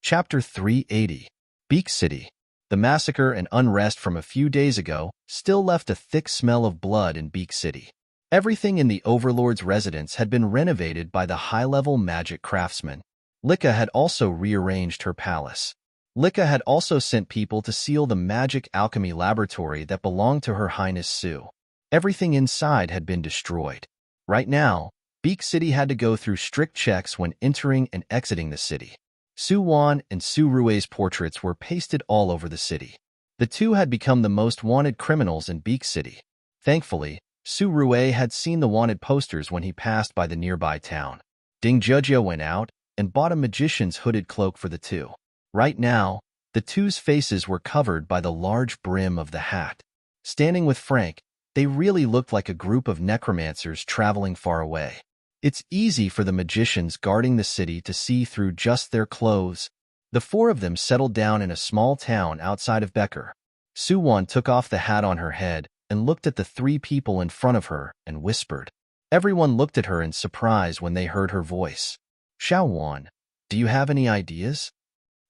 Chapter 380. Beak City. The massacre and unrest from a few days ago still left a thick smell of blood in Beak City. Everything in the Overlord's residence had been renovated by the high-level magic craftsmen. Lika had also rearranged her palace. Lika had also sent people to seal the magic alchemy laboratory that belonged to Her Highness Su. Everything inside had been destroyed. Right now, Beak City had to go through strict checks when entering and exiting the city. Su Wan and Su Rue's portraits were pasted all over the city. The two had become the most wanted criminals in Beak City. Thankfully, Su Rue had seen the wanted posters when he passed by the nearby town. Ding Jujia went out and bought a magician's hooded cloak for the two. Right now, the two's faces were covered by the large brim of the hat. Standing with Frank, they really looked like a group of necromancers traveling far away. It's easy for the magicians guarding the city to see through just their clothes. The four of them settled down in a small town outside of Becker. Su Wan took off the hat on her head and looked at the three people in front of her and whispered. Everyone looked at her in surprise when they heard her voice. Xiao Wan, do you have any ideas?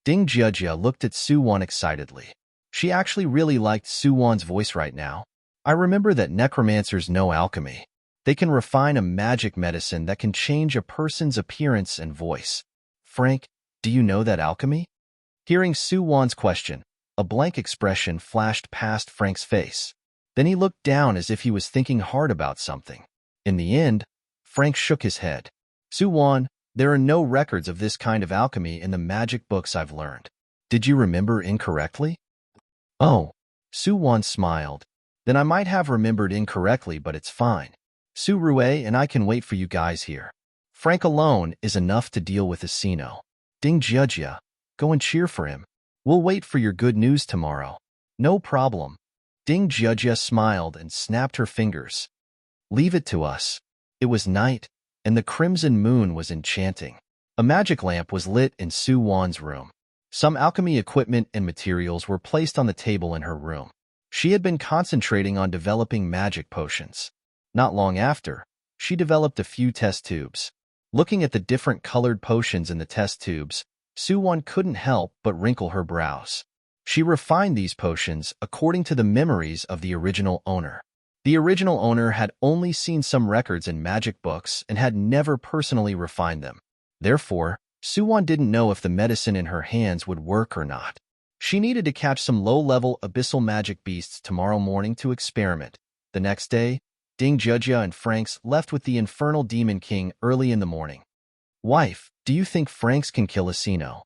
Ding Jujia looked at Su Wan excitedly. She actually really liked Su Wan's voice right now. I remember that necromancers know alchemy. They can refine a magic medicine that can change a person's appearance and voice. Frank, do you know that alchemy? Hearing Su Wan's question, a blank expression flashed past Frank's face. Then he looked down as if he was thinking hard about something. In the end, Frank shook his head. Su Wan, there are no records of this kind of alchemy in the magic books I've learned. Did you remember incorrectly? Oh, Su Wan smiled. Then I might have remembered incorrectly, but it's fine. Su Rue and I can wait for you guys here. Frank alone is enough to deal with Asino. Ding Jujia, go and cheer for him. We'll wait for your good news tomorrow. No problem. Ding Jujia smiled and snapped her fingers. Leave it to us. It was night, and the crimson moon was enchanting. A magic lamp was lit in Su Wan's room. Some alchemy equipment and materials were placed on the table in her room. She had been concentrating on developing magic potions. Not long after, she developed a few test tubes. Looking at the different colored potions in the test tubes, Su Wan couldn't help but wrinkle her brows. She refined these potions according to the memories of the original owner. The original owner had only seen some records in magic books and had never personally refined them. Therefore, Su Wan didn't know if the medicine in her hands would work or not. She needed to catch some low-level abyssal magic beasts tomorrow morning to experiment. The next day, Ding Jujia and Franks left with the Infernal Demon King early in the morning. Wife, do you think Franks can kill Asino?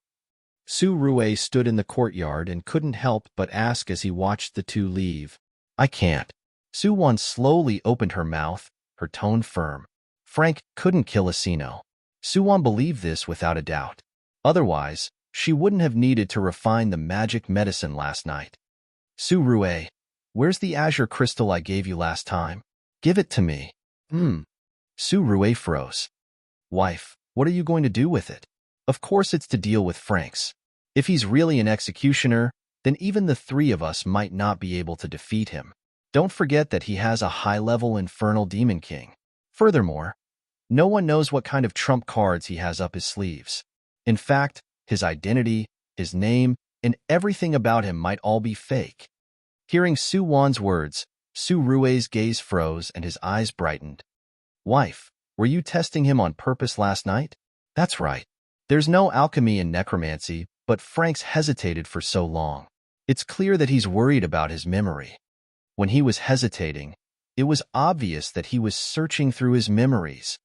Su Rue stood in the courtyard and couldn't help but ask as he watched the two leave. I can't. Su Wan slowly opened her mouth, her tone firm. Frank couldn't kill Asino. Su Wan believed this without a doubt. Otherwise, she wouldn't have needed to refine the magic medicine last night. Su Rue, where's the azure crystal I gave you last time? Give it to me. Su Rue froze. Wife, what are you going to do with it? Of course it's to deal with Franks. If he's really an executioner, then even the three of us might not be able to defeat him. Don't forget that he has a high-level Infernal Demon King. Furthermore, no one knows what kind of trump cards he has up his sleeves. In fact, his identity, his name, and everything about him might all be fake. Hearing Su Wan's words, Su Rue's gaze froze and his eyes brightened. Wife, were you testing him on purpose last night? That's right. There's no alchemy in necromancy, but Franks hesitated for so long. It's clear that he's worried about his memory. When he was hesitating, it was obvious that he was searching through his memories.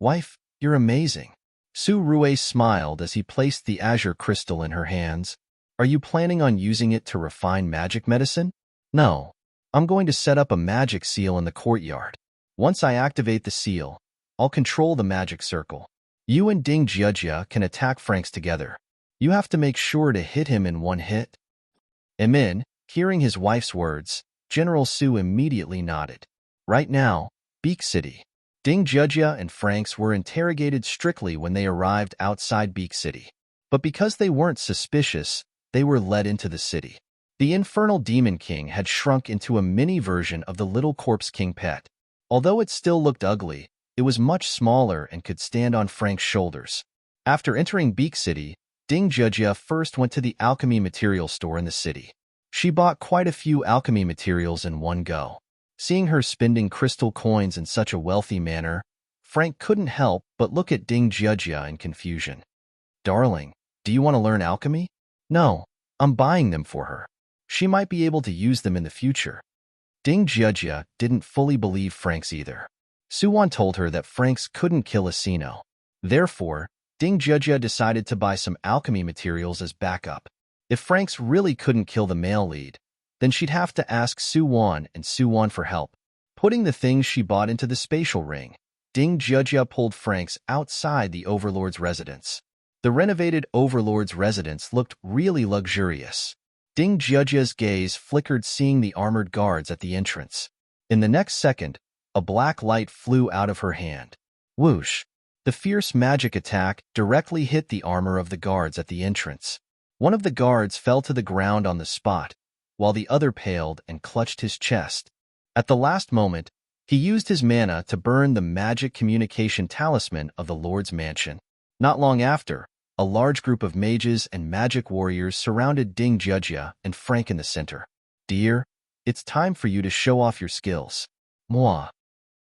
Wife, you're amazing. Su Rue smiled as he placed the azure crystal in her hands. Are you planning on using it to refine magic medicine? No. I'm going to set up a magic seal in the courtyard. Once I activate the seal, I'll control the magic circle. You and Ding Jujia can attack Franks together. You have to make sure to hit him in one hit. Emin, hearing his wife's words, General Su immediately nodded. Right now, Beak City. Ding Jujia and Franks were interrogated strictly when they arrived outside Beak City. But because they weren't suspicious, they were led into the city. The Infernal Demon King had shrunk into a mini version of the Little Corpse King pet. Although it still looked ugly, it was much smaller and could stand on Frank's shoulders. After entering Beak City, Ding Jia first went to the alchemy material store in the city. She bought quite a few alchemy materials in one go. Seeing her spending crystal coins in such a wealthy manner, Frank couldn't help but look at Ding Jia in confusion. "Darling, do you want to learn alchemy?" "No, I'm buying them for her. She might be able to use them in the future." Ding Jia didn't fully believe Frank's either. Suwon told her that Franks couldn't kill Asino. Therefore, Ding Jia decided to buy some alchemy materials as backup. If Franks really couldn't kill the male lead, then she'd have to ask Suwon for help. Putting the things she bought into the spatial ring, Ding Jia pulled Franks outside the Overlord's residence. The renovated Overlord's residence looked really luxurious. Ding Jia's gaze flickered seeing the armored guards at the entrance. In the next second, a black light flew out of her hand. Whoosh! The fierce magic attack directly hit the armor of the guards at the entrance. One of the guards fell to the ground on the spot, while the other paled and clutched his chest. At the last moment, he used his mana to burn the magic communication talisman of the Lord's mansion. Not long after, a large group of mages and magic warriors surrounded Ding Jia and Frank in the center. "Dear, it's time for you to show off your skills." "Moi."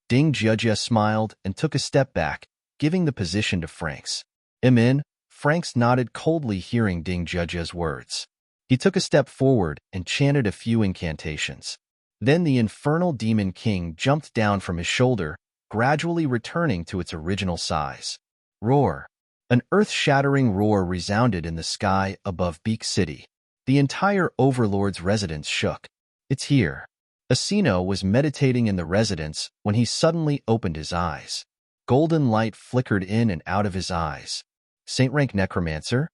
Ding Jia smiled and took a step back, giving the position to Franks. "In." Franks nodded coldly hearing Ding Jia's words. He took a step forward and chanted a few incantations. Then the infernal demon king jumped down from his shoulder, gradually returning to its original size. Roar! An earth-shattering roar resounded in the sky above Beak City. The entire Overlord's residence shook. "It's here." Asino was meditating in the residence when he suddenly opened his eyes. Golden light flickered in and out of his eyes. Saint-rank necromancer?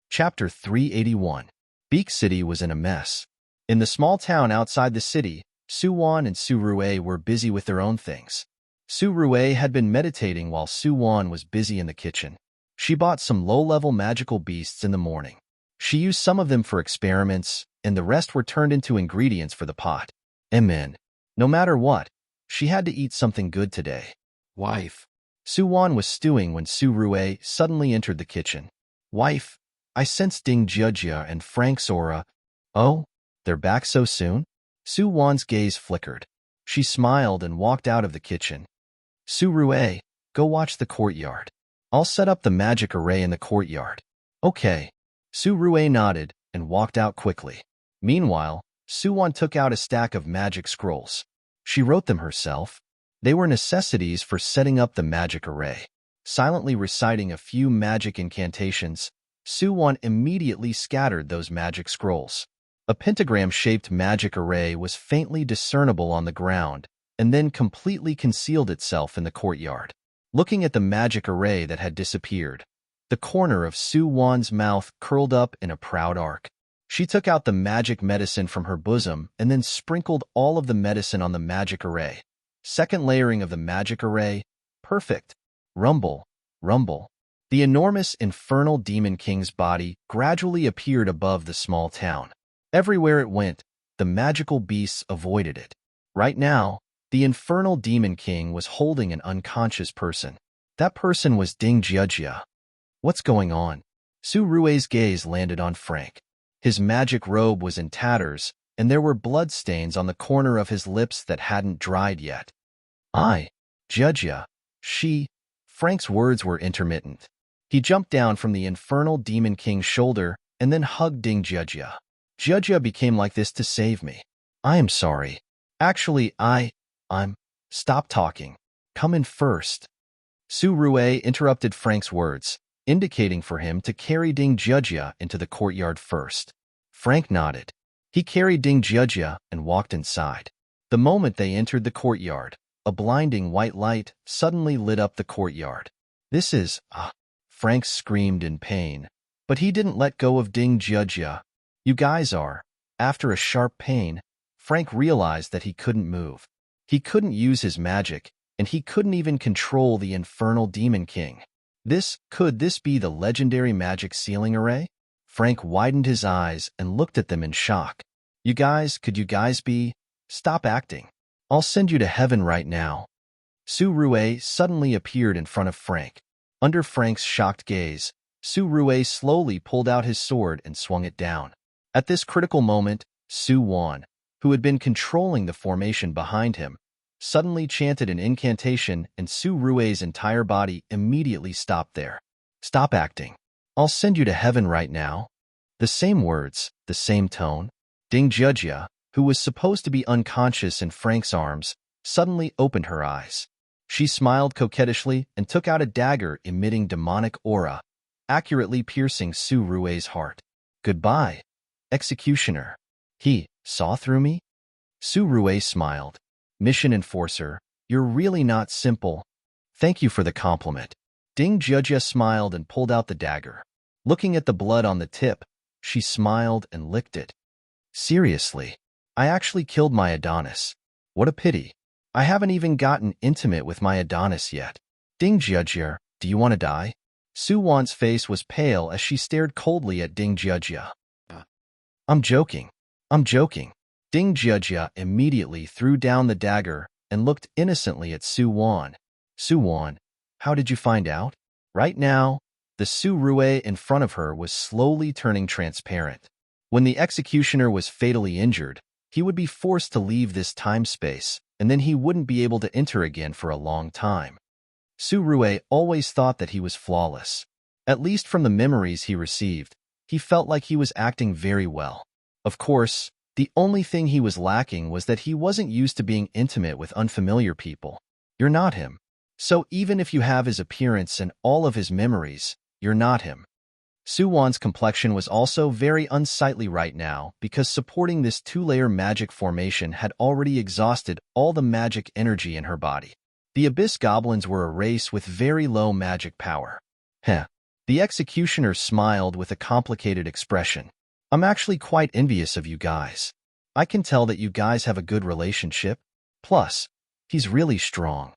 Chapter 381. Beak City was in a mess. In the small town outside the city, Suwon and Surue were busy with their own things. Surue had been meditating while Suwon was busy in the kitchen. She bought some low-level magical beasts in the morning. She used some of them for experiments, and the rest were turned into ingredients for the pot. Amen. No matter what, she had to eat something good today. "Wife." Suwon was stewing when Surue suddenly entered the kitchen. "Wife, I sense Ding Jia and Frank's aura." "Oh, they're back so soon?" Suwon's gaze flickered. She smiled and walked out of the kitchen. "Surue, go watch the courtyard. I'll set up the magic array in the courtyard." "Okay." Surue nodded and walked out quickly. Meanwhile, Suwon took out a stack of magic scrolls. She wrote them herself. They were necessities for setting up the magic array. Silently reciting a few magic incantations, Suwon immediately scattered those magic scrolls. A pentagram-shaped magic array was faintly discernible on the ground, and then completely concealed itself in the courtyard. Looking at the magic array that had disappeared, the corner of Suwon's mouth curled up in a proud arc. She took out the magic medicine from her bosom and then sprinkled all of the medicine on the magic array. Second layering of the magic array. Perfect. Rumble, rumble. The enormous infernal demon king's body gradually appeared above the small town. Everywhere it went, the magical beasts avoided it. Right now, the infernal demon king was holding an unconscious person. That person was Ding Jia. What's going on? Surue's gaze landed on Frank. His magic robe was in tatters, and there were bloodstains on the corner of his lips that hadn't dried yet. Jia. Frank's words were intermittent. He jumped down from the infernal demon king's shoulder and then hugged Ding Jia. "Jia became like this to save me. I am sorry. Actually, I'm... Stop talking. Come in first." Surue interrupted Frank's words, indicating for him to carry Ding Jia into the courtyard first. Frank nodded. He carried Ding Jia and walked inside. The moment they entered the courtyard, a blinding white light suddenly lit up the courtyard. "This is..." Frank screamed in pain, but he didn't let go of Ding Jia. "You guys are..." After a sharp pain, Frank realized that he couldn't move. He couldn't use his magic, and he couldn't even control the infernal demon king. Could this be the legendary magic sealing array? Frank widened his eyes and looked at them in shock. Could you guys be? Stop acting. I'll send you to heaven right now." Surue suddenly appeared in front of Frank. Under Frank's shocked gaze, Su Rue slowly pulled out his sword and swung it down. At this critical moment, Su Wan, who had been controlling the formation behind him, suddenly chanted an incantation and Su Rue's entire body immediately stopped there. "Stop acting. I'll send you to heaven right now." The same words, the same tone. Ding Jujia, who was supposed to be unconscious in Frank's arms, suddenly opened her eyes. She smiled coquettishly and took out a dagger emitting demonic aura, accurately piercing Su Rue's heart. "Goodbye, executioner." "He saw through me?" Su Rue smiled. "Mission enforcer, you're really not simple. Thank you for the compliment." Ding Jujia smiled and pulled out the dagger. Looking at the blood on the tip, she smiled and licked it. "Seriously, I actually killed my Adonis. What a pity. I haven't even gotten intimate with my Adonis yet." "Ding Jujia, do you want to die?" Su Wan's face was pale as she stared coldly at Ding Jujia. I'm joking. I'm joking." Ding Jujia immediately threw down the dagger and looked innocently at Su Wan. "Su Wan, how did you find out?" Right now, the Su Rue in front of her was slowly turning transparent. When the executioner was fatally injured, he would be forced to leave this time-space, and then he wouldn't be able to enter again for a long time. Su Rue always thought that he was flawless. At least from the memories he received, he felt like he was acting very well. Of course, the only thing he was lacking was that he wasn't used to being intimate with unfamiliar people. You're not him. So even if you have his appearance and all of his memories, you're not him. Su Wan's complexion was also very unsightly right now because supporting this two-layer magic formation had already exhausted all the magic energy in her body. The Abyss Goblins were a race with very low magic power. Heh. The executioner smiled with a complicated expression. "I'm actually quite envious of you guys. I can tell that you guys have a good relationship. Plus, he's really strong."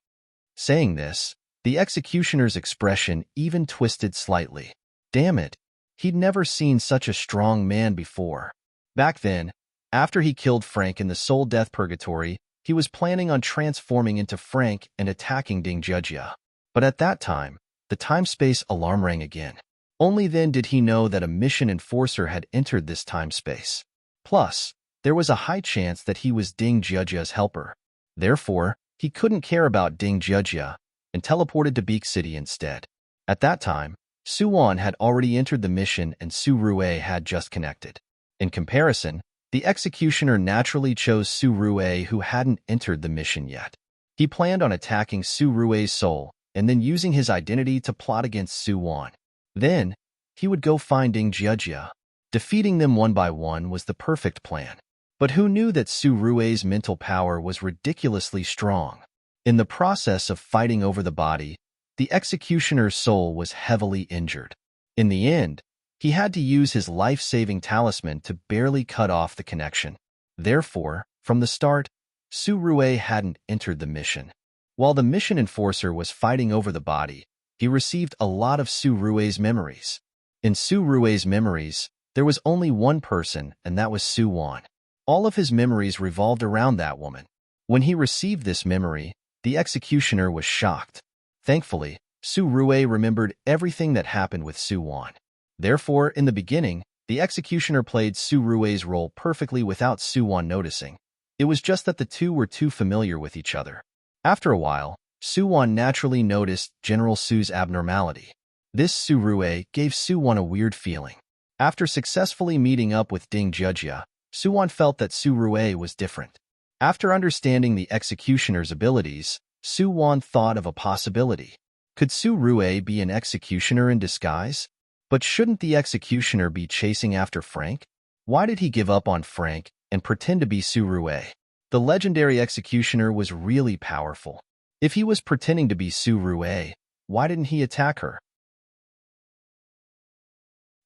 Saying this, the executioner's expression even twisted slightly. Damn it, he'd never seen such a strong man before. Back then, after he killed Frank in the Soul Death Purgatory, he was planning on transforming into Frank and attacking Ding Jujia. But at that time, the time-space alarm rang again. Only then did he know that a mission enforcer had entered this time-space. Plus, there was a high chance that he was Ding Jujia's helper. Therefore, he couldn't care about Ding Jujia and teleported to Beak City instead. At that time, Su Wan had already entered the mission and Su Rue had just connected. In comparison, the executioner naturally chose Su Rue, who hadn't entered the mission yet. He planned on attacking Su Rue's soul and then using his identity to plot against Su Wan. Then, he would go find Ding Jujia. Defeating them one by one was the perfect plan. But who knew that Su Rue's mental power was ridiculously strong? In the process of fighting over the body, the executioner's soul was heavily injured. In the end, he had to use his life-saving talisman to barely cut off the connection. Therefore, from the start, Su Rue hadn't entered the mission. While the mission enforcer was fighting over the body, he received a lot of Su Rue's memories. In Su Rue's memories, there was only one person, and that was Su Wan. All of his memories revolved around that woman. When he received this memory, the executioner was shocked. Thankfully, Su Rue remembered everything that happened with Su Wan. Therefore, in the beginning, the executioner played Su Rue's role perfectly without Su Wan noticing. It was just that the two were too familiar with each other. After a while, Su Wan naturally noticed General Su's abnormality. This Su Rue gave Su Wan a weird feeling. After successfully meeting up with Ding Jujia, Su Wan felt that Su Rue was different. After understanding the executioner's abilities, Su Wan thought of a possibility. Could Su Rue be an executioner in disguise? But shouldn't the executioner be chasing after Frank? Why did he give up on Frank and pretend to be Su Rue? The legendary executioner was really powerful. If he was pretending to be Su Rue, why didn't he attack her?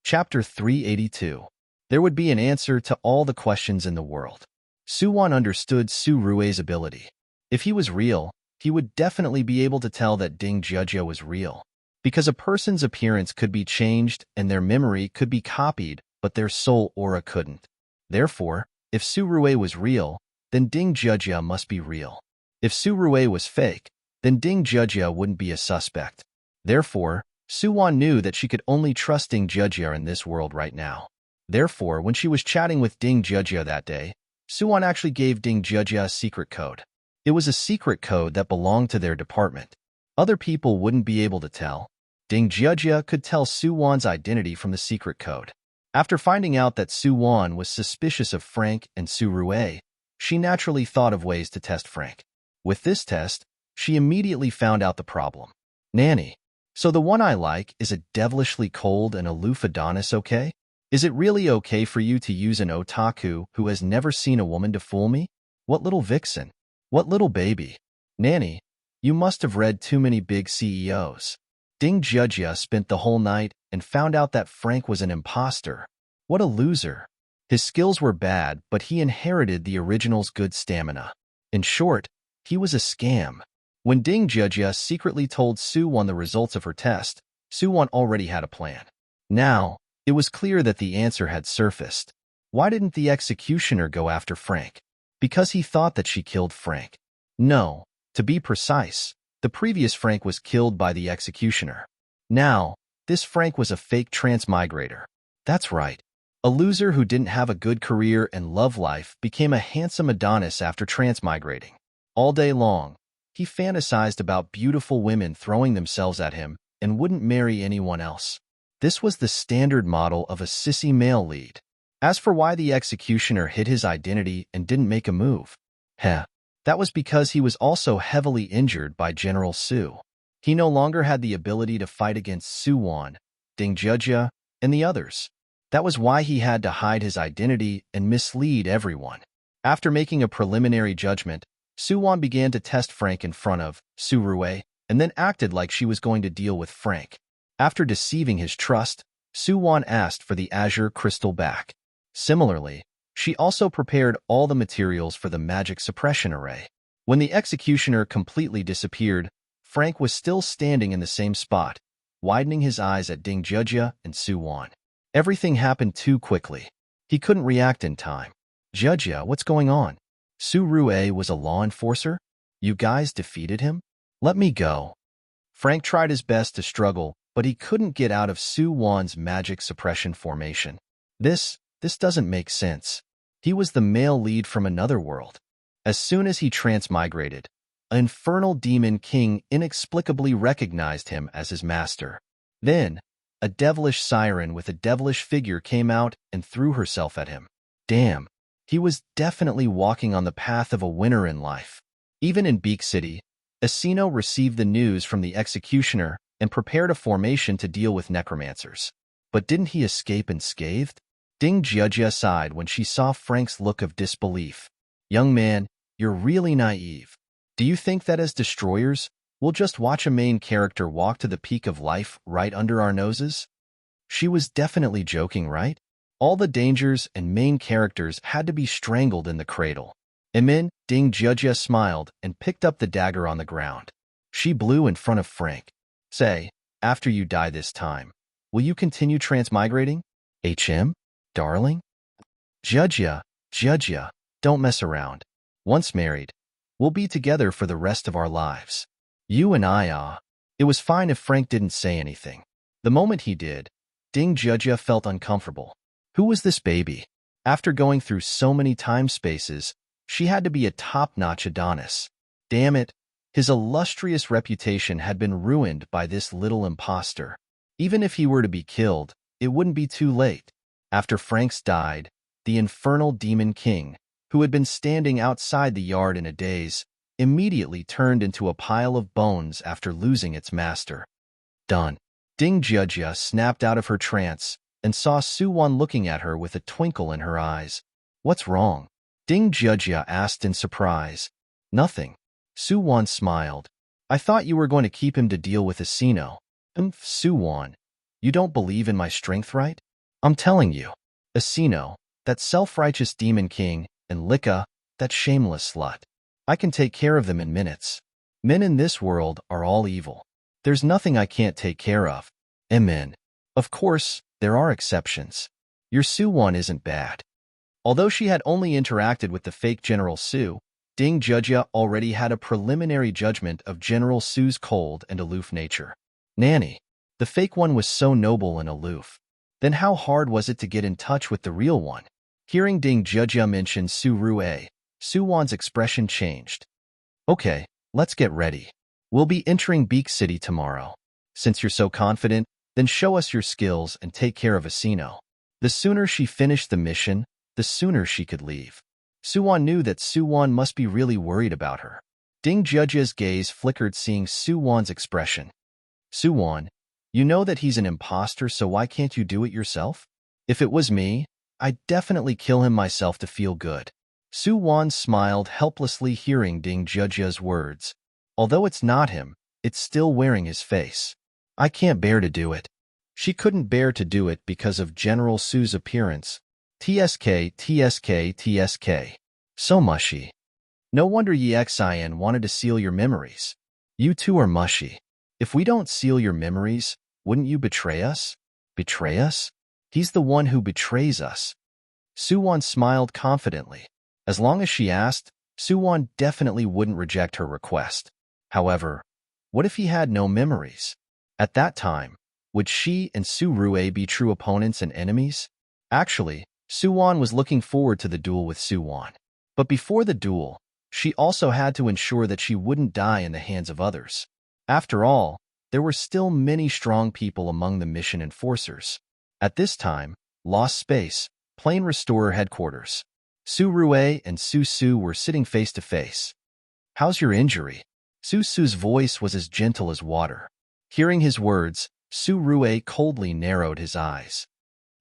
Chapter 382. There would be an answer to all the questions in the world. Su Wan understood Su Rue's ability. If he was real, he would definitely be able to tell that Ding Jujia was real. Because a person's appearance could be changed and their memory could be copied, but their soul aura couldn't. Therefore, if Su Rue was real, then Ding Jujia must be real. If Su Rue was fake, then Ding Jujia wouldn't be a suspect. Therefore, Suwon knew that she could only trust Ding Jujia in this world right now. Therefore, when she was chatting with Ding Jujia that day, Suwon actually gave Ding Jujia a secret code. It was a secret code that belonged to their department. Other people wouldn't be able to tell. Ding Jujia could tell Suwon's identity from the secret code. After finding out that Suwon was suspicious of Frank and Surue, she naturally thought of ways to test Frank. With this test, she immediately found out the problem. Nanny, so the one I like is a devilishly cold and aloof Adonis, okay? Is it really okay for you to use an otaku who has never seen a woman to fool me? What little vixen? What little baby? Nanny, you must have read too many big CEOs. Ding Jujia spent the whole night and found out that Frank was an imposter. What a loser. His skills were bad, but he inherited the original's good stamina. In short, he was a scam. When Ding Jujia secretly told Suwon the results of her test, Suwon already had a plan. Now, it was clear that the answer had surfaced. Why didn't the executioner go after Frank? Because he thought that she killed Frank. No, to be precise, the previous Frank was killed by the executioner. Now, this Frank was a fake transmigrator. That's right. A loser who didn't have a good career and love life became a handsome Adonis after transmigrating. All day long, he fantasized about beautiful women throwing themselves at him and wouldn't marry anyone else. This was the standard model of a sissy male lead. As for why the executioner hid his identity and didn't make a move, that was because he was also heavily injured by General Su. He no longer had the ability to fight against Suwon, Ding Jujia, and the others. That was why he had to hide his identity and mislead everyone. After making a preliminary judgment, Suwon began to test Frank in front of Surue and then acted like she was going to deal with Frank. After deceiving his trust, Suwon asked for the azure crystal back. Similarly, she also prepared all the materials for the magic suppression array. When the executioner completely disappeared, Frank was still standing in the same spot, widening his eyes at Ding Jujia and Suwon. Everything happened too quickly. He couldn't react in time. Jujia, what's going on? Surue was a law enforcer? You guys defeated him? Let me go. Frank tried his best to struggle, but he couldn't get out of Suwon's magic suppression formation. This doesn't make sense. He was the male lead from another world. As soon as he transmigrated, an infernal demon king inexplicably recognized him as his master. Then, a devilish siren with a devilish figure came out and threw herself at him. Damn, he was definitely walking on the path of a winner in life. Even in Beak City, Asino received the news from the executioner and prepared a formation to deal with necromancers. But didn't he escape unscathed? Ding Jujia sighed when she saw Frank's look of disbelief. Young man, you're really naive. Do you think that as destroyers, we'll just watch a main character walk to the peak of life right under our noses? She was definitely joking, right? All the dangers and main characters had to be strangled in the cradle. Ding Jujia smiled and picked up the dagger on the ground. She blew in front of Frank. Say, after you die this time, will you continue transmigrating? Darling? Jujia, don't mess around. Once married, we'll be together for the rest of our lives. You and I, It was fine if Frank didn't say anything. The moment he did, Ding Jujia felt uncomfortable. Who was this baby? After going through so many time spaces, she had to be a top-notch Adonis. Damn it, his illustrious reputation had been ruined by this little imposter. Even if he were to be killed, it wouldn't be too late. After Franks died, the infernal demon king, who had been standing outside the yard in a daze, immediately turned into a pile of bones after losing its master. Done. Ding Jujia snapped out of her trance and saw Suwon looking at her with a twinkle in her eyes. What's wrong? Ding Jujia asked in surprise. Nothing. Suwon smiled. I thought you were going to keep him to deal with Asino. Suwon, you don't believe in my strength, right? I'm telling you. Asino, that self-righteous demon king, and Lika, that shameless slut. I can take care of them in minutes. Men in this world are all evil. There's nothing I can't take care of. Amen. Of course, there are exceptions. Your Suwon isn't bad. Although she had only interacted with the fake General Su, Ding Jujia already had a preliminary judgment of General Su's cold and aloof nature. Nanny. The fake one was so noble and aloof. Then how hard was it to get in touch with the real one? Hearing Ding Jujia mention Su Rue, Su Wan's expression changed. Okay, let's get ready. We'll be entering Beak City tomorrow. Since you're so confident, then show us your skills and take care of Asino. The sooner she finished the mission, the sooner she could leave. Su Wan knew that Su Wan must be really worried about her. Ding Jujia's gaze flickered seeing Su Wan's expression. Su Wan, you know that he's an imposter, so why can't you do it yourself? If it was me, I'd definitely kill him myself to feel good. Su Wan smiled helplessly hearing Ding Jujia's words. Although it's not him, it's still wearing his face. I can't bear to do it. She couldn't bear to do it because of General Su's appearance. TSK, TSK, TSK. So mushy. No wonder Yi Xin wanted to seal your memories. You two are mushy. If we don't seal your memories, wouldn't you betray us? Betray us? He's the one who betrays us. Su Wan smiled confidently. As long as she asked, Su Wan definitely wouldn't reject her request. However, what if he had no memories? At that time, would she and Su Rue be true opponents and enemies? Actually, Su Wan was looking forward to the duel with Su Wan. But before the duel, she also had to ensure that she wouldn't die in the hands of others. After all, there were still many strong people among the mission enforcers. At this time, Lost Space, Plane Restorer Headquarters. Su Rue and Su Su were sitting face to face. How's your injury? Su Su's voice was as gentle as water. Hearing his words, Su Rue coldly narrowed his eyes.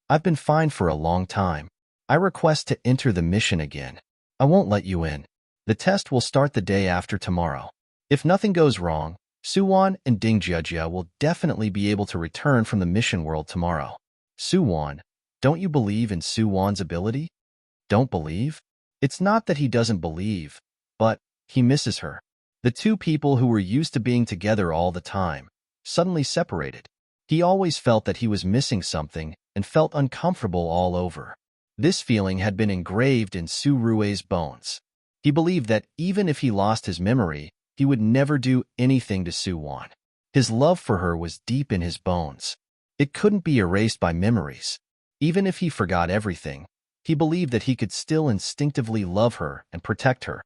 I've been fine for a long time. I request to enter the mission again. I won't let you in. The test will start the day after tomorrow. If nothing goes wrong, Su Wan and Ding Jujia will definitely be able to return from the mission world tomorrow. Su Wan, don't you believe in Su Wan's ability? Don't believe? It's not that he doesn't believe, but he misses her. The two people who were used to being together all the time suddenly separated. He always felt that he was missing something and felt uncomfortable all over. This feeling had been engraved in Su Rue's bones. He believed that even if he lost his memory, he would never do anything to Su Wan. His love for her was deep in his bones. It couldn't be erased by memories. Even if he forgot everything, he believed that he could still instinctively love her and protect her.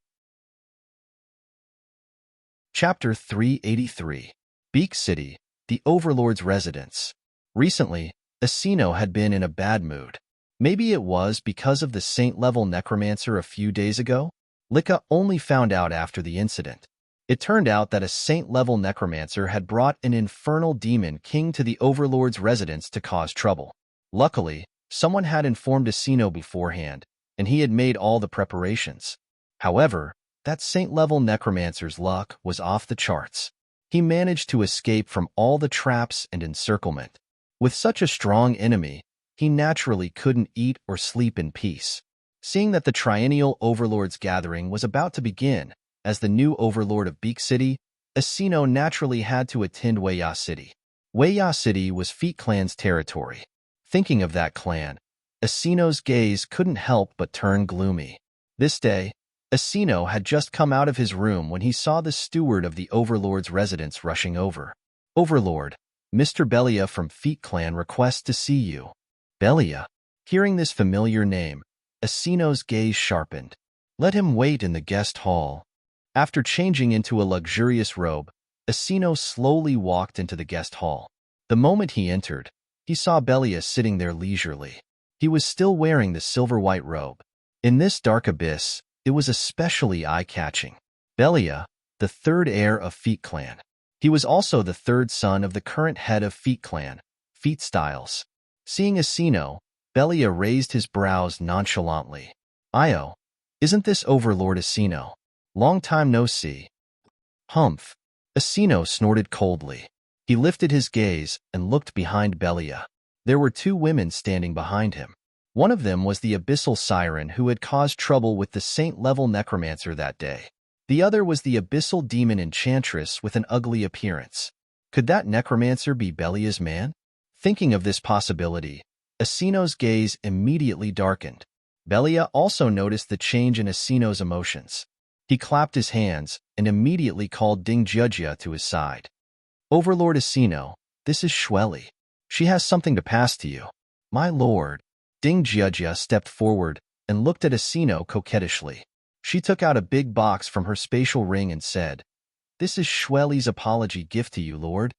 Chapter 383. Beak City, the Overlord's Residence. Recently, Asino had been in a bad mood. Maybe it was because of the Saint-level necromancer a few days ago? Lika only found out after the incident. It turned out that a Saint-level necromancer had brought an infernal demon king to the Overlord's residence to cause trouble. Luckily, someone had informed Asino beforehand, and he had made all the preparations. However, that Saint-level necromancer's luck was off the charts. He managed to escape from all the traps and encirclement. With such a strong enemy, he naturally couldn't eat or sleep in peace. Seeing that the Triennial Overlord's gathering was about to begin, as the new overlord of Beak City, Asino naturally had to attend Weiya City. Weiya City was Feet Clan's territory. Thinking of that clan, Asino's gaze couldn't help but turn gloomy. This day, Asino had just come out of his room when he saw the steward of the Overlord's residence rushing over. Overlord, Mr. Belia from Feet Clan requests to see you. Belia. Hearing this familiar name, Asino's gaze sharpened. Let him wait in the guest hall. After changing into a luxurious robe, Asino slowly walked into the guest hall. The moment he entered, he saw Belia sitting there leisurely. He was still wearing the silver-white robe. In this dark abyss, it was especially eye-catching. Belia, the third heir of Feet Clan. He was also the third son of the current head of Feet Clan, Feet Styles. Seeing Asino, Belia raised his brows nonchalantly. Io, isn't this Overlord Asino? Long time no see. Humph. Asino snorted coldly. He lifted his gaze and looked behind Belia. There were two women standing behind him. One of them was the abyssal siren who had caused trouble with the saint-level necromancer that day. The other was the abyssal demon enchantress with an ugly appearance. Could that necromancer be Belia's man? Thinking of this possibility, Asino's gaze immediately darkened. Belia also noticed the change in Asino's emotions. He clapped his hands and immediately called Ding Jujia to his side. Overlord Asino, this is Shweli. She has something to pass to you. My lord. Ding Jiajia stepped forward and looked at Asino coquettishly. She took out a big box from her spatial ring and said, "This is Shweli's apology gift to you, lord."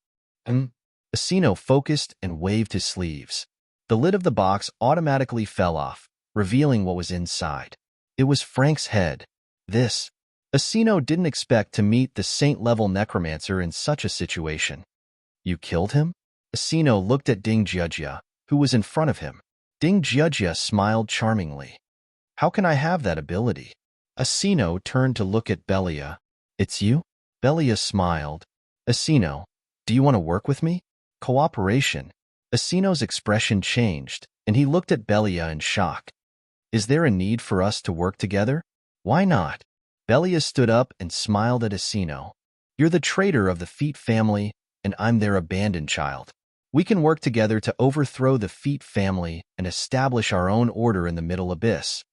Asino focused and waved his sleeves. The lid of the box automatically fell off, revealing what was inside. It was Frank's head. This. Asino didn't expect to meet the saint-level necromancer in such a situation. You killed him? Asino looked at Ding Jiajia, who was in front of him. Ding Jiajia smiled charmingly. How can I have that ability? Asino turned to look at Belia. It's you? Belia smiled. Asino, do you want to work with me? Cooperation. Asino's expression changed, and he looked at Belia in shock. Is there a need for us to work together? Why not? Belia stood up and smiled at Asino. You're the traitor of the Feet family, and I'm their abandoned child. We can work together to overthrow the Feet family and establish our own order in the Middle Abyss.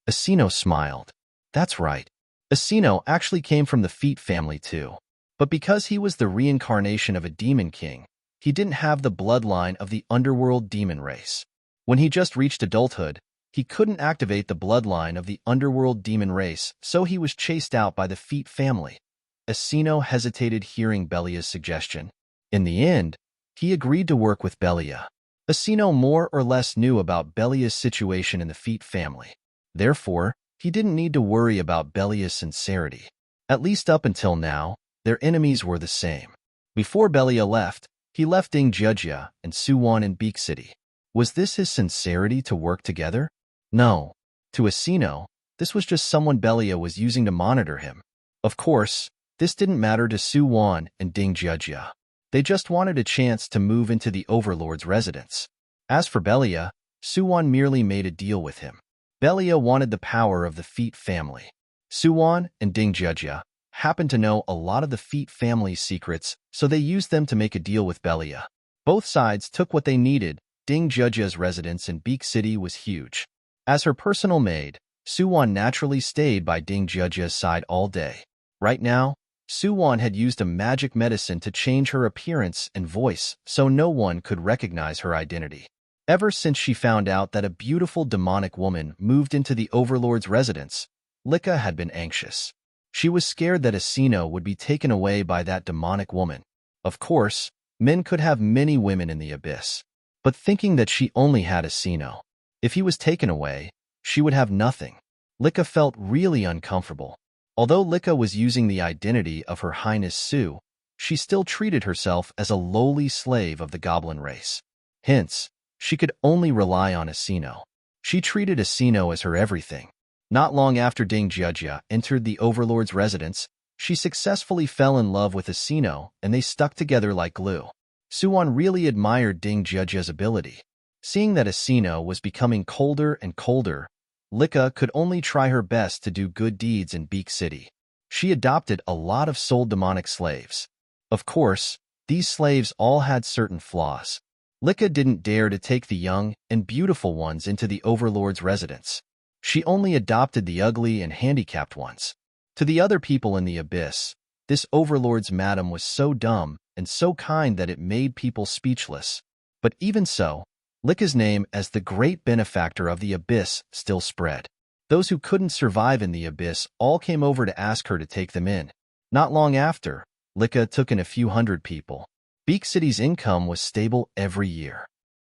Asino smiled. That's right. Asino actually came from the Feet family too. But because he was the reincarnation of a demon king, he didn't have the bloodline of the underworld demon race. When he just reached adulthood, he couldn't activate the bloodline of the underworld demon race, so he was chased out by the Feet family. Asino hesitated hearing Belia's suggestion. In the end, he agreed to work with Belia. Asino more or less knew about Belia's situation in the Feet family. Therefore, he didn't need to worry about Belia's sincerity. At least up until now, their enemies were the same. Before Belia left, he left Ding Jiajia and Suwon in Beak City. Was this his sincerity to work together? No. To Asino, this was just someone Belia was using to monitor him. Of course, this didn't matter to Suwon and Ding Jiajia. They just wanted a chance to move into the Overlord's residence. As for Belia, Suwon merely made a deal with him. Belia wanted the power of the Feet family. Suwon and Ding Jiajia happened to know a lot of the Feet family's secrets, so they used them to make a deal with Belia. Both sides took what they needed. Ding Jiajia's residence in Beak City was huge. As her personal maid, Suwon naturally stayed by Ding Jiajia's side all day. Right now, Suwon had used a magic medicine to change her appearance and voice so no one could recognize her identity. Ever since she found out that a beautiful demonic woman moved into the Overlord's residence, Lika had been anxious. She was scared that Asino would be taken away by that demonic woman. Of course, men could have many women in the abyss. But thinking that she only had Asino, if he was taken away, she would have nothing. Lika felt really uncomfortable. Although Lika was using the identity of Her Highness Su, she still treated herself as a lowly slave of the goblin race. Hence, she could only rely on Asino. She treated Asino as her everything. Not long after Ding Jiajia entered the Overlord's residence, she successfully fell in love with Asino, and they stuck together like glue. Suwon really admired Ding Jiajia's ability. Seeing that Asino was becoming colder and colder, Lika could only try her best to do good deeds in Beak City. She adopted a lot of soul demonic slaves. Of course, these slaves all had certain flaws. Lika didn't dare to take the young and beautiful ones into the Overlord's residence. She only adopted the ugly and handicapped ones. To the other people in the abyss, this Overlord's madam was so dumb and so kind that it made people speechless. But even so, Lika's name as the great benefactor of the abyss still spread. Those who couldn't survive in the abyss all came over to ask her to take them in. Not long after, Lika took in a few hundred people. Beak City's income was stable every year.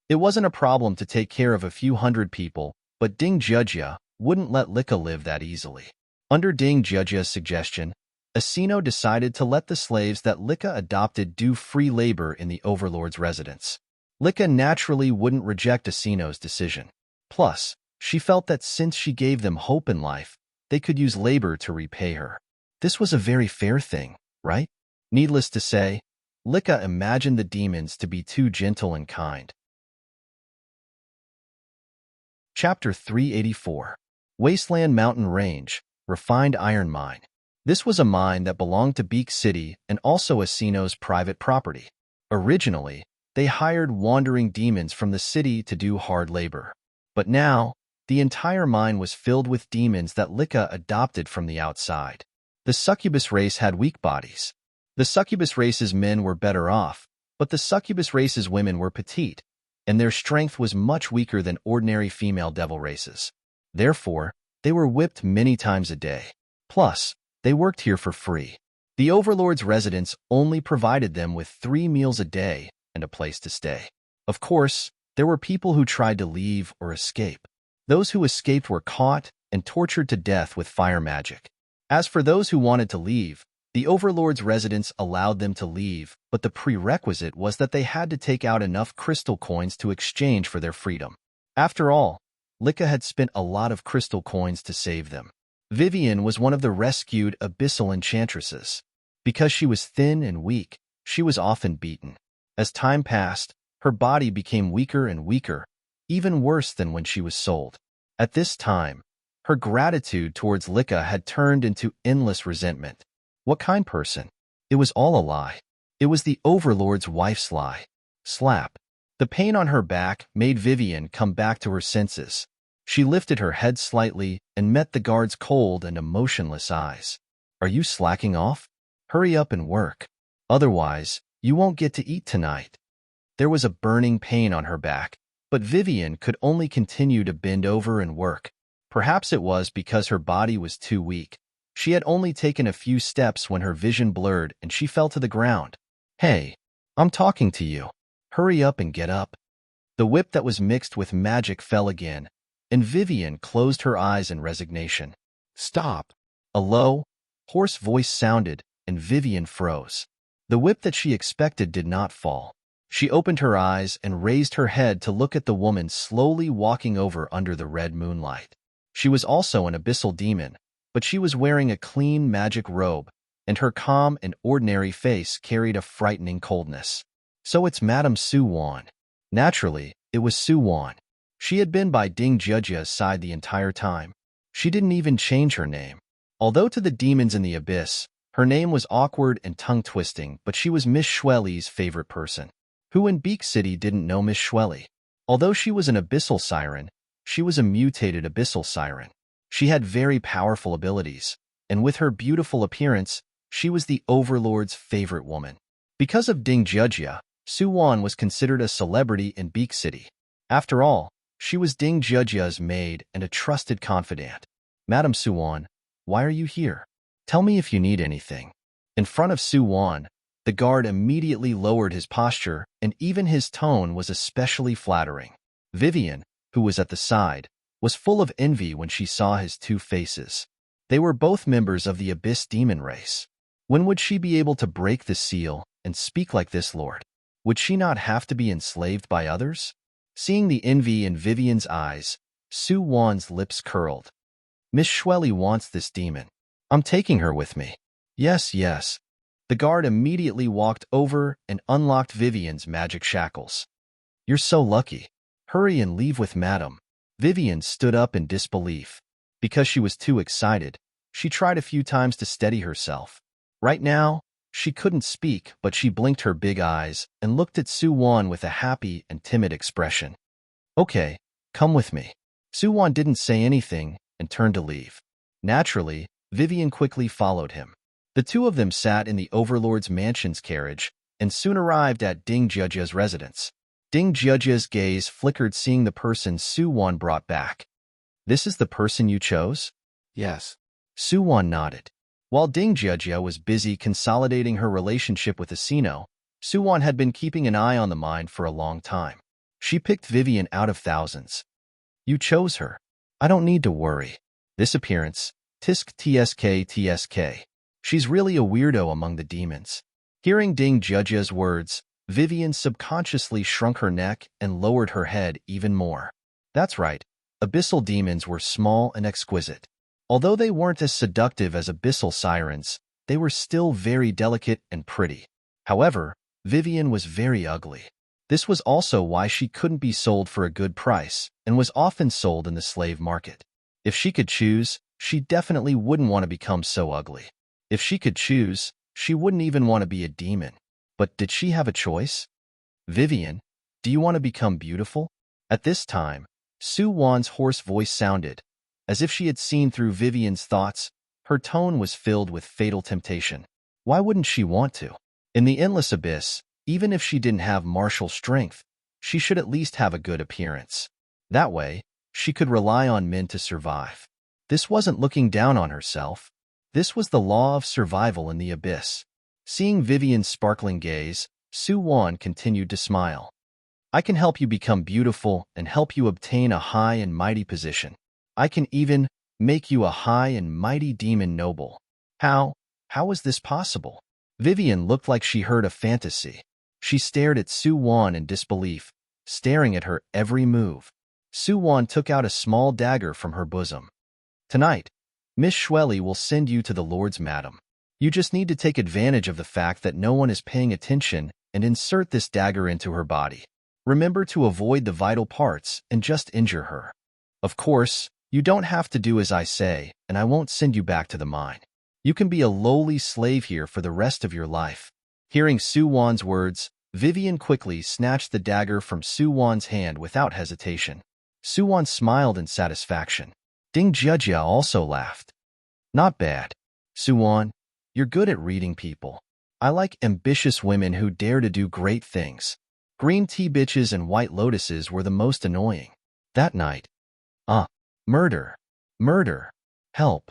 It wasn't a problem to take care of a few hundred people, but Ding Jiajia wouldn't let Lika live that easily. Under Ding Jiajia's suggestion, Asino decided to let the slaves that Lika adopted do free labor in the Overlord's residence. Lika naturally wouldn't reject Asino's decision. Plus, she felt that since she gave them hope in life, they could use labor to repay her. This was a very fair thing, right? Needless to say, Lika imagined the demons to be too gentle and kind. Chapter 384. Wasteland Mountain Range, Refined Iron Mine. This was a mine that belonged to Beak City and also Asino's private property. Originally, they hired wandering demons from the city to do hard labor. But now, the entire mine was filled with demons that Lika adopted from the outside. The succubus race had weak bodies. The succubus race's men were better off, but the succubus race's women were petite, and their strength was much weaker than ordinary female devil races. Therefore, they were whipped many times a day. Plus, they worked here for free. The overlord's residence only provided them with 3 meals a day and a place to stay. Of course, there were people who tried to leave or escape. Those who escaped were caught and tortured to death with fire magic. As for those who wanted to leave, the overlord's residence allowed them to leave, but the prerequisite was that they had to take out enough crystal coins to exchange for their freedom. After all, Lika had spent a lot of crystal coins to save them. Vivian was one of the rescued abyssal enchantresses. Because she was thin and weak, she was often beaten. As time passed, her body became weaker and weaker, even worse than when she was sold. At this time, her gratitude towards Lika had turned into endless resentment. What kind person? It was all a lie. It was the overlord's wife's lie. Slap. The pain on her back made Vivian come back to her senses. She lifted her head slightly and met the guard's cold and emotionless eyes. Are you slacking off? Hurry up and work. Otherwise, you won't get to eat tonight. There was a burning pain on her back, but Vivian could only continue to bend over and work. Perhaps it was because her body was too weak. She had only taken a few steps when her vision blurred and she fell to the ground. Hey, I'm talking to you. Hurry up and get up. The whip that was mixed with magic fell again, and Vivian closed her eyes in resignation. Stop. A low, hoarse voice sounded, and Vivian froze. The whip that she expected did not fall. She opened her eyes and raised her head to look at the woman slowly walking over under the red moonlight. She was also an abyssal demon, but she was wearing a clean magic robe, and her calm and ordinary face carried a frightening coldness. So it's Madame Su-Wan. Naturally, it was Su-Wan. She had been by Ding Jiajia's side the entire time. She didn't even change her name. Although to the demons in the abyss, her name was awkward and tongue-twisting, but she was Miss Schwelly's favorite person. Who in Beak City didn't know Miss Schwelly? Although she was an abyssal siren, she was a mutated abyssal siren. She had very powerful abilities, and with her beautiful appearance, she was the overlord's favorite woman. Because of Ding Jiajia, Su-Wan was considered a celebrity in Beak City. After all, she was Ding Jiajia's maid and a trusted confidant. Madame Su-Wan, why are you here? Tell me if you need anything. In front of Su-Wan, the guard immediately lowered his posture, and even his tone was especially flattering. Vivian, who was at the side, was full of envy when she saw his 2 faces. They were both members of the Abyss demon race. When would she be able to break the seal and speak like this, Lord? Would she not have to be enslaved by others? Seeing the envy in Vivian's eyes, Su-Wan's lips curled. Miss Schwelly wants this demon. I'm taking her with me. Yes, yes. The guard immediately walked over and unlocked Vivian's magic shackles. You're so lucky. Hurry and leave with Madame. Vivian stood up in disbelief. Because she was too excited, she tried a few times to steady herself. Right now, she couldn't speak, but she blinked her big eyes and looked at Su-Wan with a happy and timid expression. Okay, come with me. Su-Wan didn't say anything and turned to leave. Naturally, Vivian quickly followed him. The 2 of them sat in the Overlord's mansion's carriage and soon arrived at Ding Jiajia's residence. Ding Jiajia's gaze flickered seeing the person Su-Wan brought back. This is the person you chose? Yes. Su-Wan nodded. While Ding Jiajia was busy consolidating her relationship with Asino, Su-Wan had been keeping an eye on the mine for a long time. She picked Vivian out of thousands. You chose her. I don't need to worry. This appearance, tisk tsk tsk. She's really a weirdo among the demons. Hearing Ding Jiajia's words, Vivian subconsciously shrunk her neck and lowered her head even more. That's right, abyssal demons were small and exquisite. Although they weren't as seductive as abyssal sirens, they were still very delicate and pretty. However, Vivian was very ugly. This was also why she couldn't be sold for a good price and was often sold in the slave market. If she could choose, she definitely wouldn't want to become so ugly. If she could choose, she wouldn't even want to be a demon. But did she have a choice? Vivian, do you want to become beautiful? At this time, Su-Wan's hoarse voice sounded. As if she had seen through Vivian's thoughts, her tone was filled with fatal temptation. Why wouldn't she want to? In the endless abyss, even if she didn't have martial strength, she should at least have a good appearance. That way, she could rely on men to survive. This wasn't looking down on herself. This was the law of survival in the abyss. Seeing Vivian's sparkling gaze, Su-won continued to smile. I can help you become beautiful and help you obtain a high and mighty position. I can even make you a high and mighty demon noble. How is this possible? Vivian looked like she heard a fantasy. She stared at Su-won in disbelief, staring at her every move. Su-won took out a small dagger from her bosom. Tonight, Miss Schwelly will send you to the Lord's Madam. You just need to take advantage of the fact that no one is paying attention and insert this dagger into her body. Remember to avoid the vital parts and just injure her. Of course, you don't have to do as I say, and I won't send you back to the mine. You can be a lowly slave here for the rest of your life. Hearing Su-won's words, Vivian quickly snatched the dagger from Su-won's hand without hesitation. Su-won smiled in satisfaction. Ding Jia also laughed. Not bad. Su-won, you're good at reading people. I like ambitious women who dare to do great things. Green tea bitches and white lotuses were the most annoying. That night. Murder. Murder. Help.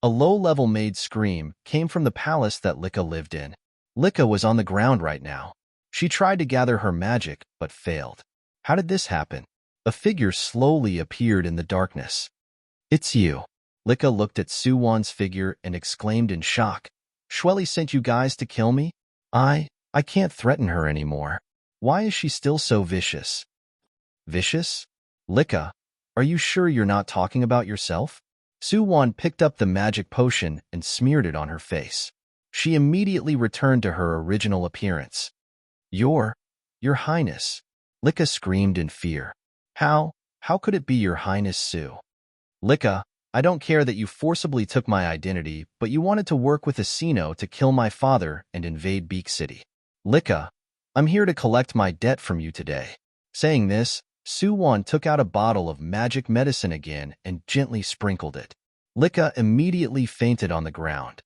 A low-level maid scream came from the palace that Lika lived in. Lika was on the ground right now. She tried to gather her magic, but failed. How did this happen? A figure slowly appeared in the darkness. It's you. Lika looked at Su-won's figure and exclaimed in shock. Schwelly sent you guys to kill me? I can't threaten her anymore. Why is she still so vicious? Vicious? Lika, are you sure you're not talking about yourself? Su-won picked up the magic potion and smeared it on her face. She immediately returned to her original appearance. Your Highness. Lika screamed in fear. How could it be Your Highness Su? Lika, I don't care that you forcibly took my identity, but you wanted to work with Asino to kill my father and invade Beak City. Lika, I'm here to collect my debt from you today. Saying this, Su-won took out a bottle of magic medicine again and gently sprinkled it. Lika immediately fainted on the ground.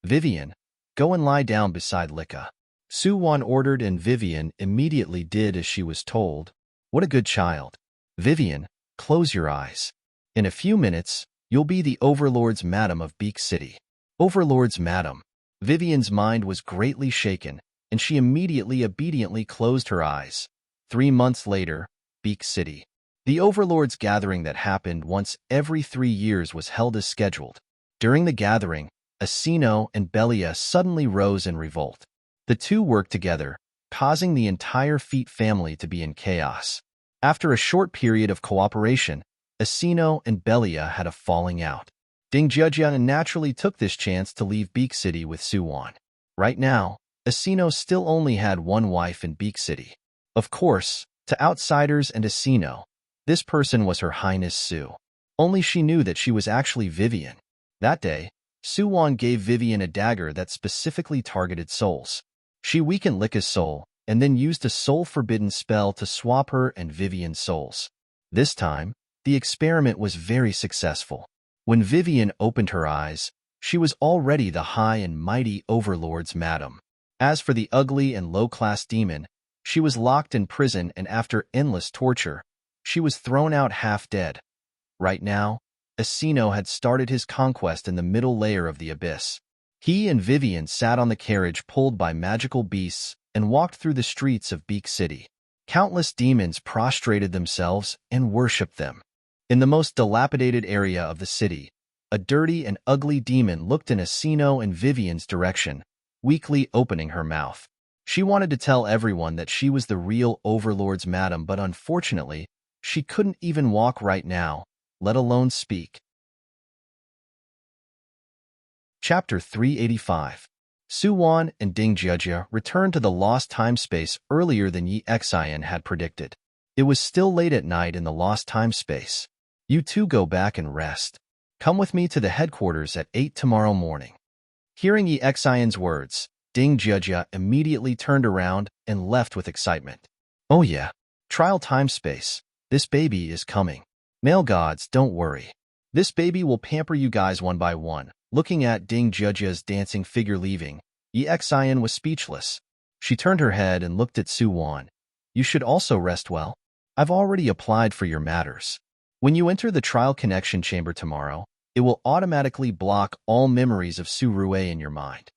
Vivian, go and lie down beside Lika. Su-won ordered and Vivian immediately did as she was told. What a good child. Vivian, close your eyes. In a few minutes, you'll be the Overlord's Madam of Beak City. Overlord's Madam. Vivian's mind was greatly shaken, and she immediately obediently closed her eyes. 3 months later, Beak City. The Overlord's gathering that happened once every 3 years was held as scheduled. During the gathering, Asino and Belia suddenly rose in revolt. The two worked together, causing the entire Feet family to be in chaos. After a short period of cooperation, Asino and Belia had a falling out. Ding Jia naturally took this chance to leave Beak City with Su-won. Right now, Asino still only had one wife in Beak City. Of course, to outsiders and Asino, this person was Her Highness Su. Only she knew that she was actually Vivian. That day, Su-won gave Vivian a dagger that specifically targeted souls. She weakened Lika's soul, and then used a soul-forbidden spell to swap her and Vivian's souls. This time, the experiment was very successful. When Vivian opened her eyes, she was already the high and mighty Overlord's Madam. As for the ugly and low-class demon, she was locked in prison and after endless torture, she was thrown out half dead. Right now, Asino had started his conquest in the middle layer of the abyss. He and Vivian sat on the carriage pulled by magical beasts and walked through the streets of Beak City. Countless demons prostrated themselves and worshipped them. In the most dilapidated area of the city, a dirty and ugly demon looked in Asino and Vivian's direction, weakly opening her mouth. She wanted to tell everyone that she was the real Overlord's Madam, but unfortunately, she couldn't even walk right now, let alone speak. Chapter 385. Su-won and Ding Jia returned to the lost time-space earlier than Yi Xian had predicted. It was still late at night in the lost time-space. You two go back and rest. Come with me to the headquarters at 8 tomorrow morning. Hearing Yi Xian's words, Ding Jia immediately turned around and left with excitement. Oh yeah, trial time-space. This baby is coming. Male gods, don't worry. This baby will pamper you guys one by one. Looking at Ding Jia's dancing figure leaving, Exian was speechless. She turned her head and looked at Su-won. You should also rest well. I've already applied for your matters. When you enter the trial connection chamber tomorrow, it will automatically block all memories of Su-rue in your mind.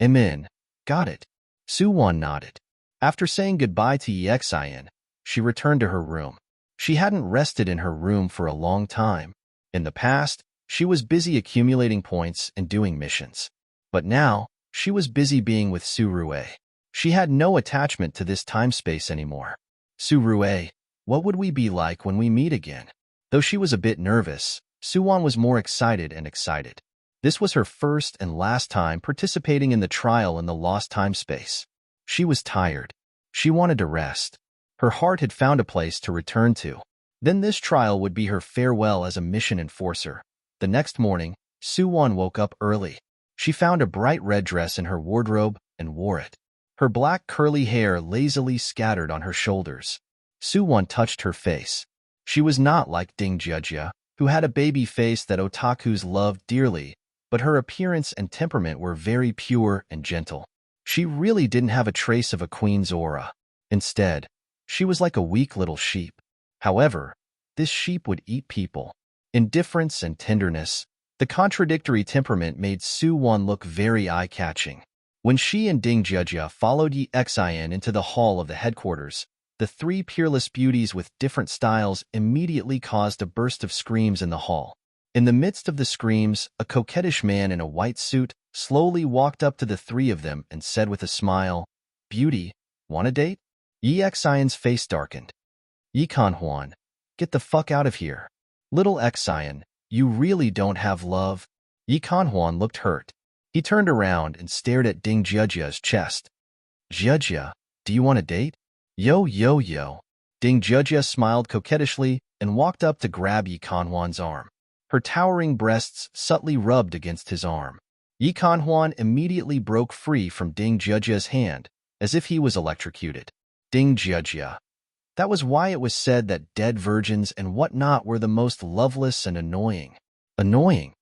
Amen. Got it. Su-won nodded. After saying goodbye to Exian, she returned to her room. She hadn't rested in her room for a long time. In the past, she was busy accumulating points and doing missions. But now, she was busy being with Su-rue. She had no attachment to this time-space anymore. Su-rue, what would we be like when we meet again? Though she was a bit nervous, Su-won was more excited and excited. This was her first and last time participating in the trial in the lost time-space. She was tired. She wanted to rest. Her heart had found a place to return to. Then this trial would be her farewell as a mission enforcer. The next morning, Su-won woke up early. She found a bright red dress in her wardrobe and wore it. Her black curly hair lazily scattered on her shoulders. Su-won touched her face. She was not like Ding Jujia, who had a baby face that otakus loved dearly, but her appearance and temperament were very pure and gentle. She really didn't have a trace of a queen's aura. Instead, she was like a weak little sheep. However, this sheep would eat people. Indifference and tenderness, the contradictory temperament made Su-won look very eye-catching. When she and Ding Jujia followed Exian into the hall of the headquarters, the three peerless beauties with different styles immediately caused a burst of screams in the hall. In the midst of the screams, a coquettish man in a white suit slowly walked up to the three of them and said with a smile, "Beauty, want a date?" Exian's face darkened. Kan-hwan, get the fuck out of here. Little Exian, you really don't have love? Kan-hwan looked hurt. He turned around and stared at Ding Jujia's chest. Jujia, do you want a date? Yo. Ding Jujia smiled coquettishly and walked up to grab Kan-hwan's arm. Her towering breasts subtly rubbed against his arm. Kan-hwan immediately broke free from Ding Jujia's hand, as if he was electrocuted. Ding Jujia. That was why it was said that dead virgins and whatnot were the most loveless and annoying. Annoying.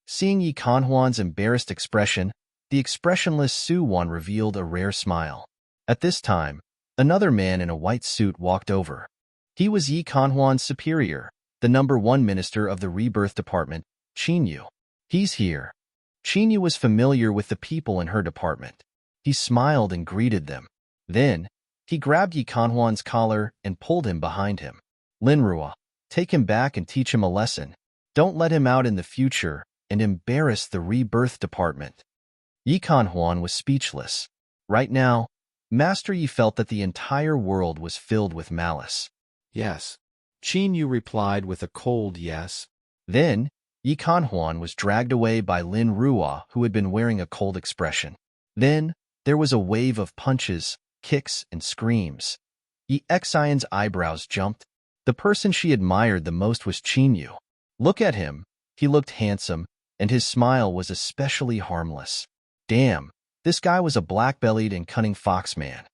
Seeing Kan-hwan's embarrassed expression, the expressionless Su-won revealed a rare smile. At this time, another man in a white suit walked over. He was Kan-hwan's superior, the #1 minister of the Rebirth Department, Chin-yu. He's here. Chin-yu was familiar with the people in her department. He smiled and greeted them. Then, he grabbed Kan-hwan's collar and pulled him behind him. Linrua, take him back and teach him a lesson. Don't let him out in the future and embarrass the Rebirth Department. Kan-hwan was speechless. Right now, Master Yi felt that the entire world was filled with malice. Yes. Chin-yu replied with a cold yes. Then, Kan-hwan was dragged away by Linrua, who had been wearing a cold expression. Then, there was a wave of punches, kicks, and screams. Exian's eyebrows jumped. The person she admired the most was Chin-yu. Look at him. He looked handsome, and his smile was especially harmless. Damn, this guy was a black-bellied and cunning foxman.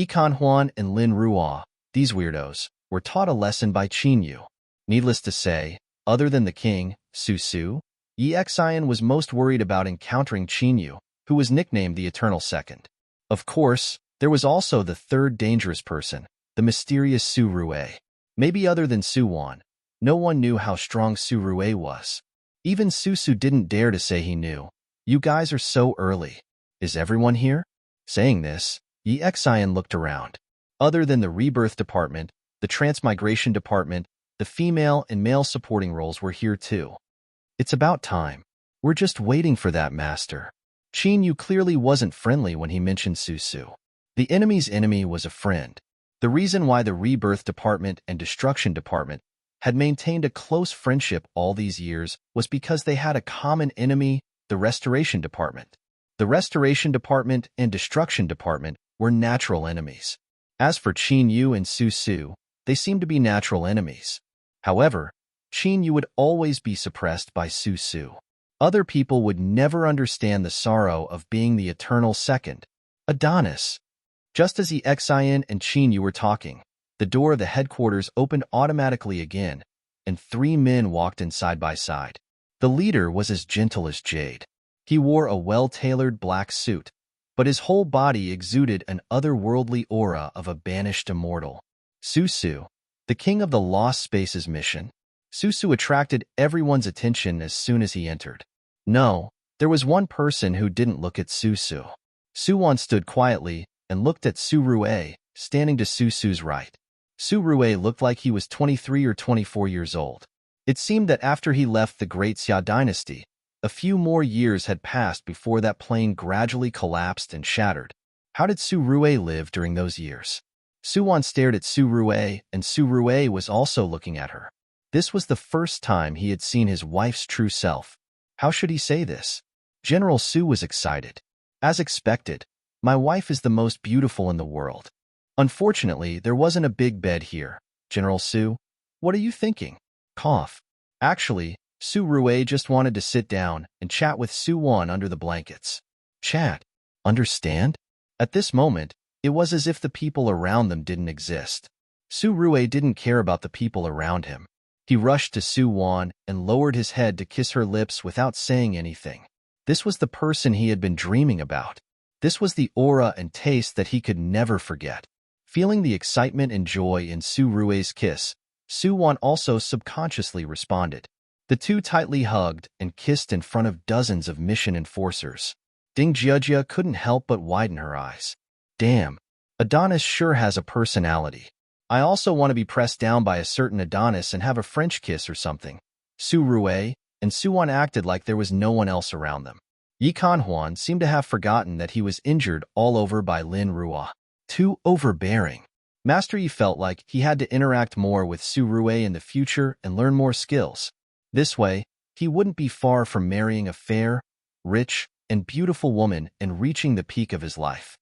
Kan-hwan and Linrua, these weirdos, were taught a lesson by Chin-yu. Needless to say, other than the king, Su-su, Exian was most worried about encountering Chin-yu, who was nicknamed the Eternal Second. Of course, there was also the third dangerous person, the mysterious Su-rue. Maybe other than Su-won, no one knew how strong Su-rue was. Even Su-su didn't dare to say he knew. You guys are so early. Is everyone here? Saying this, Exian looked around. Other than the Rebirth Department, the Transmigration Department, the female and male supporting roles were here too. It's about time. We're just waiting for that, Master. Chin-yu clearly wasn't friendly when he mentioned Su-su. The enemy's enemy was a friend. The reason why the Rebirth Department and Destruction Department had maintained a close friendship all these years was because they had a common enemy, the Restoration Department. The Restoration Department and Destruction Department were natural enemies. As for Chin-yu and Su-su, they seemed to be natural enemies. However, Chin-yu would always be suppressed by Su-su. Other people would never understand the sorrow of being the Eternal Second, Adonis. Just as Exian and Chin-yu were talking, the door of the headquarters opened automatically again, and 3 men walked in side by side. The leader was as gentle as jade. He wore a well-tailored black suit, but his whole body exuded an otherworldly aura of a banished immortal. Susu, the king of the Lost Spaces mission. Susu attracted everyone's attention as soon as he entered. No, there was one person who didn't look at Susu. Suwon stood quietly and looked at Surue, standing to Susu's right. Surue looked like he was 23 or 24 years old. It seemed that after he left the Great Xia dynasty, a few more years had passed before that plane gradually collapsed and shattered. How did Surue live during those years? Suwon stared at Surue, and Surue was also looking at her. This was the first time he had seen his wife's true self. How should he say this? General Su was excited. As expected, my wife is the most beautiful in the world. Unfortunately, there wasn't a big bed here. General Su, what are you thinking? Cough. Actually, Surue just wanted to sit down and chat with Suwon under the blankets. Chat. Understand? At this moment, it was as if the people around them didn't exist. Surue didn't care about the people around him. He rushed to Suwon and lowered his head to kiss her lips without saying anything. This was the person he had been dreaming about. This was the aura and taste that he could never forget. Feeling the excitement and joy in Surue's kiss, Suwon also subconsciously responded. The two tightly hugged and kissed in front of dozens of mission enforcers. Ding Jiejia couldn't help but widen her eyes. Damn, Adonis sure has a personality. I also want to be pressed down by a certain Adonis and have a French kiss or something. Surue and Suwon acted like there was no one else around them. Yi Kanhuan seemed to have forgotten that he was injured all over by Lin Rua. Too overbearing. Master Yi felt like he had to interact more with Surue in the future and learn more skills. This way, he wouldn't be far from marrying a fair, rich, and beautiful woman and reaching the peak of his life.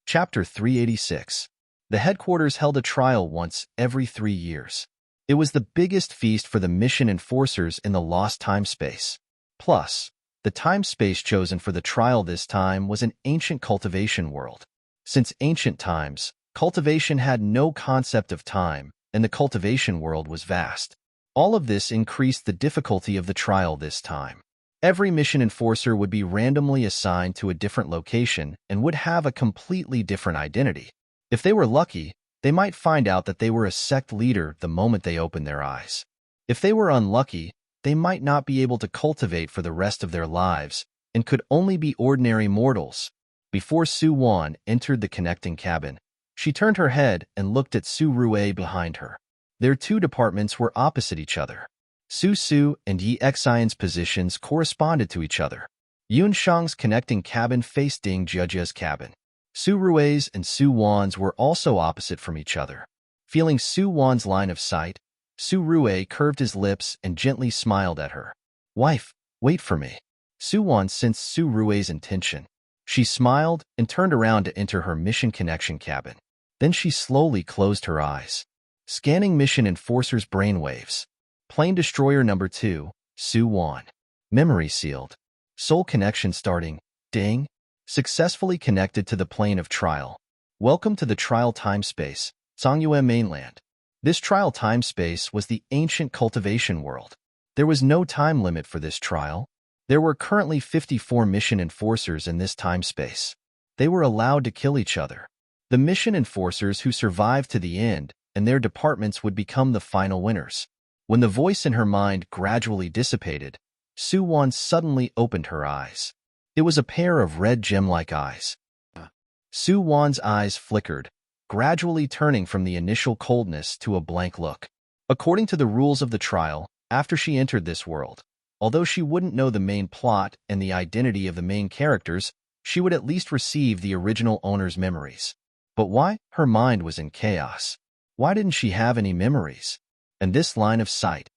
Chapter 386. The headquarters held a trial once every 3 years. It was the biggest feast for the mission enforcers in the lost time-space. Plus, the time-space chosen for the trial this time was an ancient cultivation world. Since ancient times, cultivation had no concept of time, and the cultivation world was vast. All of this increased the difficulty of the trial this time. Every mission enforcer would be randomly assigned to a different location and would have a completely different identity. If they were lucky, they might find out that they were a sect leader the moment they opened their eyes. If they were unlucky, they might not be able to cultivate for the rest of their lives and could only be ordinary mortals. Before Suwon entered the connecting cabin, she turned her head and looked at Surue behind her. Their two departments were opposite each other. Su and Yi Xian's positions corresponded to each other. Yun Shang's connecting cabin faced Ding Jiejia's cabin. Surue's and Suwon's were also opposite from each other. Feeling Suwon's line of sight, Surue curved his lips and gently smiled at her. Wife, wait for me. Suwon sensed Surue's intention. She smiled and turned around to enter her mission connection cabin. Then she slowly closed her eyes. Scanning mission enforcer's brainwaves. Plane Destroyer number 2, Suwon. Memory sealed. Soul connection starting. Ding. Successfully connected to the plane of trial. Welcome to the trial time-space, Songyue mainland. This trial time-space was the ancient cultivation world. There was no time limit for this trial. There were currently 54 mission enforcers in this time-space. They were allowed to kill each other. The mission enforcers who survived to the end and their departments would become the final winners. When the voice in her mind gradually dissipated, Suwon suddenly opened her eyes. It was a pair of red gem-like eyes. Suwon's eyes flickered, gradually turning from the initial coldness to a blank look. According to the rules of the trial, after she entered this world, although she wouldn't know the main plot and the identity of the main characters, she would at least receive the original owner's memories. But why? Her mind was in chaos. Why didn't she have any memories? And this line of sight.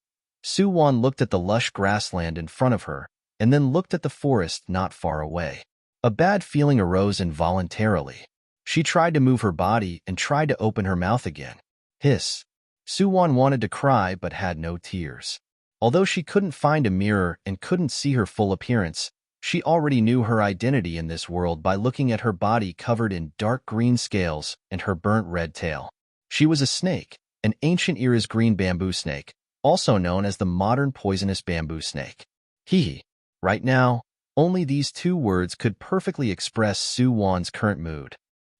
Suwon looked at the lush grassland in front of her, and then looked at the forest not far away. A bad feeling arose involuntarily. She tried to move her body and tried to open her mouth again. Hiss. Suwon wanted to cry but had no tears. Although she couldn't find a mirror and couldn't see her full appearance, she already knew her identity in this world by looking at her body covered in dark green scales and her burnt red tail. She was a snake, an ancient era's green bamboo snake, also known as the modern poisonous bamboo snake. Hee. Right now, only these two words could perfectly express Su Wan's current mood.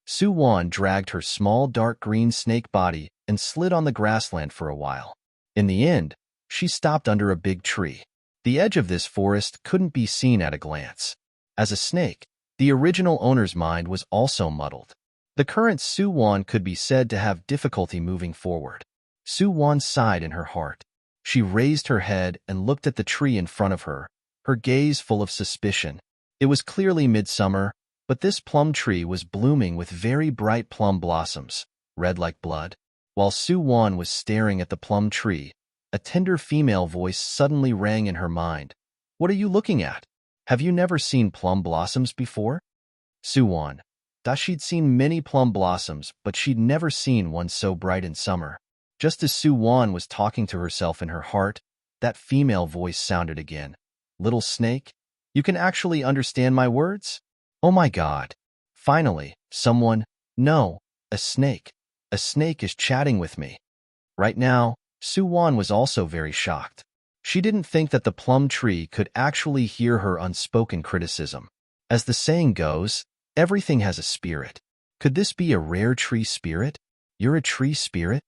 Su Wan dragged her small dark green snake body and slid on the grassland for a while. In the end, she stopped under a big tree. The edge of this forest couldn't be seen at a glance. As a snake, the original owner's mind was also muddled. The current Su Wan could be said to have difficulty moving forward. Su Wan sighed in her heart. She raised her head and looked at the tree in front of her, her gaze full of suspicion. It was clearly midsummer, but this plum tree was blooming with very bright plum blossoms, red like blood. While Su Wan was staring at the plum tree, a tender female voice suddenly rang in her mind. "What are you looking at? Have you never seen plum blossoms before?" Su Wan thought she'd seen many plum blossoms, but she'd never seen one so bright in summer. Just as Su Wan was talking to herself in her heart, that female voice sounded again. "Little snake, you can actually understand my words? Oh my God. Finally, someone, no, a snake. A snake is chatting with me." Right now, Su Wan was also very shocked. She didn't think that the plum tree could actually hear her unspoken criticism. As the saying goes, everything has a spirit. Could this be a rare tree spirit? "You're a tree spirit?"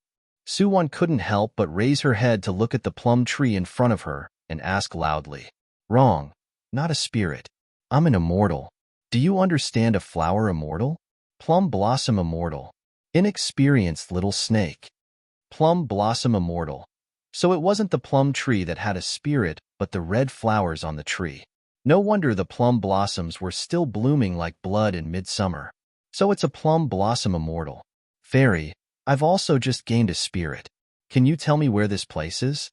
Su Wan couldn't help but raise her head to look at the plum tree in front of her and ask loudly. "Wrong. Not a spirit. I'm an immortal. Do you understand a flower immortal? Plum blossom immortal. Inexperienced little snake. Plum blossom immortal." So it wasn't the plum tree that had a spirit, but the red flowers on the tree. No wonder the plum blossoms were still blooming like blood in midsummer. So it's a plum blossom immortal. "Fairy, I've also just gained a spirit. Can you tell me where this place is?"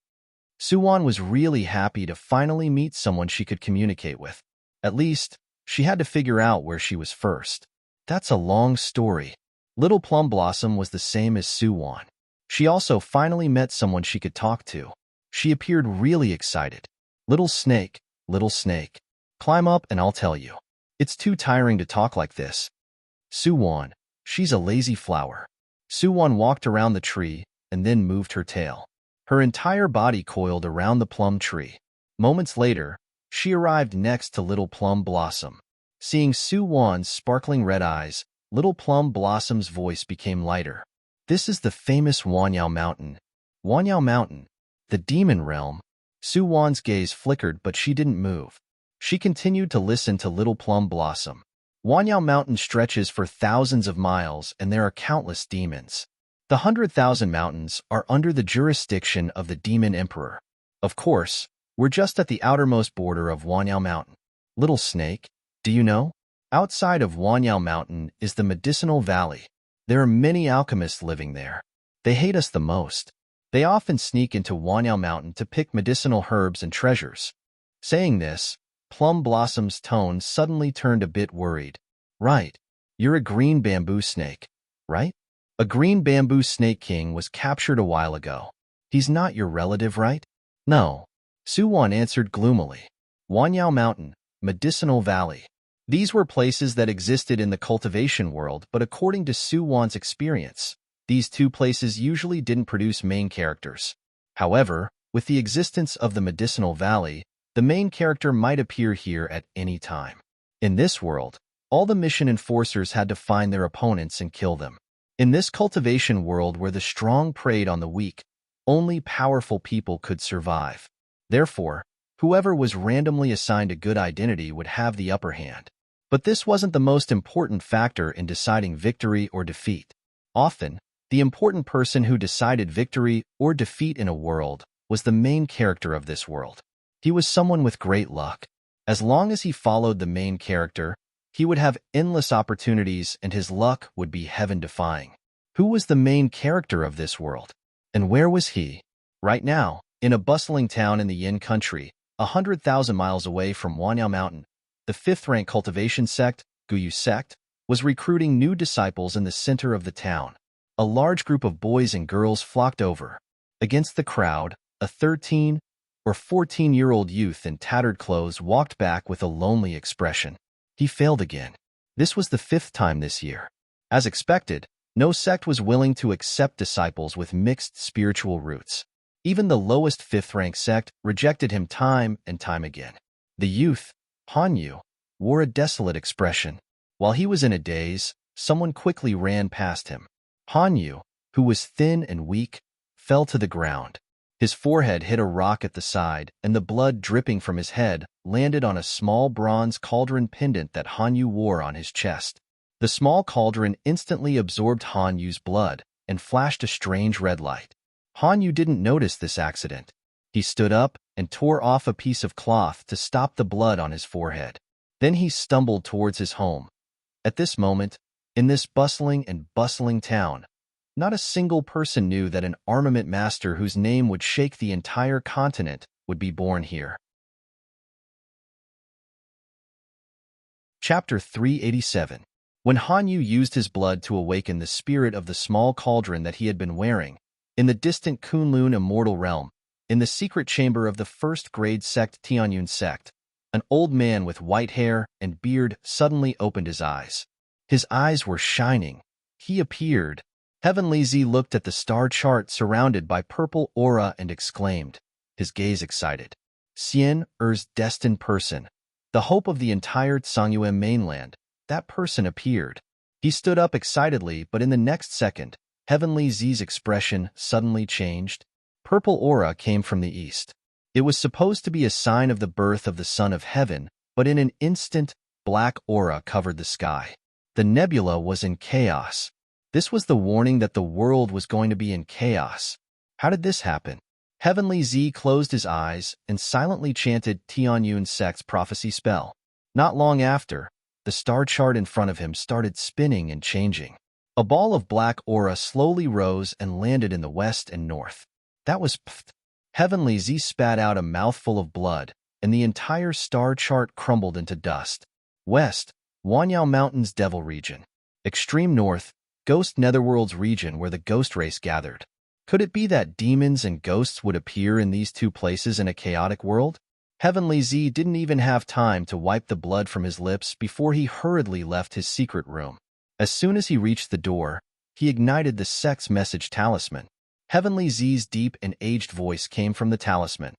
Su Wan was really happy to finally meet someone she could communicate with. At least, she had to figure out where she was first. That's a long story. Little Plum Blossom was the same as Su Wan. She also finally met someone she could talk to. She appeared really excited. Little snake, climb up and I'll tell you. It's too tiring to talk like this." Su Wan, she's a lazy flower." Su Wan walked around the tree and then moved her tail. Her entire body coiled around the plum tree. Moments later, she arrived next to Little Plum Blossom. Seeing Su Wan's sparkling red eyes, Little Plum Blossom's voice became lighter. "This is the famous Wanyao Mountain. Wanyao Mountain, the demon realm." Su Wan's gaze flickered, but she didn't move. She continued to listen to Little Plum Blossom. Wanyao Mountain stretches for thousands of miles, and there are countless demons. The 100,000 mountains are under the jurisdiction of the Demon Emperor. Of course, we're just at the outermost border of Wanyao Mountain. Little snake, do you know? Outside of Wanyao Mountain is the Medicinal Valley. There are many alchemists living there. They hate us the most. They often sneak into Wanyao Mountain to pick medicinal herbs and treasures. Saying this, Plum Blossom's tone suddenly turned a bit worried. "Right. You're a green bamboo snake, right? A green bamboo snake king was captured a while ago. He's not your relative, right?" "No," Su Wan answered gloomily. "Wanyao Mountain, Medicinal Valley. These were places that existed in the cultivation world, but according to Su Wan's experience, these two places usually didn't produce main characters. However, with the existence of the Medicinal Valley, the main character might appear here at any time. In this world, all the mission enforcers had to find their opponents and kill them. In this cultivation world where the strong preyed on the weak, only powerful people could survive. Therefore, whoever was randomly assigned a good identity would have the upper hand. But this wasn't the most important factor in deciding victory or defeat. Often, the important person who decided victory or defeat in a world was the main character of this world. He was someone with great luck. As long as he followed the main character, he would have endless opportunities and his luck would be heaven-defying. Who was the main character of this world? And where was he? Right now, in a bustling town in the Yin country, 100,000 miles away from Wanyao Mountain, the fifth-rank cultivation sect, Guyu sect, was recruiting new disciples in the center of the town. A large group of boys and girls flocked over. Against the crowd, a 13 or 14-year-old youth in tattered clothes walked back with a lonely expression. He failed again. This was the 5th time this year. As expected, no sect was willing to accept disciples with mixed spiritual roots. Even the lowest fifth-rank sect rejected him time and time again. The youth, Hanyu, wore a desolate expression. While he was in a daze, someone quickly ran past him. Hanyu, who was thin and weak, fell to the ground. His forehead hit a rock at the side, and the blood dripping from his head landed on a small bronze cauldron pendant that Hanyu wore on his chest. The small cauldron instantly absorbed Hanyu's blood and flashed a strange red light. Hanyu didn't notice this accident. He stood up and tore off a piece of cloth to stop the blood on his forehead. Then he stumbled towards his home. At this moment, in this bustling town, not a single person knew that an armament master whose name would shake the entire continent would be born here. Chapter 387. When Hanyu used his blood to awaken the spirit of the small cauldron that he had been wearing, in the distant Kunlun immortal realm, in the secret chamber of the first-grade sect Tianyun sect, an old man with white hair and beard suddenly opened his eyes. His eyes were shining. He appeared. Heavenly Z looked at the star chart surrounded by purple aura and exclaimed, his gaze excited. Xian Er's destined person, the hope of the entire Tsangyuan mainland, that person appeared. He stood up excitedly, but in the next second, Heavenly Z's expression suddenly changed. Purple aura came from the east. It was supposed to be a sign of the birth of the Son of Heaven, but in an instant, black aura covered the sky. The nebula was in chaos. This was the warning that the world was going to be in chaos. How did this happen? Heavenly Z closed his eyes and silently chanted Tianyun sect's prophecy spell. Not long after, the star chart in front of him started spinning and changing. A ball of black aura slowly rose and landed in the west and north. That was pfft. Heavenly Z spat out a mouthful of blood, and the entire star chart crumbled into dust. West, Wanyao Mountains Devil Region. Extreme north, Ghost Netherworld's region where the ghost race gathered. Could it be that demons and ghosts would appear in these two places in a chaotic world? Heavenly Z didn't even have time to wipe the blood from his lips before he hurriedly left his secret room. As soon as he reached the door, he ignited the sect's message talisman. Heavenly Z's deep and aged voice came from the talisman.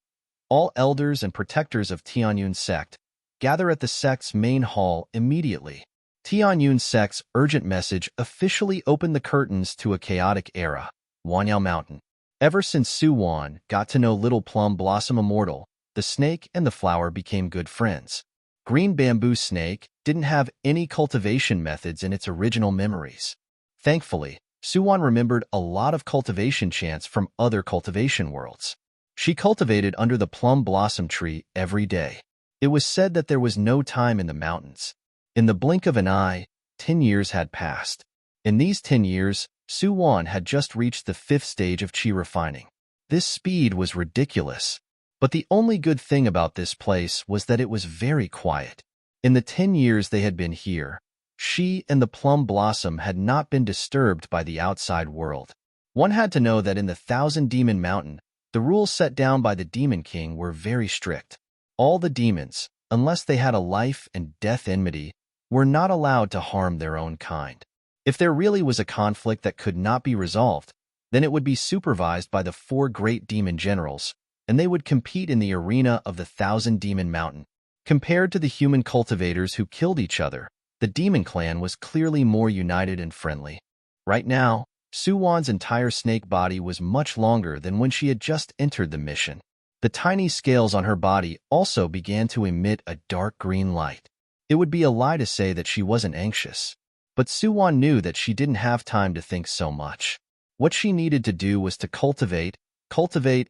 All elders and protectors of Tianyun sect, gather at the sect's main hall immediately. Tianyun sect's urgent message officially opened the curtains to a chaotic era. Wanyao Mountain. Ever since Suwan got to know Little Plum Blossom Immortal, the snake and the flower became good friends. Green Bamboo Snake didn't have any cultivation methods in its original memories. Thankfully, Suwan remembered a lot of cultivation chants from other cultivation worlds. She cultivated under the plum blossom tree every day. It was said that there was no time in the mountains. In the blink of an eye, 10 years had passed. In these 10 years, Suwan had just reached the 5th stage of chi refining. This speed was ridiculous. But the only good thing about this place was that it was very quiet. In the 10 years they had been here, she and the plum blossom had not been disturbed by the outside world. One had to know that in the 1,000-demon mountain, the rules set down by the Demon King were very strict. All the demons, unless they had a life and death enmity, were not allowed to harm their own kind. If there really was a conflict that could not be resolved, then it would be supervised by the 4 great demon generals, and they would compete in the arena of the 1,000-demon mountain. Compared to the human cultivators who killed each other, the demon clan was clearly more united and friendly. Right now, Suwan's entire snake body was much longer than when she had just entered the mission. The tiny scales on her body also began to emit a dark green light. It would be a lie to say that she wasn't anxious. But Suwan knew that she didn't have time to think so much. What she needed to do was to cultivate,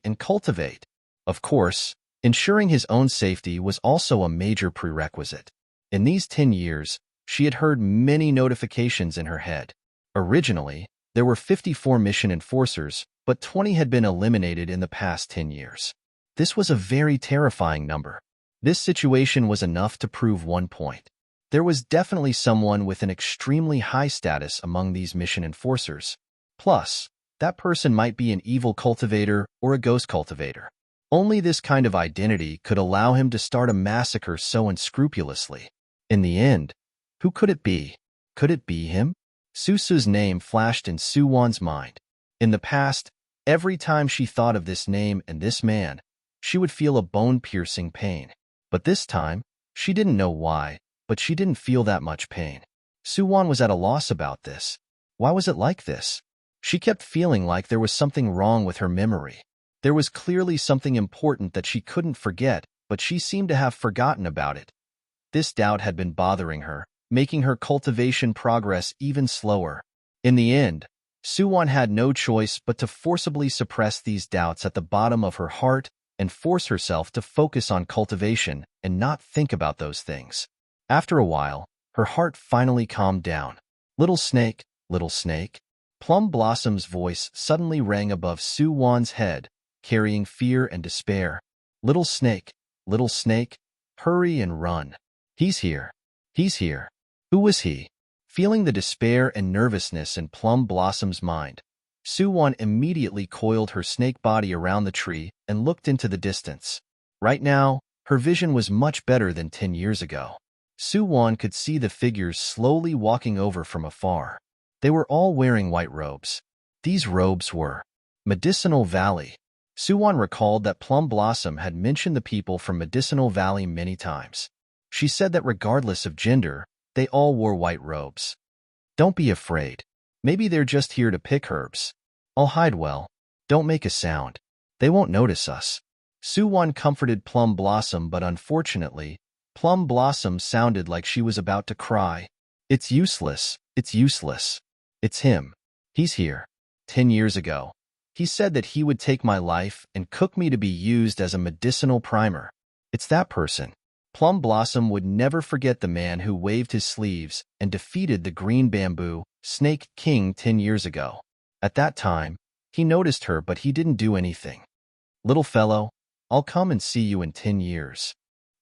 and cultivate. Of course, ensuring his own safety was also a major prerequisite. In these 10 years, she had heard many notifications in her head. Originally, there were 54 mission enforcers, but 20 had been eliminated in the past 10 years. This was a very terrifying number. This situation was enough to prove one point. There was definitely someone with an extremely high status among these mission enforcers. Plus, that person might be an evil cultivator or a ghost cultivator. Only this kind of identity could allow him to start a massacre so unscrupulously. In the end, who could it be? Could it be him? Susu's name flashed in Suwan's mind. In the past, Every time she thought of this name and this man, she would feel a bone-piercing pain. But this time, she didn't know why, but she didn't feel that much pain. Suwon was at a loss about this. Why was it like this? She kept feeling like there was something wrong with her memory. There was clearly something important that she couldn't forget, but she seemed to have forgotten about it. This doubt had been bothering her, making her cultivation progress even slower. In the end, Suwon had no choice but to forcibly suppress these doubts at the bottom of her heart and force herself to focus on cultivation and not think about those things. After a while, her heart finally calmed down. Little snake, Plum Blossom's voice suddenly rang above Suwon's head, carrying fear and despair. Little snake, hurry and run. He's here. He's here. Who was he? Feeling the despair and nervousness in Plum Blossom's mind, Suwon immediately coiled her snake body around the tree and looked into the distance. Right now, her vision was much better than 10 years ago. Suwon could see the figures slowly walking over from afar. They were all wearing white robes. These robes were Medicinal Valley. Suwon recalled that Plum Blossom had mentioned the people from Medicinal Valley many times. She said that regardless of gender, they all wore white robes. Don't be afraid. Maybe they're just here to pick herbs. I'll hide well. Don't make a sound. They won't notice us. Suwon comforted Plum Blossom, but unfortunately, Plum Blossom sounded like she was about to cry. It's useless. It's useless. It's him. He's here. 10 years ago, he said that he would take my life and cook me to be used as a medicinal primer. It's that person. Plum Blossom would never forget the man who waved his sleeves and defeated the Green Bamboo Snake King 10 years ago. At that time, he noticed her, but he didn't do anything. Little fellow, I'll come and see you in 10 years.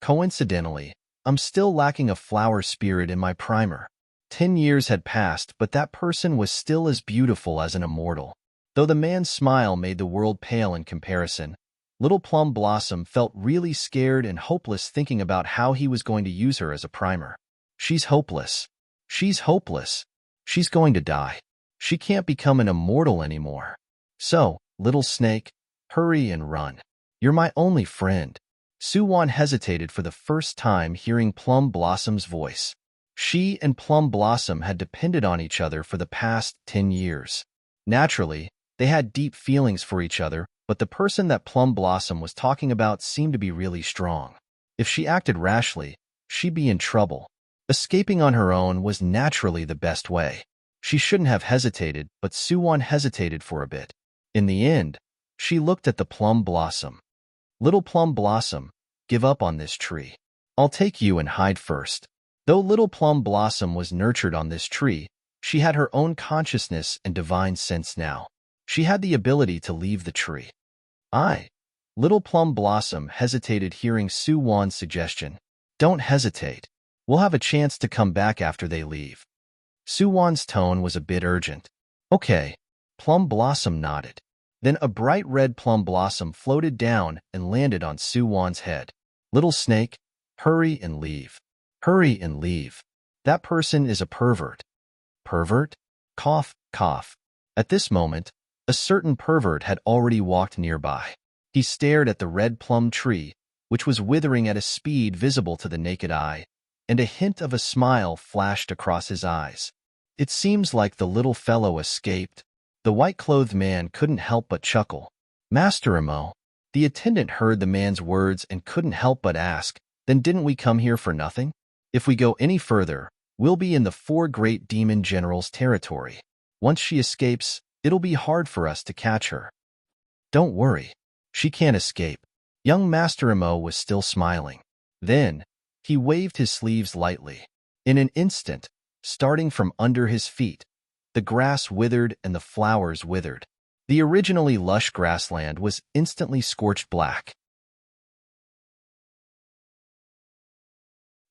Coincidentally, I'm still lacking a flower spirit in my primer. 10 years had passed, but that person was still as beautiful as an immortal. Though the man's smile made the world pale in comparison, Little Plum Blossom felt really scared and hopeless thinking about how he was going to use her as a primer. She's hopeless. She's hopeless. She's going to die. She can't become an immortal anymore. So, little snake, hurry and run. You're my only friend. Suwon hesitated for the first time hearing Plum Blossom's voice. She and Plum Blossom had depended on each other for the past 10 years. Naturally, they had deep feelings for each other, but the person that Plum Blossom was talking about seemed to be really strong. If she acted rashly, she'd be in trouble. Escaping on her own was naturally the best way. She shouldn't have hesitated, but Suwon hesitated for a bit. In the end, she looked at the Plum Blossom. Little Plum Blossom, give up on this tree. I'll take you and hide first. Though Little Plum Blossom was nurtured on this tree, she had her own consciousness and divine sense now. She had the ability to leave the tree. Little Plum Blossom hesitated hearing Suwon's suggestion. Don't hesitate. We'll have a chance to come back after they leave. Suwon's tone was a bit urgent. Okay. Plum Blossom nodded. Then a bright red plum blossom floated down and landed on Suwon's head. Little snake, hurry and leave. Hurry and leave. That person is a pervert. Pervert? Cough, cough. At this moment, a certain pervert had already walked nearby. He stared at the red plum tree, which was withering at a speed visible to the naked eye, and a hint of a smile flashed across his eyes. It seems like the little fellow escaped. The white-clothed man couldn't help but chuckle. Master Imo. The attendant heard the man's words and couldn't help but ask, then didn't we come here for nothing? If we go any further, we'll be in the 4 great demon generals' territory. Once she escapes, it'll be hard for us to catch her. Don't worry. She can't escape. Young Master Imo was still smiling. Then, he waved his sleeves lightly. In an instant, starting from under his feet, the grass withered and the flowers withered. The originally lush grassland was instantly scorched black.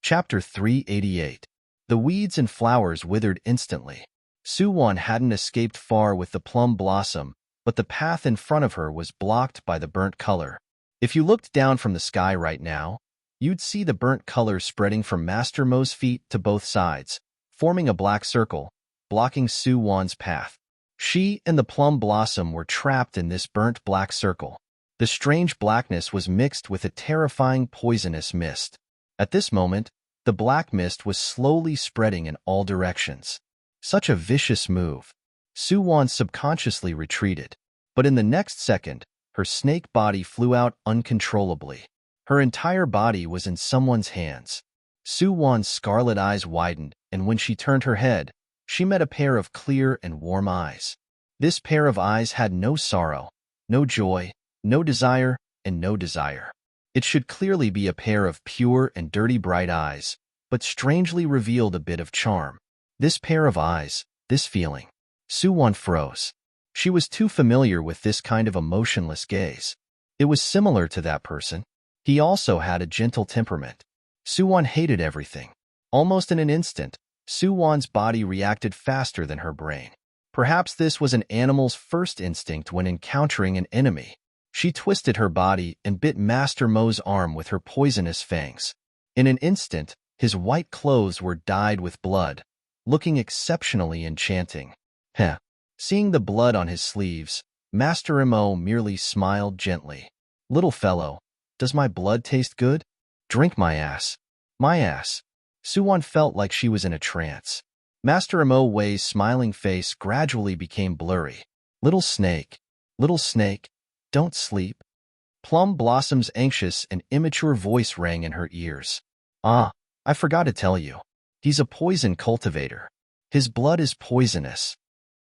Chapter 388. The weeds and flowers withered instantly. Suwon hadn't escaped far with the plum blossom, but the path in front of her was blocked by the burnt color. If you looked down from the sky right now, you'd see the burnt color spreading from Master Mo's feet to both sides, forming a black circle, blocking Suwon's path. She and the plum blossom were trapped in this burnt black circle. The strange blackness was mixed with a terrifying poisonous mist. At this moment, the black mist was slowly spreading in all directions. Such a vicious move. Suwon subconsciously retreated, but in the next second, her snake body flew out uncontrollably. Her entire body was in someone's hands. Suwon's scarlet eyes widened, and when she turned her head, she met a pair of clear and warm eyes. This pair of eyes had no sorrow, no joy, no desire, and no desire. It should clearly be a pair of pure and dirty bright eyes, but strangely revealed a bit of charm. This pair of eyes, this feeling. Suwon froze. She was too familiar with this kind of emotionless gaze. It was similar to that person. He also had a gentle temperament. Suwon hated everything. Almost in an instant, Suwon's body reacted faster than her brain. Perhaps this was an animal's first instinct when encountering an enemy. She twisted her body and bit Master Mo's arm with her poisonous fangs. In an instant, his white clothes were dyed with blood, looking exceptionally enchanting. Heh. Seeing the blood on his sleeves, Master Mo merely smiled gently. Little fellow, does my blood taste good? Drink my ass. My ass. Suwon felt like she was in a trance. Master Mo Wei's smiling face gradually became blurry. Little snake, don't sleep. Plum Blossom's anxious and immature voice rang in her ears. Ah, I forgot to tell you. He's a poison cultivator. His blood is poisonous.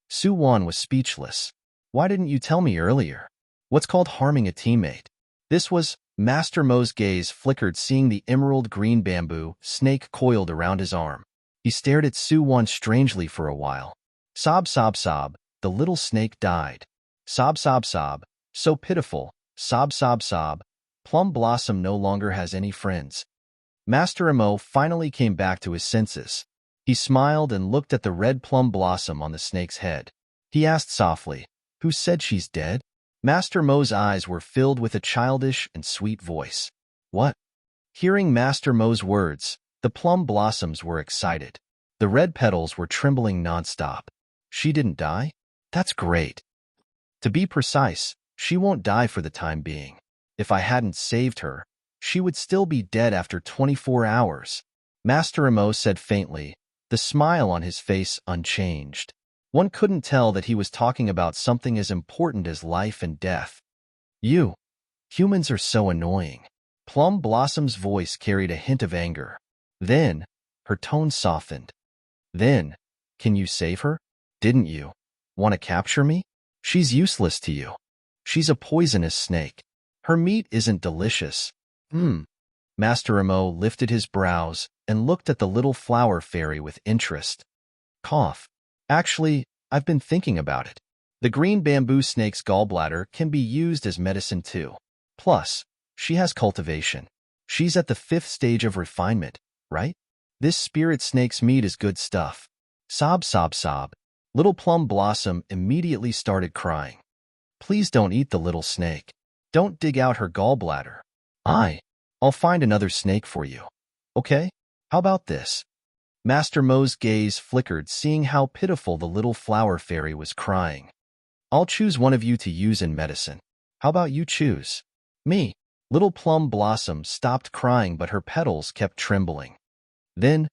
Suwon was speechless. Why didn't you tell me earlier? What's called harming a teammate? This was Master Mo's gaze flickered seeing the emerald green bamboo snake coiled around his arm. He stared at Suwon strangely for a while. Sob, sob, sob, the little snake died. Sob, sob, sob, so pitiful. Sob, sob, sob, Plum Blossom no longer has any friends. Master Mo finally came back to his senses. He smiled and looked at the red plum blossom on the snake's head. He asked softly, "Who said she's dead?" Master Mo's eyes were filled with a childish and sweet voice. What? Hearing Master Mo's words, the plum blossoms were excited. The red petals were trembling nonstop. She didn't die? That's great. To be precise, she won't die for the time being. If I hadn't saved her, she would still be dead after 24 hours. Master Mo said faintly, the smile on his face unchanged. One couldn't tell that he was talking about something as important as life and death. You. Humans are so annoying. Plum Blossom's voice carried a hint of anger. Then, her tone softened. Then, can you save her? Didn't you want to capture me? She's useless to you. She's a poisonous snake. Her meat isn't delicious. Master Mo lifted his brows and looked at the little flower fairy with interest. Cough. Actually, I've been thinking about it. The green bamboo snake's gallbladder can be used as medicine too. Plus, she has cultivation. She's at the 5th stage of refinement, right? This spirit snake's meat is good stuff. Sob, sob, sob. Little Plum Blossom immediately started crying. Please don't eat the little snake. Don't dig out her gallbladder. I'll find another snake for you. Okay? How about this? Master Mo's gaze flickered seeing how pitiful the little flower fairy was crying. I'll choose one of you to use in medicine. How about you choose? Me. Little Plum Blossom stopped crying but her petals kept trembling. Then,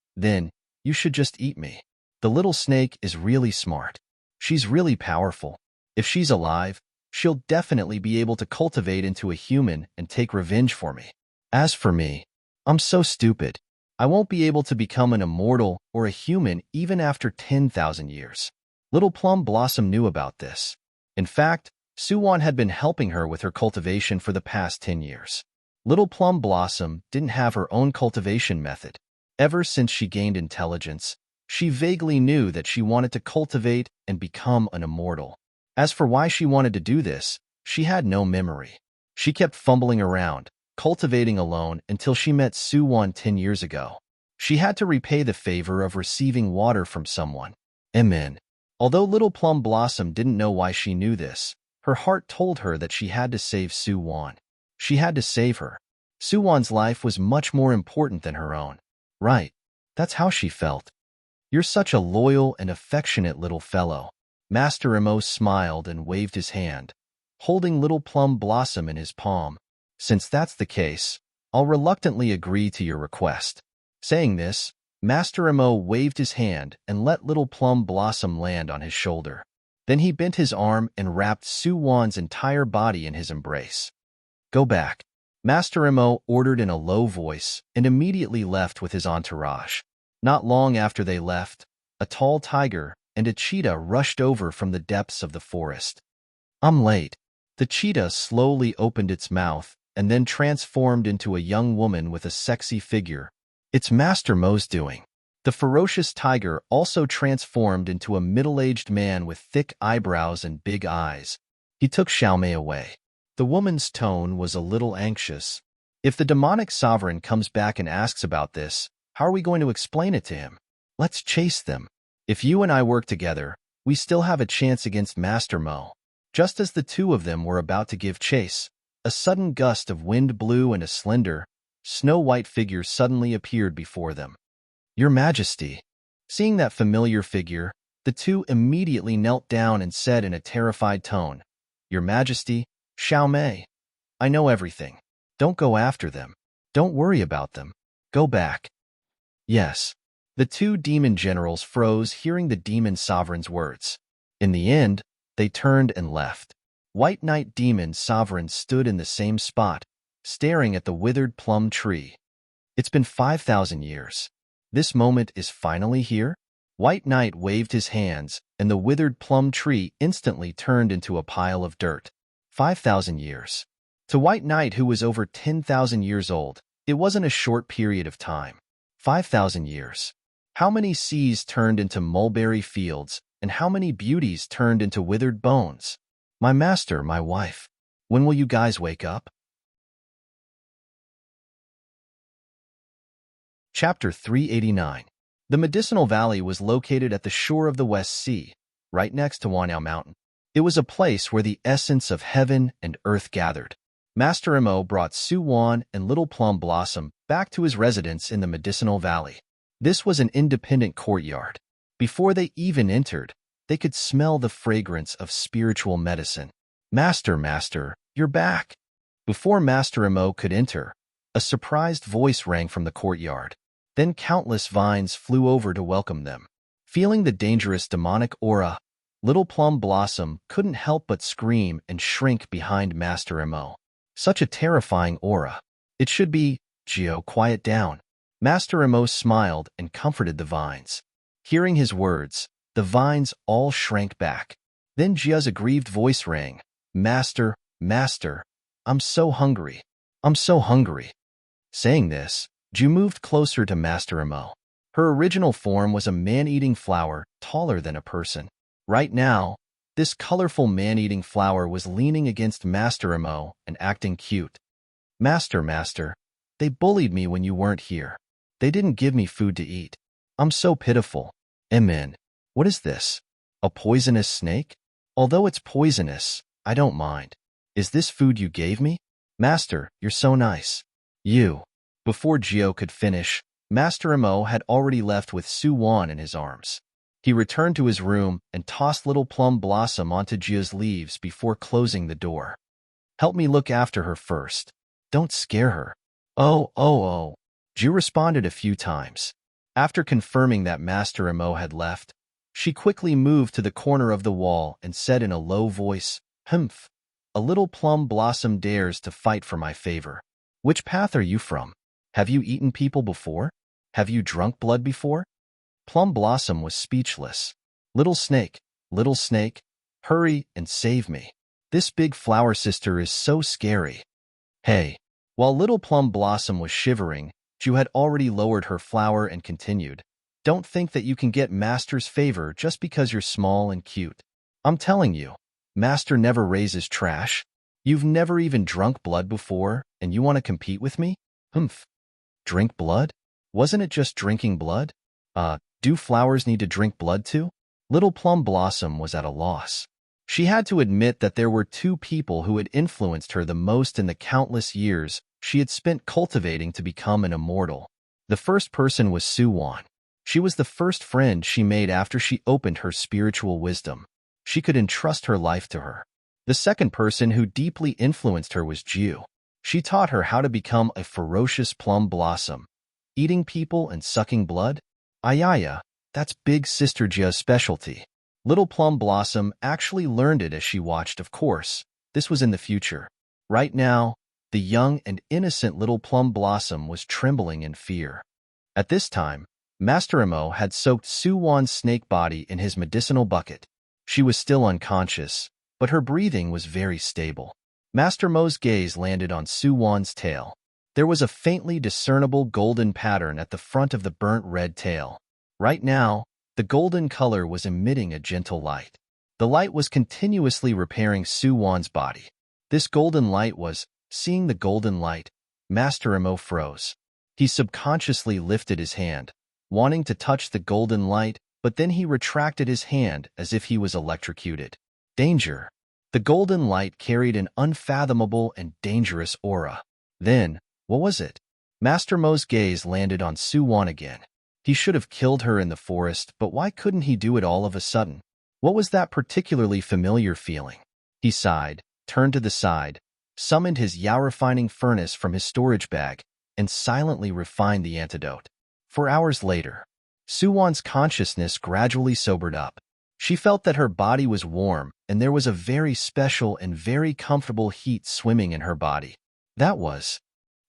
you should just eat me. The little snake is really smart. She's really powerful. If she's alive, she'll definitely be able to cultivate into a human and take revenge for me. As for me, I'm so stupid. I won't be able to become an immortal or a human even after 10,000 years. Little Plum Blossom knew about this. In fact, Suwon had been helping her with her cultivation for the past 10 years. Little Plum Blossom didn't have her own cultivation method. Ever since she gained intelligence, she vaguely knew that she wanted to cultivate and become an immortal. As for why she wanted to do this, she had no memory. She kept fumbling around, cultivating alone until she met Suwon 10 years ago. She had to repay the favor of receiving water from someone. Amen. Although Little Plum Blossom didn't know why she knew this, her heart told her that she had to save Suwon. She had to save her. Suwon's life was much more important than her own. Right. That's how she felt. You're such a loyal and affectionate little fellow. Master Emo smiled and waved his hand, holding little Plum Blossom in his palm. Since that's the case, I'll reluctantly agree to your request. Saying this, Master Emo waved his hand and let little Plum Blossom land on his shoulder. Then he bent his arm and wrapped Suwan's entire body in his embrace. Go back, Master Emo ordered in a low voice and immediately left with his entourage. Not long after they left, a tall tiger and a cheetah rushed over from the depths of the forest. I'm late. The cheetah slowly opened its mouth and then transformed into a young woman with a sexy figure. It's Master Mo's doing. The ferocious tiger also transformed into a middle-aged man with thick eyebrows and big eyes. He took Xiaomei away. The woman's tone was a little anxious. If the demonic sovereign comes back and asks about this, how are we going to explain it to him? Let's chase them. If you and I work together, we still have a chance against Master Mo. Just as the two of them were about to give chase, a sudden gust of wind blew and a slender, snow-white figure suddenly appeared before them. Your Majesty. Seeing that familiar figure, the two immediately knelt down and said in a terrified tone, Your Majesty, Xiaomei, I know everything. Don't go after them. Don't worry about them. Go back. Yes. The two demon generals froze hearing the demon sovereign's words. In the end, they turned and left. White Knight demon sovereign stood in the same spot, staring at the withered plum tree. It's been 5,000 years. This moment is finally here? White Knight waved his hands, and the withered plum tree instantly turned into a pile of dirt. 5,000 years. To White Knight, who was over 10,000 years old, it wasn't a short period of time. 5,000 years. How many seas turned into mulberry fields, and how many beauties turned into withered bones? My master, my wife. When will you guys wake up? Chapter 389. The medicinal valley was located at the shore of the West Sea, right next to Wanao Mountain. It was a place where the essence of heaven and earth gathered. Master Emo brought Suwan and Little Plum Blossom back to his residence in the medicinal valley. This was an independent courtyard. Before they even entered, they could smell the fragrance of spiritual medicine. Master, you're back. Before Master Emo could enter, a surprised voice rang from the courtyard. Then countless vines flew over to welcome them. Feeling the dangerous demonic aura, Little Plum Blossom couldn't help but scream and shrink behind Master Emo. Such a terrifying aura. It should be, Gio, quiet down. Master Emo smiled and comforted the vines. Hearing his words, the vines all shrank back. Then Gia's aggrieved voice rang. Master, I'm so hungry. I'm so hungry. Saying this, Ju moved closer to Master Emo. Her original form was a man-eating flower taller than a person. Right now, this colorful man-eating flower was leaning against Master Emo and acting cute. Master, they bullied me when you weren't here. They didn't give me food to eat. I'm so pitiful. Amen. What is this? A poisonous snake? Although it's poisonous, I don't mind. Is this food you gave me? Master, you're so nice. You. Before Gio could finish, Master Emo had already left with Suwan in his arms. He returned to his room and tossed Little Plum Blossom onto Gio's leaves before closing the door. Help me look after her first. Don't scare her. Oh. Gio responded a few times. After confirming that Master Emo had left, she quickly moved to the corner of the wall and said in a low voice, Humph. A Little Plum Blossom dares to fight for my favor. Which path are you from? Have you eaten people before? Have you drunk blood before? Plum Blossom was speechless. Little snake, hurry and save me. This big flower sister is so scary. Hey. While Little Plum Blossom was shivering, Ju had already lowered her flower and continued, Don't think that you can get Master's favor just because you're small and cute. I'm telling you, Master never raises trash. You've never even drunk blood before, and you want to compete with me? Humph. Drink blood? Wasn't it just drinking blood? Do flowers need to drink blood too? Little Plum Blossom was at a loss. She had to admit that there were two people who had influenced her the most in the countless years she had spent cultivating to become an immortal. The first person was Suwan. She was the first friend she made after she opened her spiritual wisdom. She could entrust her life to her. The second person who deeply influenced her was Ju. She taught her how to become a ferocious plum blossom, eating people and sucking blood. Ayaya, that's Big Sister Jia's specialty. Little Plum Blossom actually learned it as she watched, of course. This was in the future. Right now, the young and innocent Little Plum Blossom was trembling in fear. At this time, Master Imo had soaked Su Wan's snake body in his medicinal bucket. She was still unconscious, but her breathing was very stable. Master Mo's gaze landed on Su Wan's tail. There was a faintly discernible golden pattern at the front of the burnt red tail. Right now, the golden color was emitting a gentle light. The light was continuously repairing Su Wan's body. This golden light was, seeing the golden light, Master Imo froze. He subconsciously lifted his hand, wanting to touch the golden light, but then he retracted his hand as if he was electrocuted. Danger. The golden light carried an unfathomable and dangerous aura. Then, what was it? Master Mo's gaze landed on Su Wan again. He should have killed her in the forest, but why couldn't he do it all of a sudden? What was that particularly familiar feeling? He sighed, turned to the side, summoned his Yao refining furnace from his storage bag, and silently refined the antidote. 4 hours later, Su Wan's consciousness gradually sobered up. She felt that her body was warm, and there was a very special and very comfortable heat swimming in her body. That was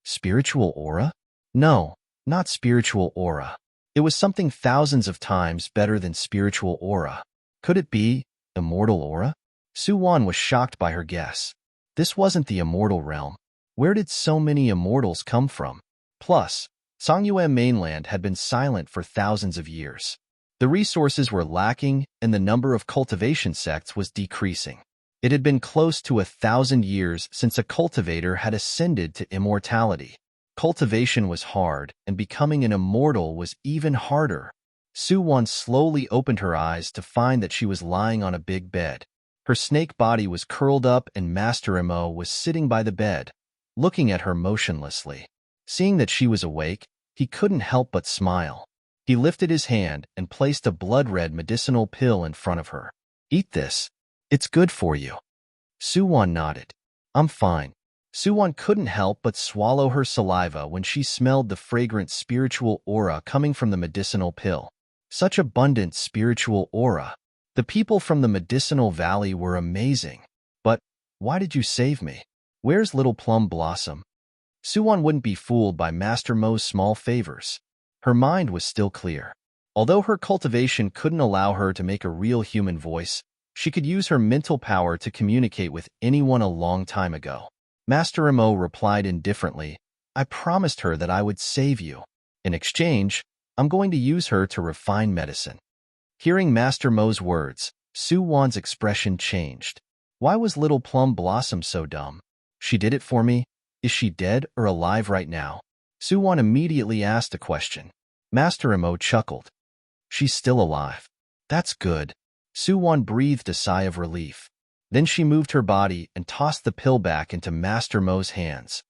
spiritual aura? No, not spiritual aura. It was something thousands of times better than spiritual aura. Could it be immortal aura? Su Wan was shocked by her guess. This wasn't the immortal realm. Where did so many immortals come from? Plus, Songyue mainland had been silent for thousands of years. The resources were lacking, and the number of cultivation sects was decreasing. It had been close to 1,000 years since a cultivator had ascended to immortality. Cultivation was hard, and becoming an immortal was even harder. Su Wan slowly opened her eyes to find that she was lying on a big bed. Her snake body was curled up, and Master Imo was sitting by the bed, looking at her motionlessly. Seeing that she was awake, he couldn't help but smile. He lifted his hand and placed a blood-red medicinal pill in front of her. Eat this. It's good for you. Su Wan nodded. I'm fine. Su Wan couldn't help but swallow her saliva when she smelled the fragrant spiritual aura coming from the medicinal pill. Such abundant spiritual aura. The people from the medicinal valley were amazing. But why did you save me? Where's Little Plum Blossom? Su Wan wouldn't be fooled by Master Mo's small favors. Her mind was still clear. Although her cultivation couldn't allow her to make a real human voice, she could use her mental power to communicate with anyone a long time ago. Master Imo replied indifferently, I promised her that I would save you. In exchange, I'm going to use her to refine medicine. Hearing Master Mo's words, Su Wan's expression changed. Why was Little Plum Blossom so dumb? She did it for me. Is she dead or alive right now? Su Wan immediately asked a question. Master Imo chuckled. She's still alive. That's good. Su Wan breathed a sigh of relief. Then she moved her body and tossed the pill back into Master Mo's hands.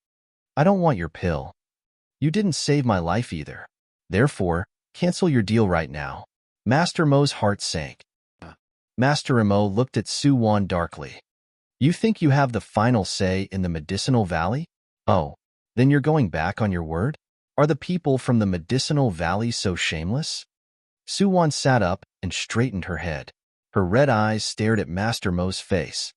I don't want your pill. You didn't save my life either. Therefore, cancel your deal right now. Master Mo's heart sank. Master Imo looked at Su Wan darkly. You think you have the final say in the medicinal valley? Oh, then you're going back on your word? Are the people from the medicinal valley so shameless? Su Wan sat up and straightened her head. Her red eyes stared at Master Mo's face.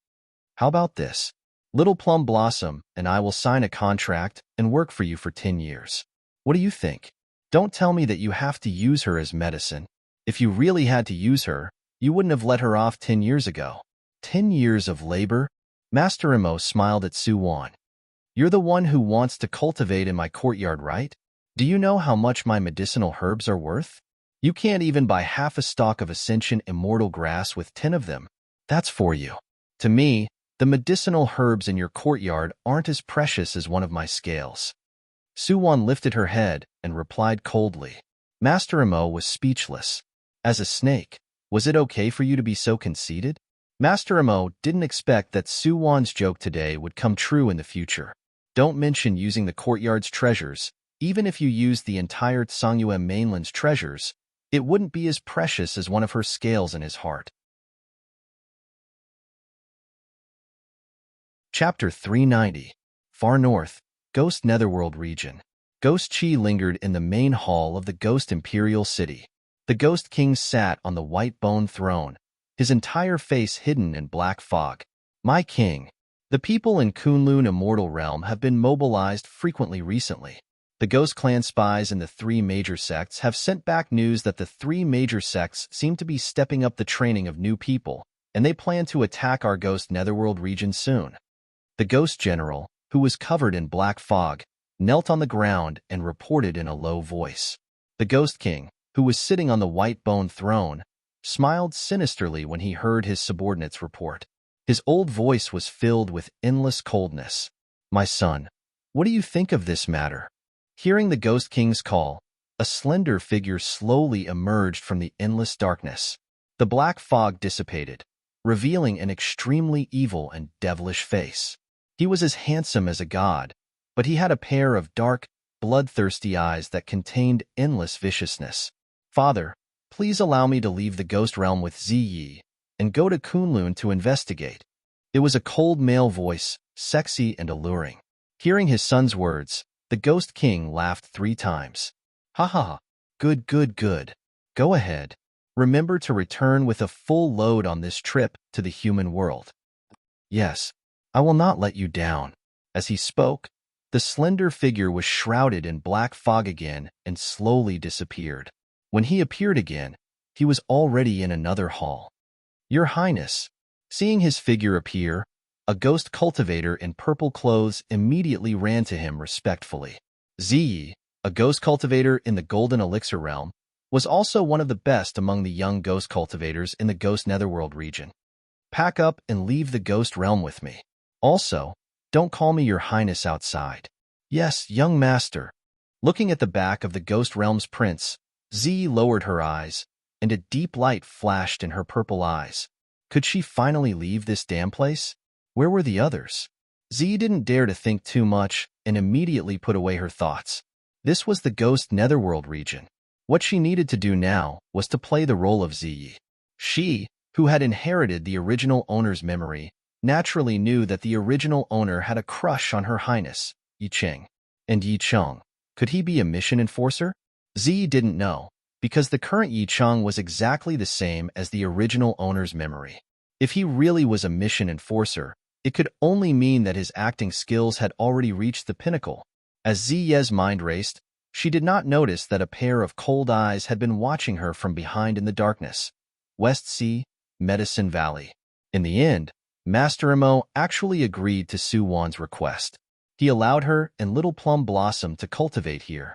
How about this? Little Plum Blossom and I will sign a contract and work for you for 10 years. What do you think? Don't tell me that you have to use her as medicine. If you really had to use her, you wouldn't have let her off 10 years ago. 10 years of labor? Master Imo smiled at Su Wan. You're the one who wants to cultivate in my courtyard, right? Do you know how much my medicinal herbs are worth? You can't even buy half a stalk of Ascension Immortal Grass with 10 of them. That's for you. To me, the medicinal herbs in your courtyard aren't as precious as one of my scales. Su Wan lifted her head and replied coldly. Master Imo was speechless. As a snake, was it okay for you to be so conceited? Master Imo didn't expect that Su Wan's joke today would come true in the future. Don't mention using the courtyard's treasures. Even if you used the entire Songyue mainland's treasures, it wouldn't be as precious as one of her scales in his heart. Chapter 390. Far North, Ghost Netherworld Region. Ghost Chi lingered in the main hall of the Ghost Imperial City. The Ghost King sat on the white bone throne, his entire face hidden in black fog. My king, the people in Kunlun Immortal Realm have been mobilized frequently recently. The Ghost Clan spies in the three major sects have sent back news that the three major sects seem to be stepping up the training of new people, and they plan to attack our Ghost Netherworld region soon. The Ghost General, who was covered in black fog, knelt on the ground and reported in a low voice. The Ghost King, who was sitting on the white bone throne, smiled sinisterly when he heard his subordinate's report. His old voice was filled with endless coldness. My son, what do you think of this matter? Hearing the Ghost King's call, a slender figure slowly emerged from the endless darkness. The black fog dissipated, revealing an extremely evil and devilish face. He was as handsome as a god, but he had a pair of dark, bloodthirsty eyes that contained endless viciousness. Father, please allow me to leave the ghost realm with Ziyi and go to Kunlun to investigate. It was a cold male voice, sexy and alluring. Hearing his son's words, the Ghost King laughed 3 times. Ha ha ha. Good, good, good. Go ahead. Remember to return with a full load on this trip to the human world. Yes, I will not let you down. As he spoke, the slender figure was shrouded in black fog again and slowly disappeared. When he appeared again, he was already in another hall. Your Highness. Seeing his figure appear, a ghost cultivator in purple clothes immediately ran to him respectfully. Ziyi, a ghost cultivator in the Golden Elixir realm, was also one of the best among the young ghost cultivators in the Ghost Netherworld region. Pack up and leave the ghost realm with me. Also, don't call me your highness outside. Yes, young master. Looking at the back of the ghost realm's prince, Z lowered her eyes, and a deep light flashed in her purple eyes. Could she finally leave this damn place? Where were the others? Z didn't dare to think too much and immediately put away her thoughts. This was the Ghost Netherworld region. What she needed to do now was to play the role of Ziyi. She, who had inherited the original owner's memory, naturally knew that the original owner had a crush on her highness, Yi Cheng. And Yi Cheng, could he be a mission enforcer? Z didn't know, because the current Yi Cheng was exactly the same as the original owner's memory. If he really was a mission enforcer, it could only mean that his acting skills had already reached the pinnacle. As Ziye's mind raced, she did not notice that a pair of cold eyes had been watching her from behind in the darkness. West Sea, Medicine Valley. In the end, Master Imo actually agreed to Su Wan's request. He allowed her and Little Plum Blossom to cultivate here.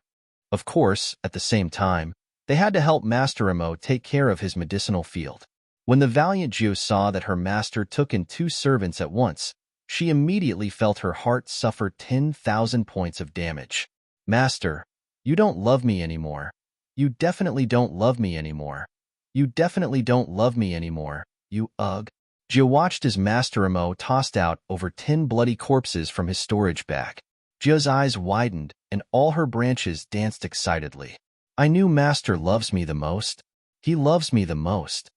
Of course, at the same time, they had to help Master Imo take care of his medicinal field. When the valiant Jiu saw that her master took in 2 servants at once, she immediately felt her heart suffer 10,000 points of damage. Master, you don't love me anymore. You definitely don't love me anymore. You definitely don't love me anymore, you ugh. Jiu watched as Master Imo tossed out over 10 bloody corpses from his storage bag. Jiu's eyes widened, and all her branches danced excitedly. I knew Master loves me the most. He loves me the most.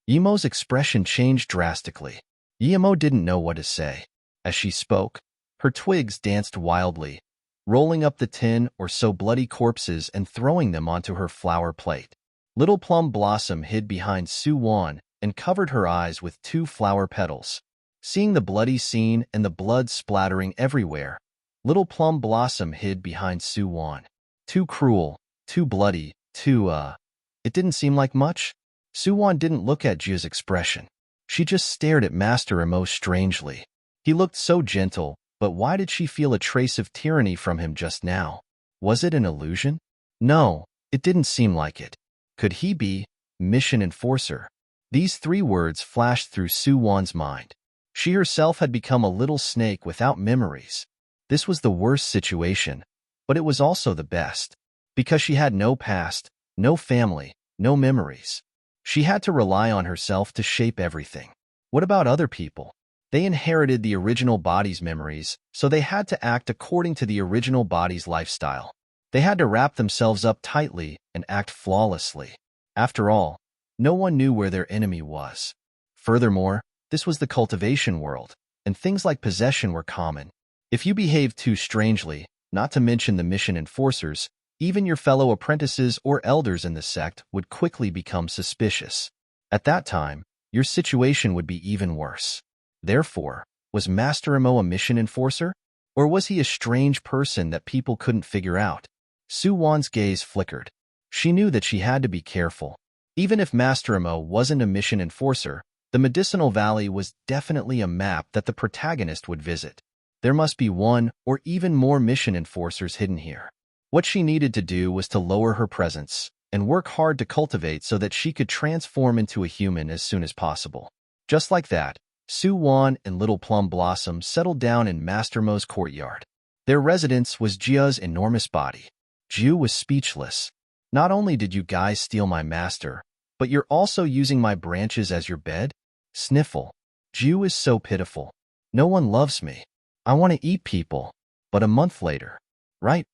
Imo's expression changed drastically. Imo didn't know what to say. As she spoke, her twigs danced wildly, rolling up the 10 or so bloody corpses and throwing them onto her flower plate. Little Plum Blossom hid behind Su Wan and covered her eyes with 2 flower petals. Seeing the bloody scene and the blood splattering everywhere, Little Plum Blossom hid behind Su Wan. Too cruel, too bloody, It didn't seem like much. Su Wan didn't look at Jiu's expression. She just stared at Master Imo strangely. He looked so gentle, but why did she feel a trace of tyranny from him just now? Was it an illusion? No, it didn't seem like it. Could he be mission enforcer? These 3 words flashed through Su Wan's mind. She herself had become a little snake without memories. This was the worst situation, but it was also the best, because she had no past, no family, no memories. She had to rely on herself to shape everything. What about other people? They inherited the original body's memories, so they had to act according to the original body's lifestyle. They had to wrap themselves up tightly and act flawlessly. After all, no one knew where their enemy was. Furthermore, this was the cultivation world. and things like possession were common. If you behaved too strangely, not to mention the mission enforcers, even your fellow apprentices or elders in the sect would quickly become suspicious. At that time, your situation would be even worse. Therefore, was Master Imo a mission enforcer? Or was he a strange person that people couldn't figure out? Su Wan's gaze flickered. She knew that she had to be careful. Even if Master Imo wasn't a mission enforcer, the Medicinal Valley was definitely a map that the protagonist would visit. There must be one or even more mission enforcers hidden here. What she needed to do was to lower her presence and work hard to cultivate so that she could transform into a human as soon as possible. Just like that, Su Wan and Little Plum Blossom settled down in Master Mo's courtyard. Their residence was Jia's enormous body. Jiu was speechless. Not only did you guys steal my master, but you're also using my branches as your bed? Sniffle. Jiu is so pitiful. No one loves me. I want to eat people. But a month later. Right.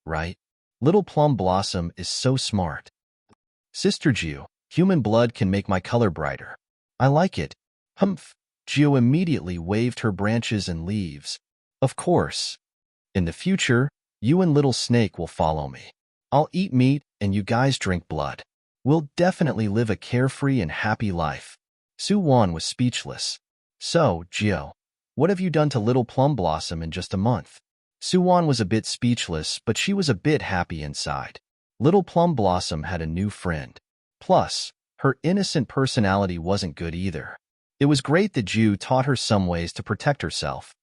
Little Plum Blossom is so smart. Sister Jiu, human blood can make my color brighter. I like it. Humph. Jiu immediately waved her branches and leaves. Of course. In the future, you and Little Snake will follow me. I'll eat meat and you guys drink blood. We'll definitely live a carefree and happy life. Su Wan was speechless. So, Jiu, what have you done to Little Plum Blossom in just a month? Su Wan was a bit speechless, but she was a bit happy inside. Little Plum Blossom had a new friend. Plus, her innocent personality wasn't good either. It was great that Jiu taught her some ways to protect herself.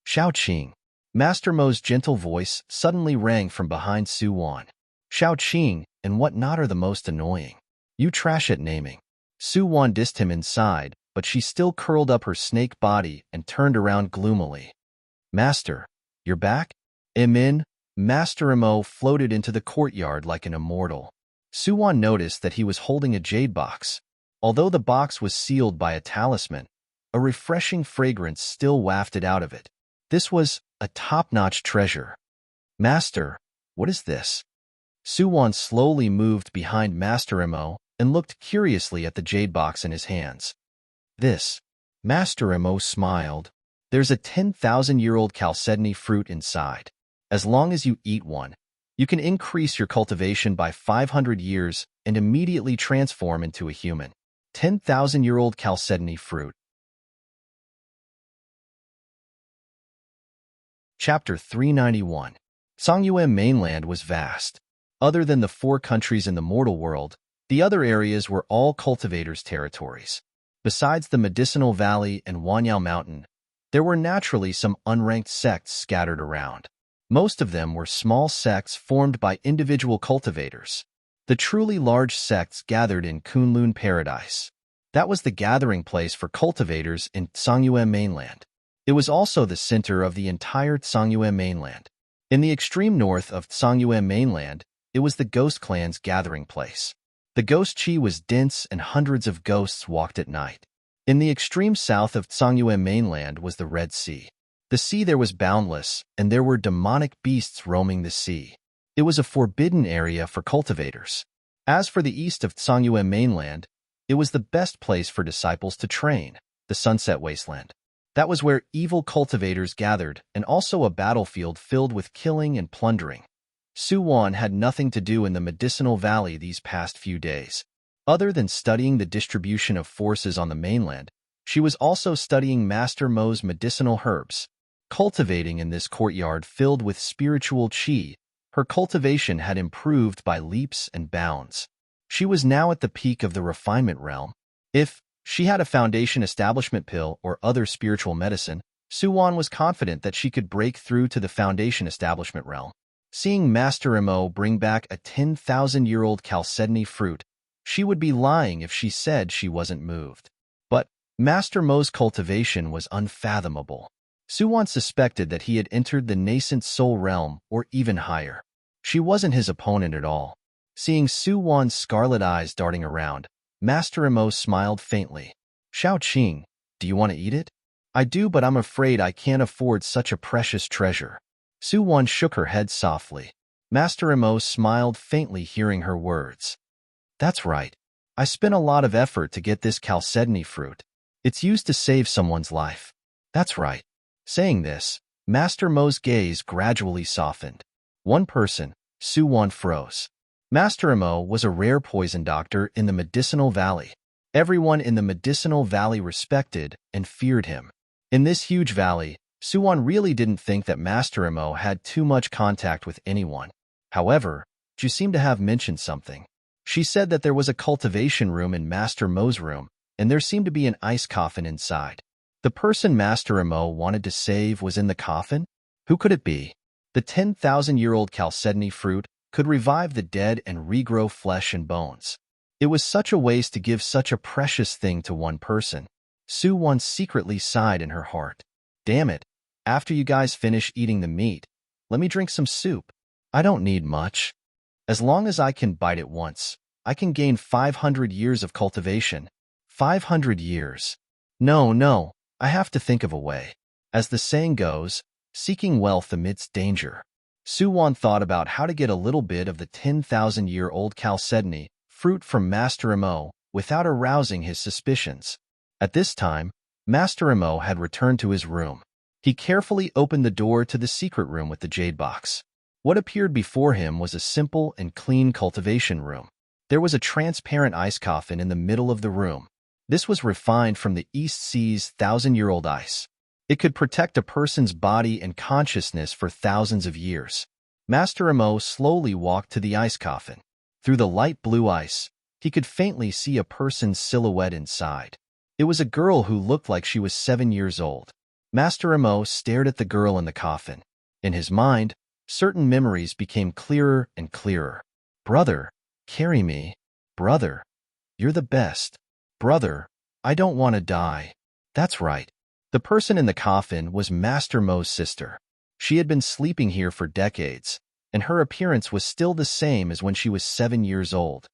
Xiao Qing. Master Mo's gentle voice suddenly rang from behind Su Wan. Xiao Qing and whatnot are the most annoying. You trash at naming. Su Wan dissed him inside, but she still curled up her snake body and turned around gloomily. Master, you're back? Imin. Master Imo floated into the courtyard like an immortal. Su Wan noticed that he was holding a jade box. Although the box was sealed by a talisman, a refreshing fragrance still wafted out of it. This was a top-notch treasure. Master, what is this? Su Wan slowly moved behind Master Imo and looked curiously at the jade box in his hands. This. Master Imo smiled. There's a 10,000-year-old chalcedony fruit inside. As long as you eat one, you can increase your cultivation by 500 years and immediately transform into a human. 10,000-year-old chalcedony fruit. Chapter 391. Songyue mainland was vast. Other than the 4 countries in the mortal world, the other areas were all cultivators' territories. Besides the Medicinal Valley and Wanyao Mountain, there were naturally some unranked sects scattered around. Most of them were small sects formed by individual cultivators. The truly large sects gathered in Kunlun Paradise. That was the gathering place for cultivators in Songyue mainland. It was also the center of the entire Songyue mainland. In the extreme north of Songyue mainland, it was the Ghost Clan's gathering place. The Ghost Chi was dense and hundreds of ghosts walked at night. In the extreme south of Songyue mainland was the Red Sea. The sea there was boundless, and there were demonic beasts roaming the sea. It was a forbidden area for cultivators. As for the east of Songyue mainland, it was the best place for disciples to train, the Sunset Wasteland. That was where evil cultivators gathered, and also a battlefield filled with killing and plundering. Su Wan had nothing to do in the Medicinal Valley these past few days. Other than studying the distribution of forces on the mainland, she was also studying Master Mo's medicinal herbs. Cultivating in this courtyard filled with spiritual qi, her cultivation had improved by leaps and bounds. She was now at the peak of the refinement realm. If she had a foundation establishment pill or other spiritual medicine, Su Wan was confident that she could break through to the foundation establishment realm. Seeing Master Imo bring back a 10,000-year-old chalcedony fruit, she would be lying if she said she wasn't moved. But Master Mo's cultivation was unfathomable. Su Wan suspected that he had entered the nascent soul realm or even higher. She wasn't his opponent at all. Seeing Su Wan's scarlet eyes darting around, Master Imo smiled faintly. Xiao Qing, do you want to eat it? I do, but I'm afraid I can't afford such a precious treasure. Su Wan shook her head softly. Master Imo smiled faintly hearing her words. That's right. I spent a lot of effort to get this chalcedony fruit. It's used to save someone's life. That's right. Saying this, Master Mo's gaze gradually softened. One person, Suwon, froze. Master Mo was a rare poison doctor in the Medicinal Valley. Everyone in the Medicinal Valley respected and feared him. In this huge valley, Suwon really didn't think that Master Mo had too much contact with anyone. However, Ju seemed to have mentioned something. She said that there was a cultivation room in Master Mo's room, and there seemed to be an ice coffin inside. The person Master Mo wanted to save was in the coffin? Who could it be? The 10,000-year-old chalcedony fruit could revive the dead and regrow flesh and bones. It was such a waste to give such a precious thing to one person. Suwon secretly sighed in her heart. Damn it, after you guys finish eating the meat, let me drink some soup. I don't need much. As long as I can bite it once, I can gain 500 years of cultivation. 500 years. No, I have to think of a way. As the saying goes, seeking wealth amidst danger. Suwon thought about how to get a little bit of the 10,000-year-old chalcedony fruit from Master Mo without arousing his suspicions. At this time, Master Mo had returned to his room. He carefully opened the door to the secret room with the jade box. What appeared before him was a simple and clean cultivation room. There was a transparent ice coffin in the middle of the room. This was refined from the East Sea's 1,000-year-old ice. It could protect a person's body and consciousness for thousands of years. Master Mo slowly walked to the ice coffin. Through the light blue ice, he could faintly see a person's silhouette inside. It was a girl who looked like she was 7 years old. Master Mo stared at the girl in the coffin. In his mind, certain memories became clearer and clearer. Brother, carry me. Brother, you're the best. Brother, I don't want to die. That's right. The person in the coffin was Master Mo's sister. She had been sleeping here for decades, and her appearance was still the same as when she was 7 years old.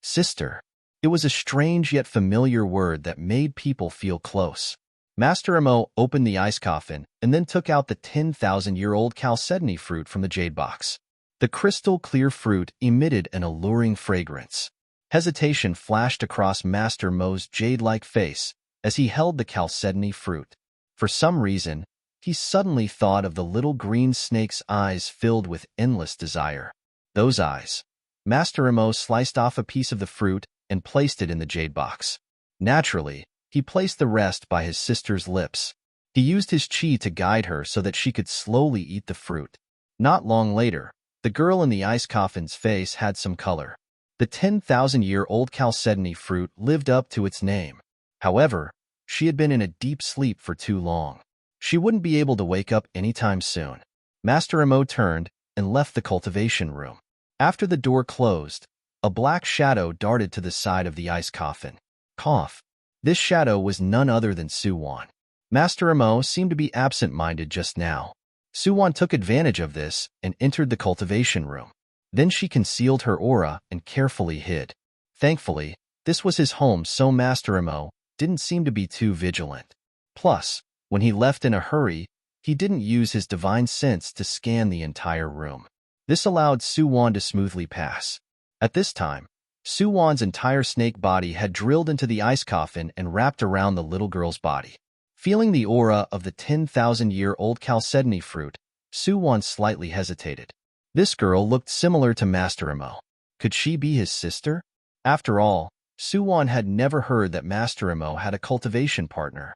Sister. It was a strange yet familiar word that made people feel close. Master Mo opened the ice coffin and then took out the 10,000-year-old chalcedony fruit from the jade box. The crystal-clear fruit emitted an alluring fragrance. Hesitation flashed across Master Mo's jade-like face as he held the chalcedony fruit. For some reason, he suddenly thought of the little green snake's eyes filled with endless desire. Those eyes. Master Mo sliced off a piece of the fruit and placed it in the jade box. Naturally, he placed the rest by his sister's lips. He used his chi to guide her so that she could slowly eat the fruit. Not long later, the girl in the ice coffin's face had some color. The 10,000-year-old chalcedony fruit lived up to its name. However, she had been in a deep sleep for too long. She wouldn't be able to wake up anytime soon. Master Mo turned and left the cultivation room. After the door closed, a black shadow darted to the side of the ice coffin. Cough. This shadow was none other than Suwon. Master Mo seemed to be absent-minded just now. Suwon took advantage of this and entered the cultivation room. Then she concealed her aura and carefully hid. Thankfully, this was his home, so Master Mo didn't seem to be too vigilant. Plus, when he left in a hurry, he didn't use his divine sense to scan the entire room. This allowed Suwon to smoothly pass. At this time, Suwon's entire snake body had drilled into the ice coffin and wrapped around the little girl's body. Feeling the aura of the 10,000-year-old chalcedony fruit, Suwon slightly hesitated. This girl looked similar to Master Mo. Could she be his sister? After all, Suwon had never heard that Master Mo had a cultivation partner.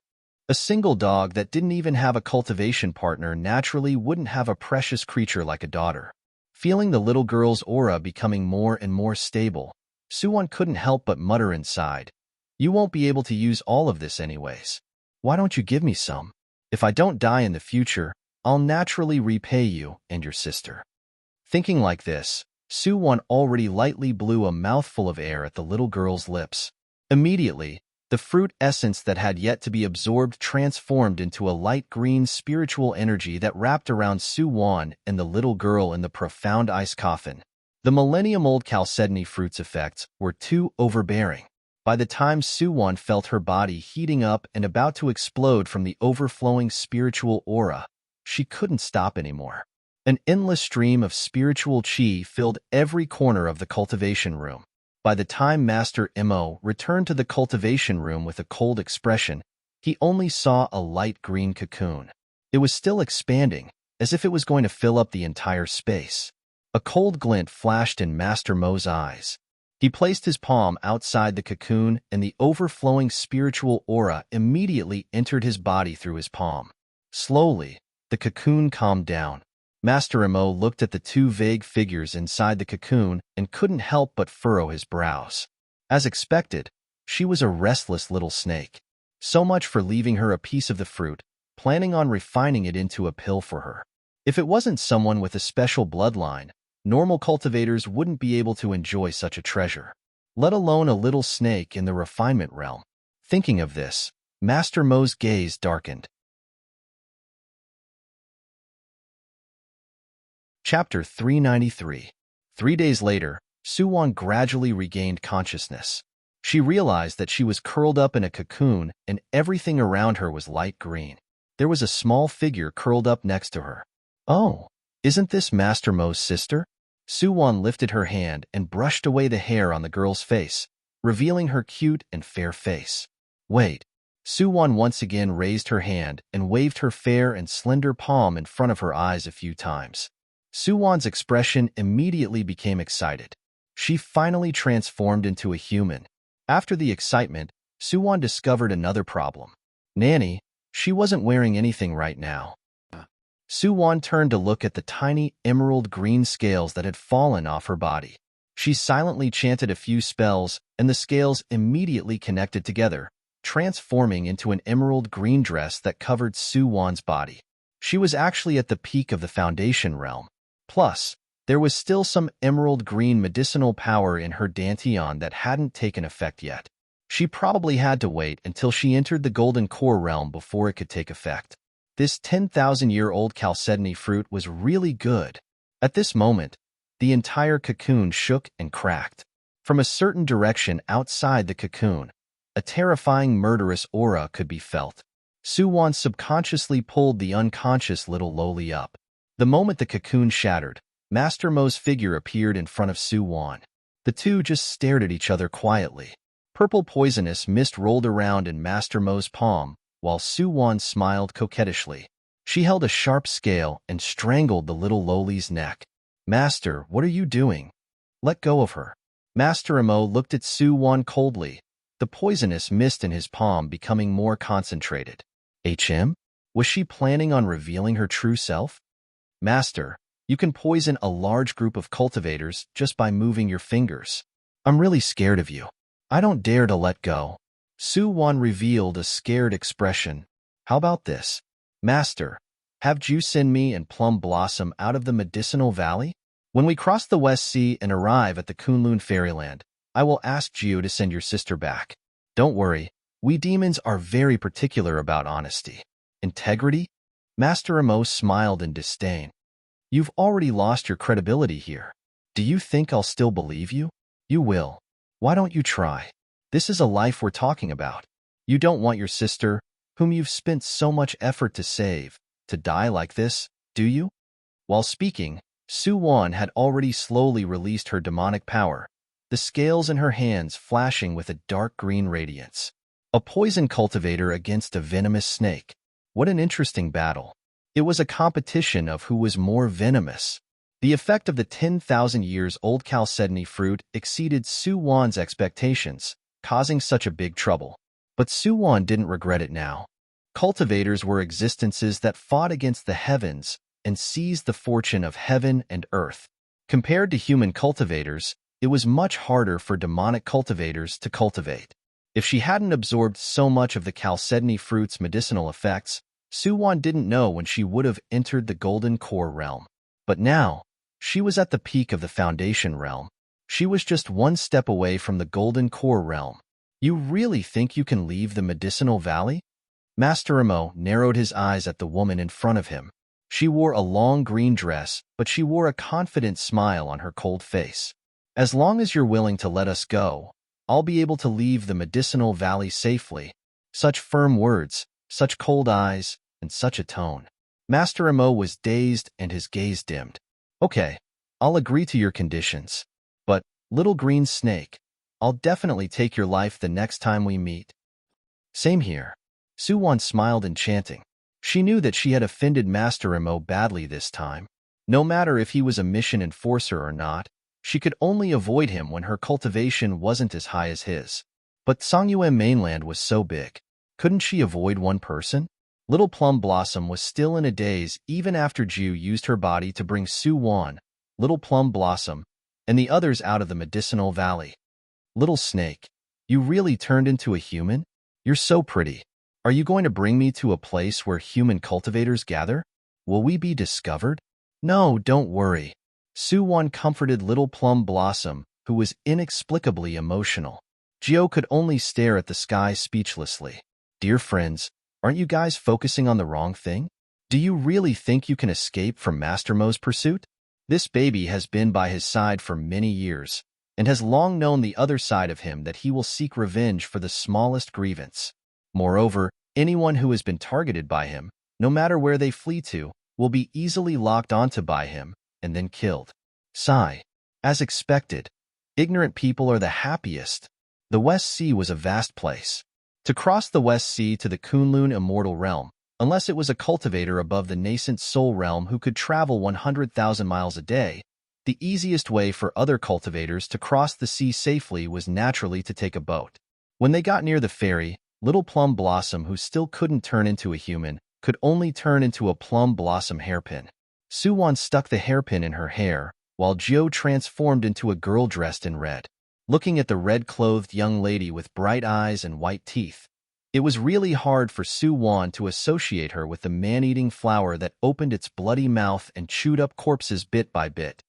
A single dog that didn't even have a cultivation partner naturally wouldn't have a precious creature like a daughter. Feeling the little girl's aura becoming more and more stable, Suwon couldn't help but mutter inside, "You won't be able to use all of this anyways. Why don't you give me some? If I don't die in the future, I'll naturally repay you and your sister." Thinking like this, Suwon already lightly blew a mouthful of air at the little girl's lips. Immediately, the fruit essence that had yet to be absorbed transformed into a light green spiritual energy that wrapped around Suwon and the little girl in the profound ice coffin. The millennium-old chalcedony fruit's effects were too overbearing. By the time Suwon felt her body heating up and about to explode from the overflowing spiritual aura, she couldn't stop anymore. An endless stream of spiritual chi filled every corner of the cultivation room. By the time Master Mo returned to the cultivation room with a cold expression, he only saw a light green cocoon. It was still expanding, as if it was going to fill up the entire space. A cold glint flashed in Master Mo's eyes. He placed his palm outside the cocoon, and the overflowing spiritual aura immediately entered his body through his palm. Slowly, the cocoon calmed down. Master Mo looked at the two vague figures inside the cocoon and couldn't help but furrow his brows. As expected, she was a restless little snake. So much for leaving her a piece of the fruit, planning on refining it into a pill for her. If it wasn't someone with a special bloodline, normal cultivators wouldn't be able to enjoy such a treasure, let alone a little snake in the refinement realm. Thinking of this, Master Mo's gaze darkened. Chapter 393. 3 days later, Suwon gradually regained consciousness. She realized that she was curled up in a cocoon and everything around her was light green. There was a small figure curled up next to her. Oh, isn't this Master Mo's sister? Suwon lifted her hand and brushed away the hair on the girl's face, revealing her cute and fair face. Wait. Suwon once again raised her hand and waved her fair and slender palm in front of her eyes a few times. Suwon's expression immediately became excited. She finally transformed into a human. After the excitement, Suwon discovered another problem. Nanny, she wasn't wearing anything right now. Suwon turned to look at the tiny emerald green scales that had fallen off her body. She silently chanted a few spells, and the scales immediately connected together, transforming into an emerald green dress that covered Suwon's body. She was actually at the peak of the foundation realm. Plus, there was still some emerald green medicinal power in her dantian that hadn't taken effect yet. She probably had to wait until she entered the golden core realm before it could take effect. This 10,000-year-old chalcedony fruit was really good. At this moment, the entire cocoon shook and cracked. From a certain direction outside the cocoon, a terrifying murderous aura could be felt. Suwon subconsciously pulled the unconscious little lowly up. The moment the cocoon shattered, Master Mo's figure appeared in front of Suwon. The two just stared at each other quietly. Purple poisonous mist rolled around in Master Mo's palm, while Suwon smiled coquettishly. She held a sharp scale and strangled the little lowly's neck. Master, what are you doing? Let go of her. Master Mo looked at Suwon coldly, the poisonous mist in his palm becoming more concentrated. Was she planning on revealing her true self? Master, you can poison a large group of cultivators just by moving your fingers. I'm really scared of you. I don't dare to let go. Suwon revealed a scared expression. How about this? Master, have Ju send me and Plum Blossom out of the medicinal valley? When we cross the West Sea and arrive at the Kunlun Fairyland, I will ask Ju to send your sister back. Don't worry, we demons are very particular about honesty. Integrity? Master Mo smiled in disdain. You've already lost your credibility here. Do you think I'll still believe you? You will. Why don't you try? This is a life we're talking about. You don't want your sister, whom you've spent so much effort to save, to die like this, do you? While speaking, Suwon had already slowly released her demonic power, the scales in her hands flashing with a dark green radiance. A poison cultivator against a venomous snake. What an interesting battle. It was a competition of who was more venomous. The effect of the 10,000 years old chalcedony fruit exceeded Suwon's expectations, causing such a big trouble. But Suwon didn't regret it now. Cultivators were existences that fought against the heavens and seized the fortune of heaven and earth. Compared to human cultivators, it was much harder for demonic cultivators to cultivate. If she hadn't absorbed so much of the chalcedony fruit's medicinal effects, Suwon didn't know when she would have entered the golden core realm. But now, she was at the peak of the foundation realm. She was just one step away from the golden core realm. You really think you can leave the medicinal valley? Master Mo narrowed his eyes at the woman in front of him. She wore a long green dress, but she wore a confident smile on her cold face. As long as you're willing to let us go, I'll be able to leave the medicinal valley safely. Such firm words, such cold eyes, and such a tone. Master Mo was dazed and his gaze dimmed. Okay, I'll agree to your conditions. But, little green snake, I'll definitely take your life the next time we meet. Same here. Suwon smiled enchanting. She knew that she had offended Master Imo badly this time. No matter if he was a mission enforcer or not, she could only avoid him when her cultivation wasn't as high as his. But Songyue mainland was so big. Couldn't she avoid one person? Little Plum Blossom was still in a daze even after Ju used her body to bring Su Wan, Little Plum Blossom, and the others out of the medicinal valley. Little Snake, you really turned into a human? You're so pretty. Are you going to bring me to a place where human cultivators gather? Will we be discovered? No, don't worry. Su Wan comforted Little Plum Blossom, who was inexplicably emotional. Gio could only stare at the sky speechlessly. Dear friends, aren't you guys focusing on the wrong thing? Do you really think you can escape from Master Mo's pursuit? This baby has been by his side for many years, and has long known the other side of him that he will seek revenge for the smallest grievance. Moreover, anyone who has been targeted by him, no matter where they flee to, will be easily locked onto by him and then killed. Sigh. As expected, ignorant people are the happiest. The West Sea was a vast place. To cross the West Sea to the Kunlun immortal realm, unless it was a cultivator above the nascent soul realm who could travel 100,000 miles a day, the easiest way for other cultivators to cross the sea safely was naturally to take a boat. When they got near the ferry, Little Plum Blossom, who still couldn't turn into a human, could only turn into a plum blossom hairpin. Su Wan stuck the hairpin in her hair, while Gio transformed into a girl dressed in red. Looking at the red-clothed young lady with bright eyes and white teeth, it was really hard for Su Wan to associate her with the man-eating flower that opened its bloody mouth and chewed up corpses bit by bit.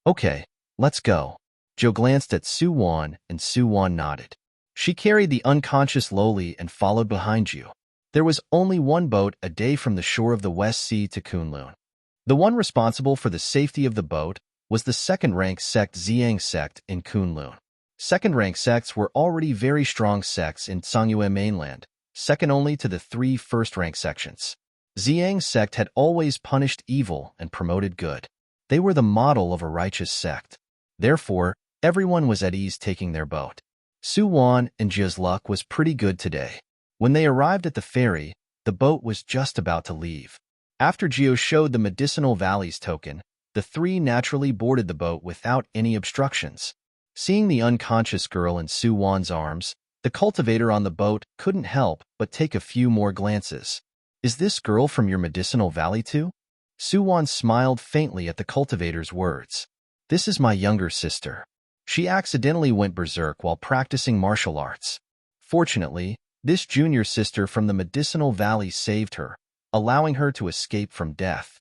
Okay, let's go. Gio glanced at Su Wan, and Su Wan nodded. She carried the unconscious Loli and followed behind Gio. There was only one boat a day from the shore of the West Sea to Kunlun. The one responsible for the safety of the boat was the second-rank sect Ziyang sect in Kunlun. Second-rank sects were already very strong sects in Songyue mainland, second only to the 3 first-rank sections. Ziyang sect had always punished evil and promoted good. They were the model of a righteous sect. Therefore, everyone was at ease taking their boat. Su Wan and Jia's luck was pretty good today. When they arrived at the ferry, the boat was just about to leave. After Gio showed the Medicinal Valleys token, the 3 naturally boarded the boat without any obstructions. Seeing the unconscious girl in Su Wan's arms, the cultivator on the boat couldn't help but take a few more glances. Is this girl from your Medicinal Valley too? Su Wan smiled faintly at the cultivator's words. This is my younger sister. She accidentally went berserk while practicing martial arts. Fortunately, this junior sister from the Medicinal Valley saved her, allowing her to escape from death.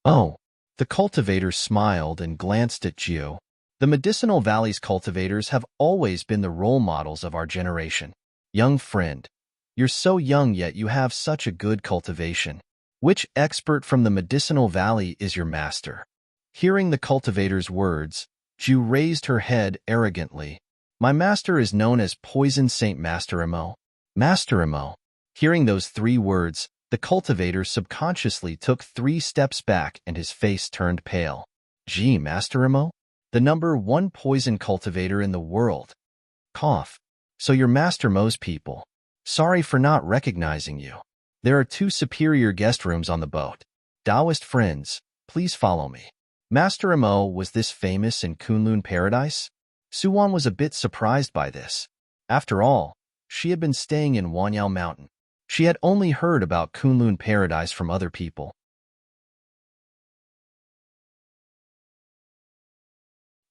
Oh, the cultivator smiled and glanced at Gio. The Medicinal Valley's cultivators have always been the role models of our generation. Young friend, you're so young yet you have such a good cultivation. Which expert from the Medicinal Valley is your master? Hearing the cultivator's words, Ju raised her head arrogantly. My master is known as Poison Saint Master Imo. Master Imo. Hearing those 3 words, the cultivator subconsciously took 3 steps back and his face turned pale. Gee, Master Imo? The number 1 poison cultivator in the world. Cough. So you're Master Mo's people. Sorry for not recognizing you. There are 2 superior guest rooms on the boat. Taoist friends, please follow me. Master Imo was this famous in Kunlun Paradise? Su Wan was a bit surprised by this. After all, she had been staying in Wanyao Mountain. She had only heard about Kunlun Paradise from other people.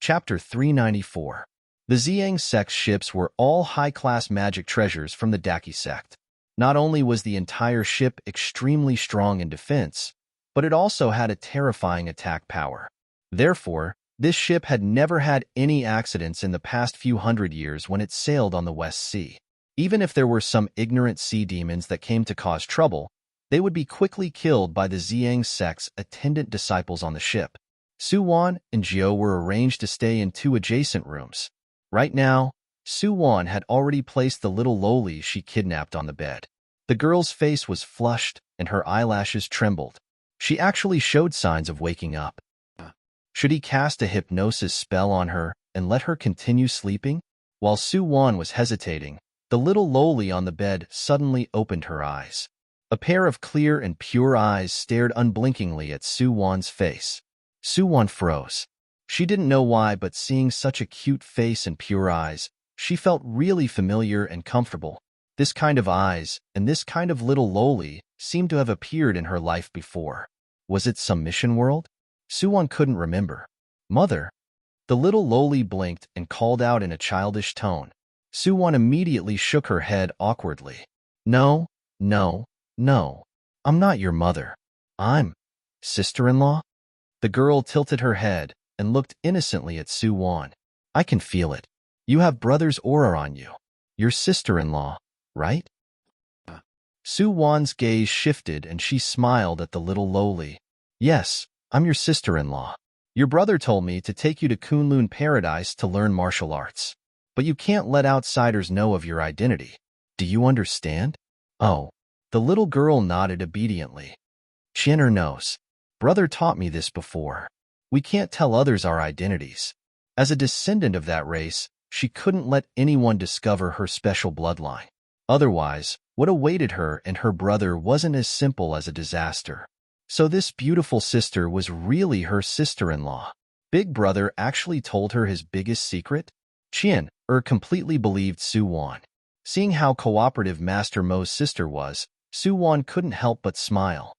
Chapter 394. The Ziyang sect's ships were all high-class magic treasures from the Daki sect. Not only was the entire ship extremely strong in defense, but it also had a terrifying attack power. Therefore, this ship had never had any accidents in the past few hundred years when it sailed on the West Sea. Even if there were some ignorant sea demons that came to cause trouble, they would be quickly killed by the Ziyang sect's attendant disciples on the ship. Su Wan and Gio were arranged to stay in 2 adjacent rooms. Right now, Su Wan had already placed the little Loli she kidnapped on the bed. The girl's face was flushed and her eyelashes trembled. She actually showed signs of waking up. Should he cast a hypnosis spell on her and let her continue sleeping? While Su Wan was hesitating, the little Loli on the bed suddenly opened her eyes. A pair of clear and pure eyes stared unblinkingly at Su-won's face. Su-won froze. She didn't know why, but seeing such a cute face and pure eyes, she felt really familiar and comfortable. This kind of eyes and this kind of little loli seemed to have appeared in her life before. Was it some mission world? Su-won couldn't remember. Mother. The little loli blinked and called out in a childish tone. Su-won immediately shook her head awkwardly. No, no, no. I'm not your mother. I'm sister-in-law? The girl tilted her head and looked innocently at Su-won. I can feel it. You have brother's aura on you. Your sister-in-law, right? Su-won's gaze shifted and she smiled at the little loli. Yes, I'm your sister-in-law. Your brother told me to take you to Kunlun Paradise to learn martial arts. But you can't let outsiders know of your identity. Do you understand? Oh. The little girl nodded obediently. Chinner knows. Brother taught me this before. We can't tell others our identities. As a descendant of that race, she couldn't let anyone discover her special bloodline. Otherwise, what awaited her and her brother wasn't as simple as a disaster. So this beautiful sister was really her sister-in-law. Big Brother actually told her his biggest secret? Chin-er completely believed Su-won. Seeing how cooperative Master Mo's sister was, Su-won couldn't help but smile.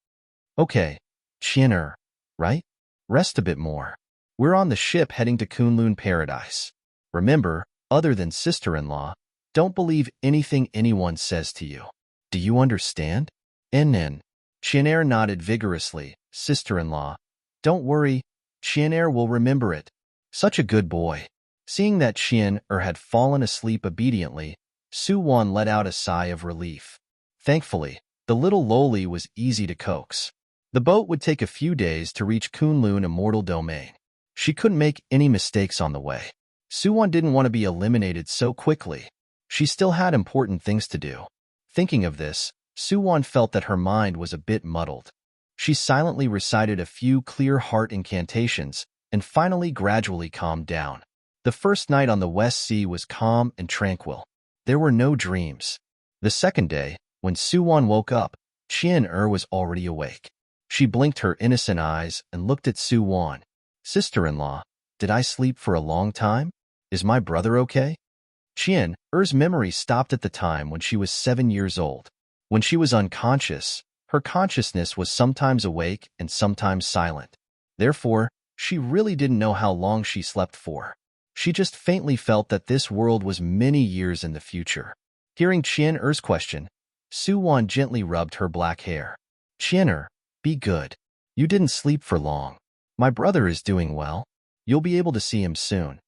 Okay, Chin-er, right? Rest a bit more. We're on the ship heading to Kunlun Paradise. Remember, other than sister-in-law, don't believe anything anyone says to you. Do you understand? Nen. Chin-er nodded vigorously. Sister-in-law. Don't worry, Chin-er will remember it. Such a good boy. Seeing that Chin-er had fallen asleep obediently, Su-won let out a sigh of relief. Thankfully, the little loli was easy to coax. The boat would take a few days to reach Kunlun Immortal Domain. She couldn't make any mistakes on the way. Su-won didn't want to be eliminated so quickly. She still had important things to do. Thinking of this, Su-won felt that her mind was a bit muddled. She silently recited a few clear heart incantations and finally gradually calmed down. The first night on the West Sea was calm and tranquil. There were no dreams. The second day, when Su-won woke up, Chin-er was already awake. She blinked her innocent eyes and looked at Su-won. Sister-in-law, did I sleep for a long time? Is my brother okay? Chin-er's memory stopped at the time when she was 7 years old. When she was unconscious, her consciousness was sometimes awake and sometimes silent. Therefore, she really didn't know how long she slept for. She just faintly felt that this world was many years in the future. Hearing Chin-er's question, Su-won gently rubbed her black hair. Chin-er, be good. You didn't sleep for long. My brother is doing well. You'll be able to see him soon.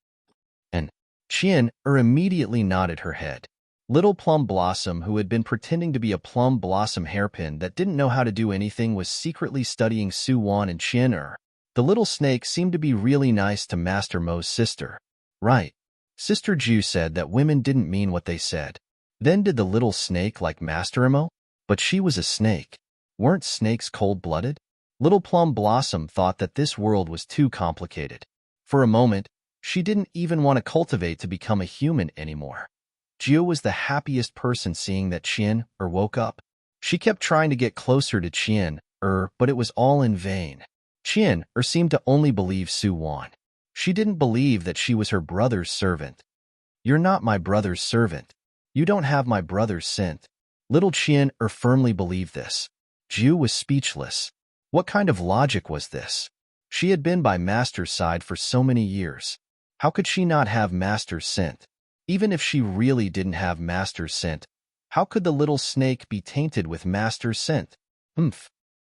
And Chin-er immediately nodded her head. Little Plum Blossom, who had been pretending to be a plum blossom hairpin that didn't know how to do anything, was secretly studying Su-won and Chin-er. The little snake seemed to be really nice to Master Mo's sister. Right. Sister Ju said that women didn't mean what they said. Then did the little snake like Master Mo? But she was a snake. Weren't snakes cold-blooded? Little Plum Blossom thought that this world was too complicated. For a moment, she didn't even want to cultivate to become a human anymore. Ju was the happiest person seeing that Chin-er woke up. She kept trying to get closer to Chin-er, but it was all in vain. Chin-er seemed to only believe Su-won. She didn't believe that she was her brother's servant. You're not my brother's servant. You don't have my brother's scent. Little Chin-er firmly believed this. Ju was speechless. What kind of logic was this? She had been by Master's side for so many years. How could she not have Master's scent? Even if she really didn't have Master's scent, how could the little snake be tainted with Master's scent?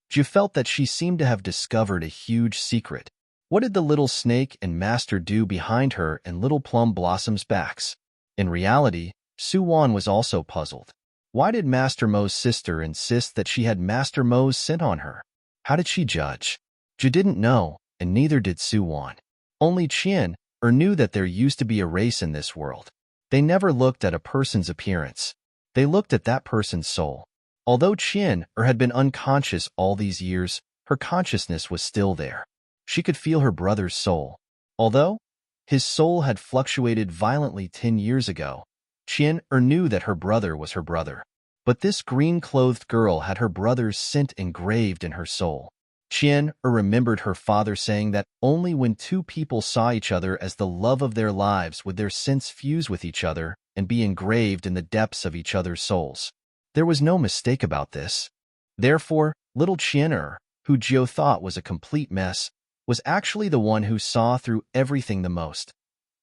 Ju felt that she seemed to have discovered a huge secret. What did the little snake and Master do behind her and Little Plum Blossom's backs? In reality, Su-won was also puzzled. Why did Master Mo's sister insist that she had Master Mo's scent on her? How did she judge? Ju didn't know, and neither did Su-won. Only Chin-er knew that there used to be a race in this world. They never looked at a person's appearance. They looked at that person's soul. Although Chin-er had been unconscious all these years, her consciousness was still there. She could feel her brother's soul. Although his soul had fluctuated violently 10 years ago, Chin-er knew that her brother was her brother. But this green-clothed girl had her brother's scent engraved in her soul. Qian remembered her father saying that only when two people saw each other as the love of their lives would their scents fuse with each other and be engraved in the depths of each other's souls. There was no mistake about this. Therefore, little Qian, who Jiu thought was a complete mess, was actually the one who saw through everything the most.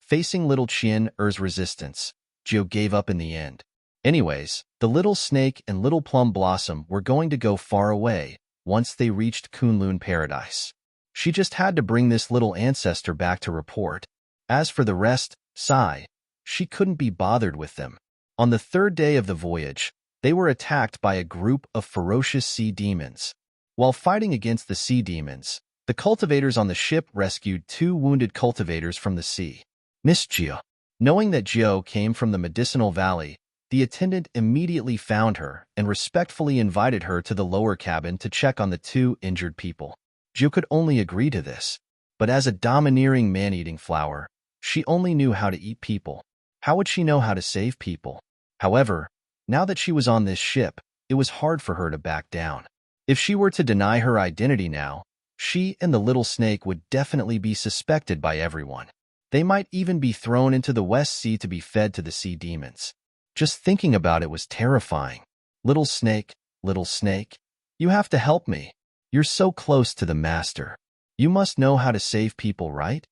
Facing little Qian's resistance, Jiu gave up in the end. Anyways, the little snake and little plum blossom were going to go far away once they reached Kunlun Paradise. She just had to bring this little ancestor back to report. As for the rest, she couldn't be bothered with them. On the third day of the voyage, they were attacked by a group of ferocious sea demons. While fighting against the sea demons, the cultivators on the ship rescued two wounded cultivators from the sea. Miss Jiu. Knowing that Jiu came from the medicinal valley, the attendant immediately found her and respectfully invited her to the lower cabin to check on the two injured people. Jiu could only agree to this, but as a domineering man-eating flower, she only knew how to eat people. How would she know how to save people? However, now that she was on this ship, it was hard for her to back down. If she were to deny her identity now, she and the little snake would definitely be suspected by everyone. They might even be thrown into the West Sea to be fed to the sea demons. Just thinking about it was terrifying. Little snake, you have to help me. You're so close to the master. You must know how to save people, right?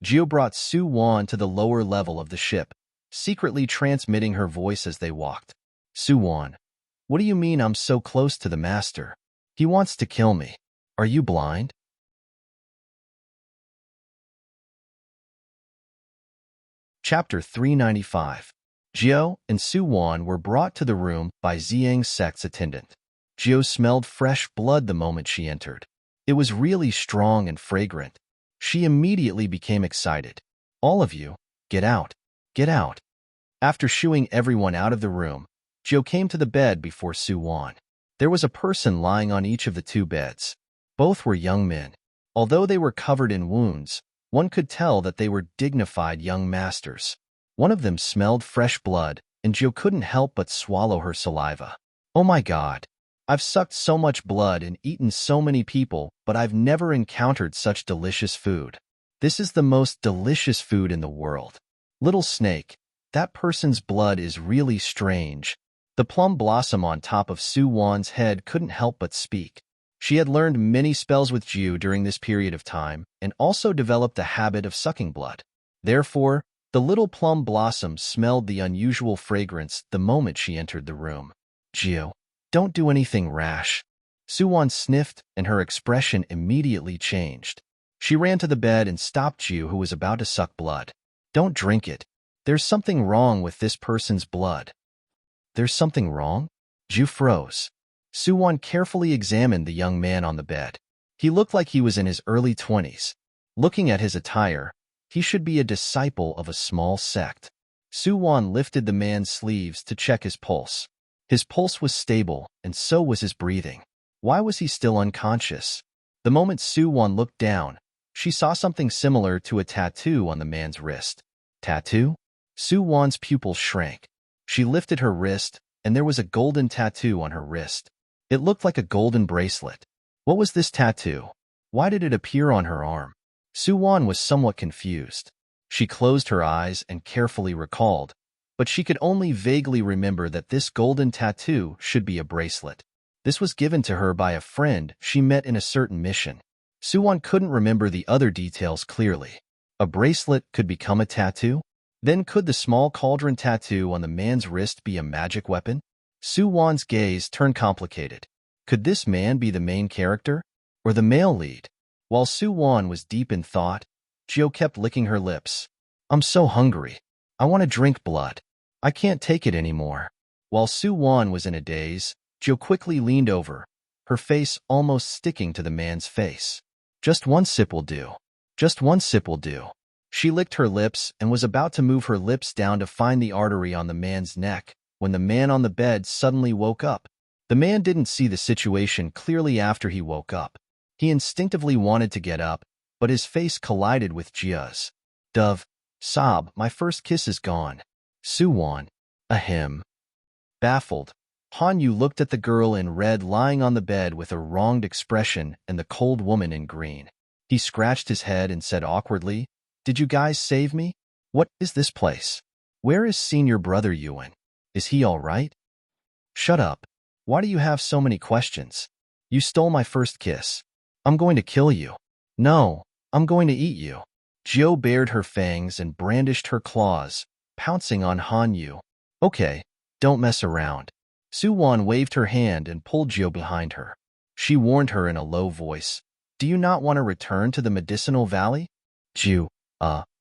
Jiu brought Su Wan to the lower level of the ship, secretly transmitting her voice as they walked. Su Wan, what do you mean I'm so close to the master? He wants to kill me. Are you blind? Chapter 395. Jiu and Su Wan were brought to the room by Xiang's sect's attendant. Jiu smelled fresh blood the moment she entered. It was really strong and fragrant. She immediately became excited. All of you, get out. Get out. After shooing everyone out of the room, Jiu came to the bed before Su Wan. There was a person lying on each of the two beds. Both were young men. Although they were covered in wounds, one could tell that they were dignified young masters. One of them smelled fresh blood, and Jiu couldn't help but swallow her saliva. Oh my God. I've sucked so much blood and eaten so many people, but I've never encountered such delicious food. This is the most delicious food in the world. Little snake, that person's blood is really strange. The plum blossom on top of Su Wan's head couldn't help but speak. She had learned many spells with Jiu during this period of time and also developed a habit of sucking blood. Therefore, the little plum blossom smelled the unusual fragrance the moment she entered the room. Jiu, don't do anything rash. Su Wan sniffed, and her expression immediately changed. She ran to the bed and stopped Jiu, who was about to suck blood. Don't drink it. There's something wrong with this person's blood. There's something wrong? Jiu froze. Su Wan carefully examined the young man on the bed. He looked like he was in his early 20s. Looking at his attire, he should be a disciple of a small sect. Su Wan lifted the man's sleeves to check his pulse. His pulse was stable, and so was his breathing. Why was he still unconscious? The moment Su Wan looked down, she saw something similar to a tattoo on the man's wrist. Tattoo? Su Wan's pupils shrank. She lifted her wrist, and there was a golden tattoo on her wrist. It looked like a golden bracelet. What was this tattoo? Why did it appear on her arm? Su Wan was somewhat confused. She closed her eyes and carefully recalled, but she could only vaguely remember that this golden tattoo should be a bracelet. This was given to her by a friend she met in a certain mission. Su Wan couldn't remember the other details clearly. A bracelet could become a tattoo? Then could the small cauldron tattoo on the man's wrist be a magic weapon? Su Wan's gaze turned complicated. Could this man be the main character? Or the male lead? While Su Wan was deep in thought, Jiu kept licking her lips. I'm so hungry. I want to drink blood. I can't take it anymore. While Su Wan was in a daze, Jiu quickly leaned over, her face almost sticking to the man's face. Just one sip will do. Just one sip will do. She licked her lips and was about to move her lips down to find the artery on the man's neck when the man on the bed suddenly woke up. The man didn't see the situation clearly after he woke up. He instinctively wanted to get up, but his face collided with Jia's. Dove, sob, my first kiss is gone. Su Wan. Ahem. Baffled, Han Yu looked at the girl in red lying on the bed with a wronged expression and the cold woman in green. He scratched his head and said awkwardly, "Did you guys save me? What is this place? Where is senior brother Yuan? Is he all right?" "Shut up. Why do you have so many questions? You stole my first kiss. I'm going to kill you. No, I'm going to eat you." Jiu bared her fangs and brandished her claws, pouncing on Han Yu. "Okay, don't mess around." Su Wan waved her hand and pulled Jiu behind her. She warned her in a low voice, "Do you not want to return to the medicinal valley?" Jiu,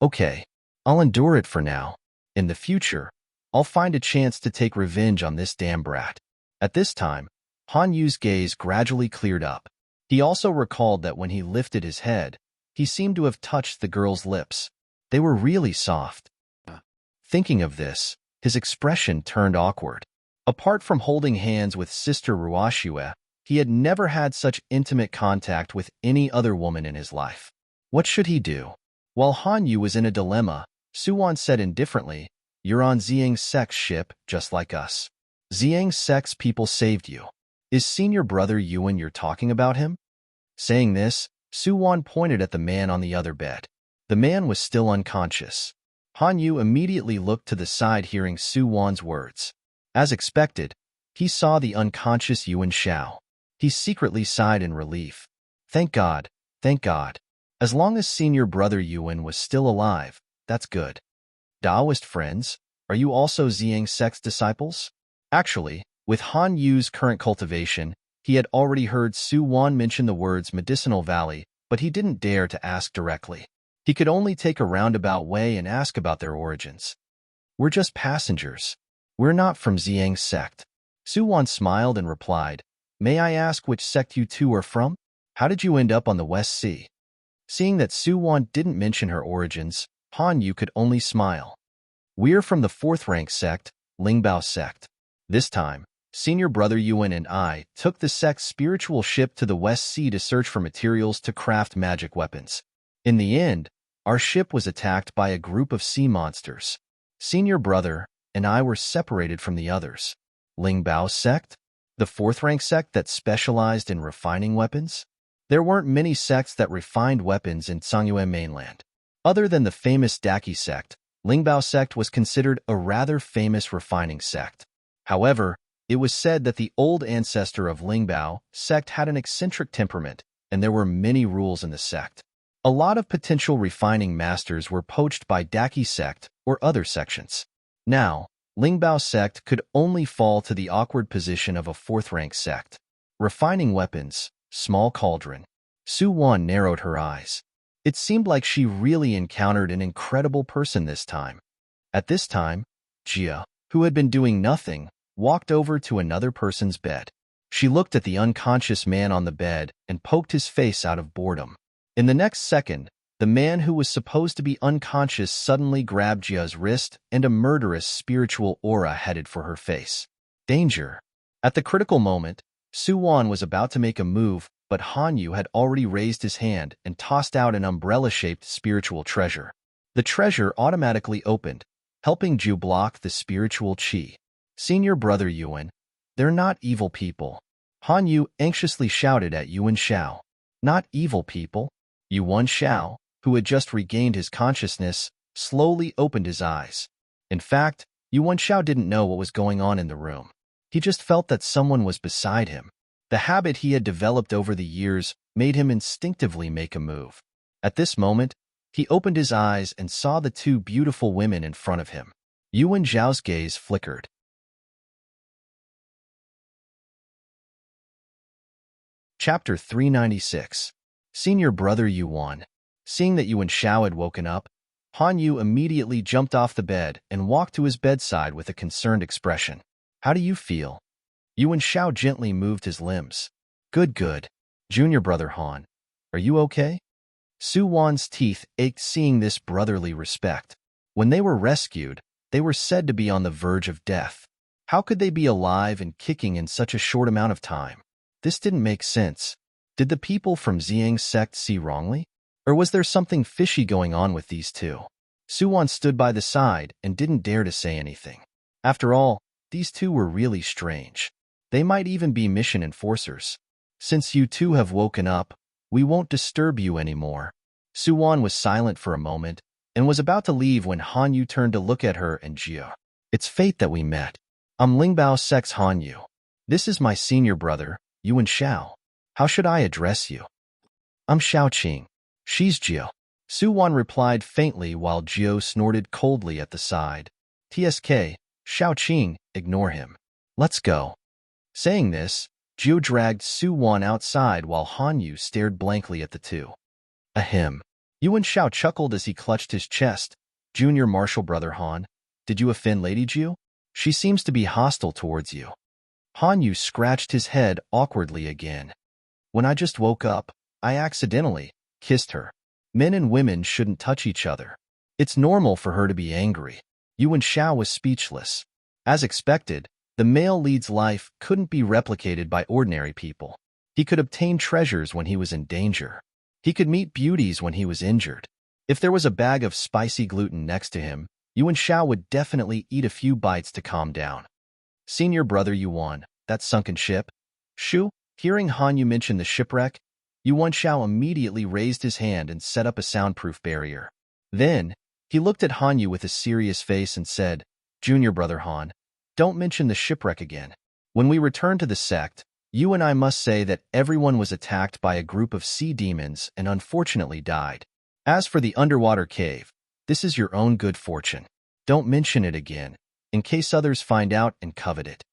okay. I'll endure it for now. In the future, I'll find a chance to take revenge on this damn brat." At this time, Han Yu's gaze gradually cleared up. He also recalled that when he lifted his head, he seemed to have touched the girl's lips. They were really soft. Thinking of this, his expression turned awkward. Apart from holding hands with Sister Ruoxue, he had never had such intimate contact with any other woman in his life. What should he do? While Han Yu was in a dilemma, Su Wan said indifferently, "You're on Xiang's sex ship, just like us. Xiang's sex people saved you. Is senior brother Yuan you're talking about him?" Saying this, Su Wan pointed at the man on the other bed. The man was still unconscious. Han Yu immediately looked to the side hearing Su Wan's words. As expected, he saw the unconscious Yuan Shao. He secretly sighed in relief. Thank God, thank God. As long as senior brother Yuan was still alive, that's good. Taoist friends, are you also Xiang's sex disciples? Actually, with Han Yu's current cultivation, he had already heard Su Wan mention the words medicinal valley, but he didn't dare to ask directly. He could only take a roundabout way and ask about their origins. "We're just passengers. We're not from Xiang's sect." Su Wan smiled and replied, "May I ask which sect you two are from? How did you end up on the West Sea?" Seeing that Su Wan didn't mention her origins, Han Yu could only smile. "We're from the 4th rank sect, Lingbao sect. This time, senior brother Yuan and I took the sect's spiritual ship to the West Sea to search for materials to craft magic weapons. In the end, our ship was attacked by a group of sea monsters. Senior brother and I were separated from the others." Lingbao sect? The 4th rank sect that specialized in refining weapons? There weren't many sects that refined weapons in Songyue mainland. Other than the famous Daki sect, Lingbao sect was considered a rather famous refining sect. However, it was said that the old ancestor of Lingbao sect had an eccentric temperament, and there were many rules in the sect. A lot of potential refining masters were poached by Daki sect or other sections. Now, Lingbao sect could only fall to the awkward position of a 4th rank sect. Refining weapons, small cauldron. Su Wan narrowed her eyes. It seemed like she really encountered an incredible person this time. At this time, Jia, who had been doing nothing, walked over to another person's bed. She looked at the unconscious man on the bed and poked his face out of boredom. In the next second, the man who was supposed to be unconscious suddenly grabbed Jia's wrist and a murderous spiritual aura headed for her face. Danger. At the critical moment, Su Wan was about to make a move, but Han Yu had already raised his hand and tossed out an umbrella-shaped spiritual treasure. The treasure automatically opened, helping Jiu block the spiritual qi. Senior brother Yuan, they're not evil people. Han Yu anxiously shouted at Yuan Shao. Not evil people? Yuan Shao, who had just regained his consciousness, slowly opened his eyes. In fact, Yuan Shao didn't know what was going on in the room. He just felt that someone was beside him. The habit he had developed over the years made him instinctively make a move. At this moment, he opened his eyes and saw the two beautiful women in front of him. Yuan Zhao's gaze flickered. Chapter 396. Senior brother Yuan. Seeing that Yuan Shao had woken up, Han Yu immediately jumped off the bed and walked to his bedside with a concerned expression. How do you feel? Yuan Shao gently moved his limbs. Good, good. Junior brother Han, are you okay? Su Wan's teeth ached seeing this brotherly respect. When they were rescued, they were said to be on the verge of death. How could they be alive and kicking in such a short amount of time? This didn't make sense. Did the people from Xiang's sect see wrongly? Or was there something fishy going on with these two? Su Wan stood by the side and didn't dare to say anything. After all, these two were really strange. They might even be mission enforcers. Since you two have woken up, we won't disturb you anymore. Suwon was silent for a moment and was about to leave when Han Yu turned to look at her and Jia. It's fate that we met. I'm Lingbao Sec's Han Yu. This is my senior brother, Yuan Xiao. How should I address you? I'm Xiaoqing. She's Jia. Suwon replied faintly while Jio snorted coldly at the side. TSK, Xiaoqing, ignore him. Let's go. Saying this, Jio dragged Suwon outside while Han Yu stared blankly at the two. Ahem. Yuan Xiao chuckled as he clutched his chest. Junior Marshal Brother Han, did you offend Lady Jiu? She seems to be hostile towards you. Han Yu scratched his head awkwardly again. When I just woke up, I accidentally kissed her. Men and women shouldn't touch each other. It's normal for her to be angry. Yuan Xiao was speechless. As expected, the male lead's life couldn't be replicated by ordinary people. He could obtain treasures when he was in danger. He could meet beauties when he was injured. If there was a bag of spicy gluten next to him, Yuan Xiao would definitely eat a few bites to calm down. Senior brother Yuan, that sunken ship? Shu, hearing Han Yu mention the shipwreck, Yuan Xiao immediately raised his hand and set up a soundproof barrier. Then, he looked at Han Yu with a serious face and said, Junior brother Han, don't mention the shipwreck again. When we return to the sect, you and I must say that everyone was attacked by a group of sea demons and unfortunately died. As for the underwater cave, this is your own good fortune. Don't mention it again, in case others find out and covet it.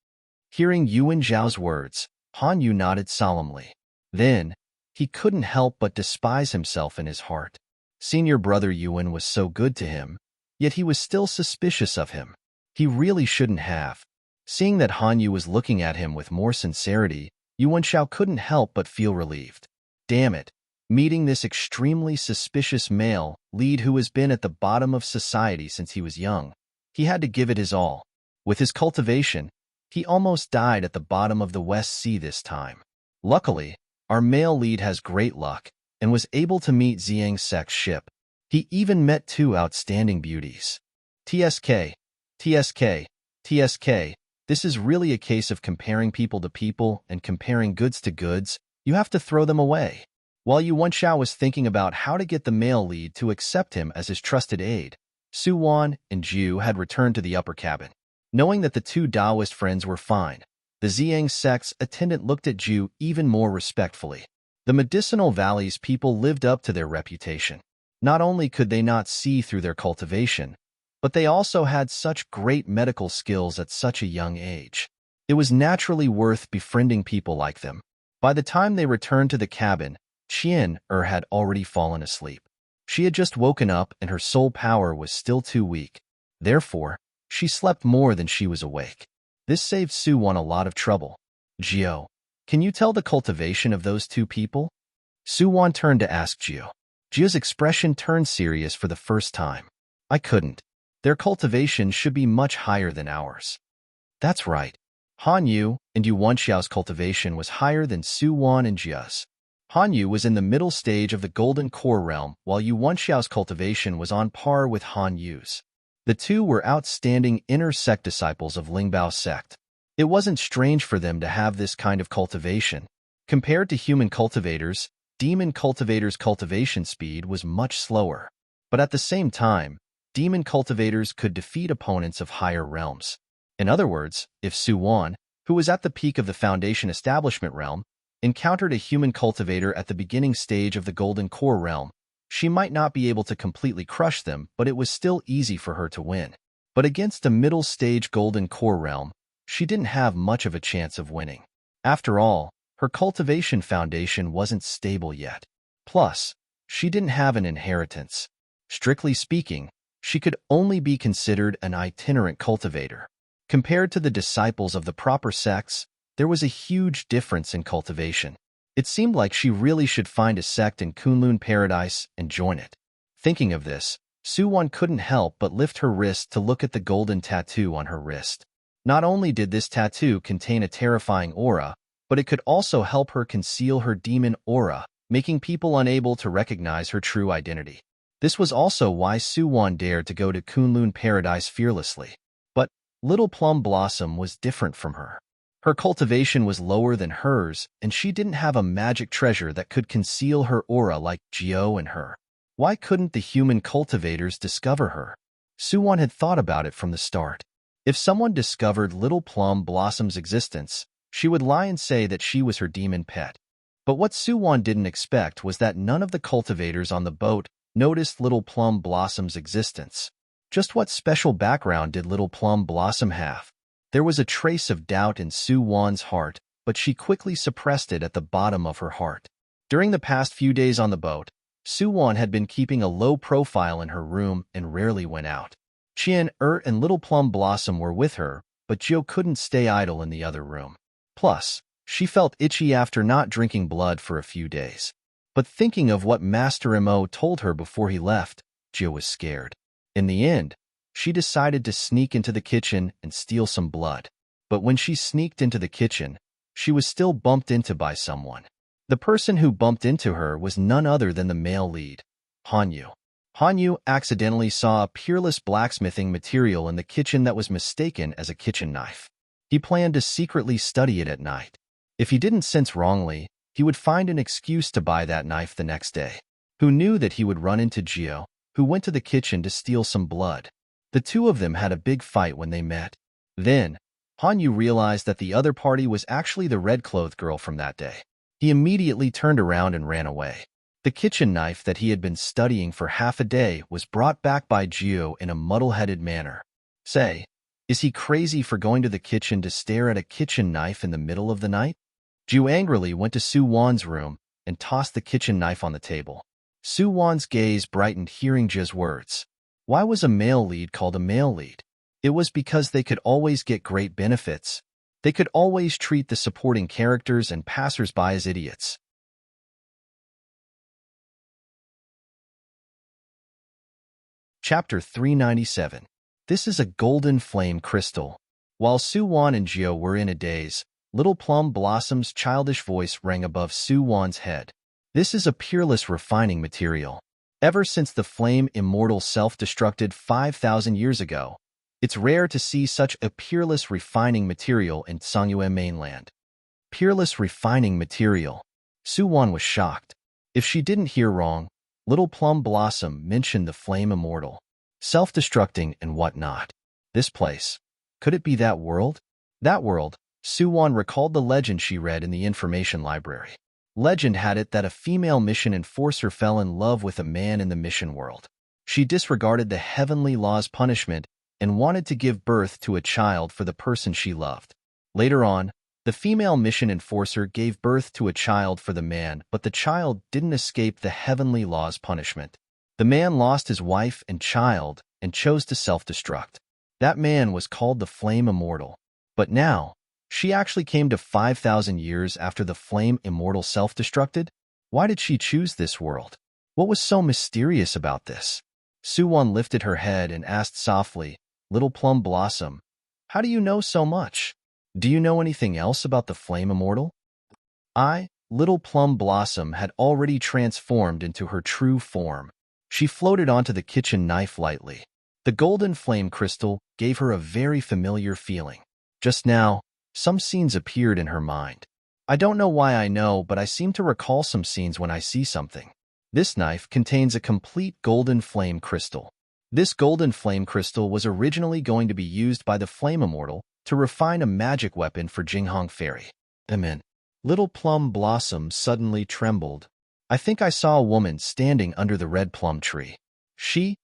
Hearing Yuan Zhao's words, Han Yu nodded solemnly. Then, he couldn't help but despise himself in his heart. Senior brother Yuan was so good to him, yet he was still suspicious of him. He really shouldn't have. Seeing that Han Yu was looking at him with more sincerity, Yuan Xiao couldn't help but feel relieved. Damn it, meeting this extremely suspicious male lead who has been at the bottom of society since he was young. He had to give it his all. With his cultivation, he almost died at the bottom of the West Sea this time. Luckily, our male lead has great luck and was able to meet Zhang Sek's ship. He even met two outstanding beauties. TSK, TSK, TSK, this is really a case of comparing people to people and comparing goods to goods. You have to throw them away. While Yuan Xiao was thinking about how to get the male lead to accept him as his trusted aide, Suwon and Jiu had returned to the upper cabin. Knowing that the two Taoist friends were fine, the Zhang Sek's attendant looked at Jiu even more respectfully. The Medicinal Valley's people lived up to their reputation. Not only could they not see through their cultivation, but they also had such great medical skills at such a young age. It was naturally worth befriending people like them. By the time they returned to the cabin, Qian had already fallen asleep. She had just woken up and her soul power was still too weak. Therefore, she slept more than she was awake. This saved Suwon a lot of trouble. Jio, can you tell the cultivation of those two people? Suwon turned to ask Jio. Jio's expression turned serious for the first time. I couldn't. Their cultivation should be much higher than ours. That's right. Han Yu and Yuan Xiao's cultivation was higher than Suwon and Jia's. Han Yu was in the middle stage of the Golden Core realm, while Yuan Xiao's cultivation was on par with Han Yu's. The two were outstanding inner sect disciples of Lingbao sect. It wasn't strange for them to have this kind of cultivation. Compared to human cultivators, demon cultivators' cultivation speed was much slower. But at the same time, demon cultivators could defeat opponents of higher realms. In other words, if Suwon, who was at the peak of the Foundation Establishment realm, encountered a human cultivator at the beginning stage of the Golden Core realm, she might not be able to completely crush them, but it was still easy for her to win. But against a middle stage Golden Core realm, she didn't have much of a chance of winning. After all, her cultivation foundation wasn't stable yet. Plus, she didn't have an inheritance. Strictly speaking, she could only be considered an itinerant cultivator. Compared to the disciples of the proper sects, there was a huge difference in cultivation. It seemed like she really should find a sect in Kunlun Paradise and join it. Thinking of this, Suwon couldn't help but lift her wrist to look at the golden tattoo on her wrist. Not only did this tattoo contain a terrifying aura, but it could also help her conceal her demon aura, making people unable to recognize her true identity. This was also why Suwon dared to go to Kunlun Paradise fearlessly. But Little Plum Blossom was different from her. Her cultivation was lower than hers, and she didn't have a magic treasure that could conceal her aura like Gio and her. Why couldn't the human cultivators discover her? Suwon had thought about it from the start. If someone discovered Little Plum Blossom's existence, she would lie and say that she was her demon pet. But what Suwon didn't expect was that none of the cultivators on the boat noticed Little Plum Blossom's existence. Just what special background did Little Plum Blossom have? There was a trace of doubt in Suwon's heart, but she quickly suppressed it at the bottom of her heart. During the past few days on the boat, Suwon had been keeping a low profile in her room and rarely went out. Chien, and Little Plum Blossom were with her, but Gio couldn't stay idle in the other room. Plus, she felt itchy after not drinking blood for a few days. But thinking of what Master Mo told her before he left, Gio was scared. In the end, she decided to sneak into the kitchen and steal some blood. But when she sneaked into the kitchen, she was still bumped into by someone. The person who bumped into her was none other than the male lead, Hanyu. Hanyu accidentally saw a peerless blacksmithing material in the kitchen that was mistaken as a kitchen knife. He planned to secretly study it at night. If he didn't sense wrongly, he would find an excuse to buy that knife the next day. Who knew that he would run into Gio, who went to the kitchen to steal some blood? The two of them had a big fight when they met. Then, Hanyu realized that the other party was actually the red-clothed girl from that day. He immediately turned around and ran away. The kitchen knife that he had been studying for half a day was brought back by Gio in a muddle-headed manner. Say, is he crazy for going to the kitchen to stare at a kitchen knife in the middle of the night? Gio angrily went to Suwon's room and tossed the kitchen knife on the table. Suwon's gaze brightened hearing Gio's words. Why was a male lead called a male lead? It was because they could always get great benefits. They could always treat the supporting characters and passers-by as idiots. Chapter 397. This is a golden flame crystal. While Suwon and Gio were in a daze, Little Plum Blossom's childish voice rang above Suwon's head. This is a peerless refining material. Ever since the flame immortal self-destructed 5,000 years ago, it's rare to see such a peerless refining material in Songyue mainland. Peerless refining material. Suwon was shocked. If she didn't hear wrong, Little Plum Blossom mentioned the flame immortal. Self-destructing and whatnot. This place. Could it be that world? That world, Suwon recalled the legend she read in the information library. Legend had it that a female mission enforcer fell in love with a man in the mission world. She disregarded the heavenly law's punishment and wanted to give birth to a child for the person she loved. Later on, the female mission enforcer gave birth to a child for the man, but the child didn't escape the heavenly law's punishment. The man lost his wife and child and chose to self-destruct. That man was called the Flame Immortal. But now, she actually came to 5,000 years after the Flame Immortal self-destructed? Why did she choose this world? What was so mysterious about this? Suwon lifted her head and asked softly, Little Plum Blossom, how do you know so much? Do you know anything else about the Flame Immortal? Little Plum Blossom had already transformed into her true form. She floated onto the kitchen knife lightly. The golden flame crystal gave her a very familiar feeling. Just now, some scenes appeared in her mind. I don't know why I know, but I seem to recall some scenes when I see something. This knife contains a complete golden flame crystal. This golden flame crystal was originally going to be used by the Flame Immortal to refine a magic weapon for Jinghong Fairy. Amen. Little Plum Blossom suddenly trembled. I think I saw a woman standing under the red plum tree. She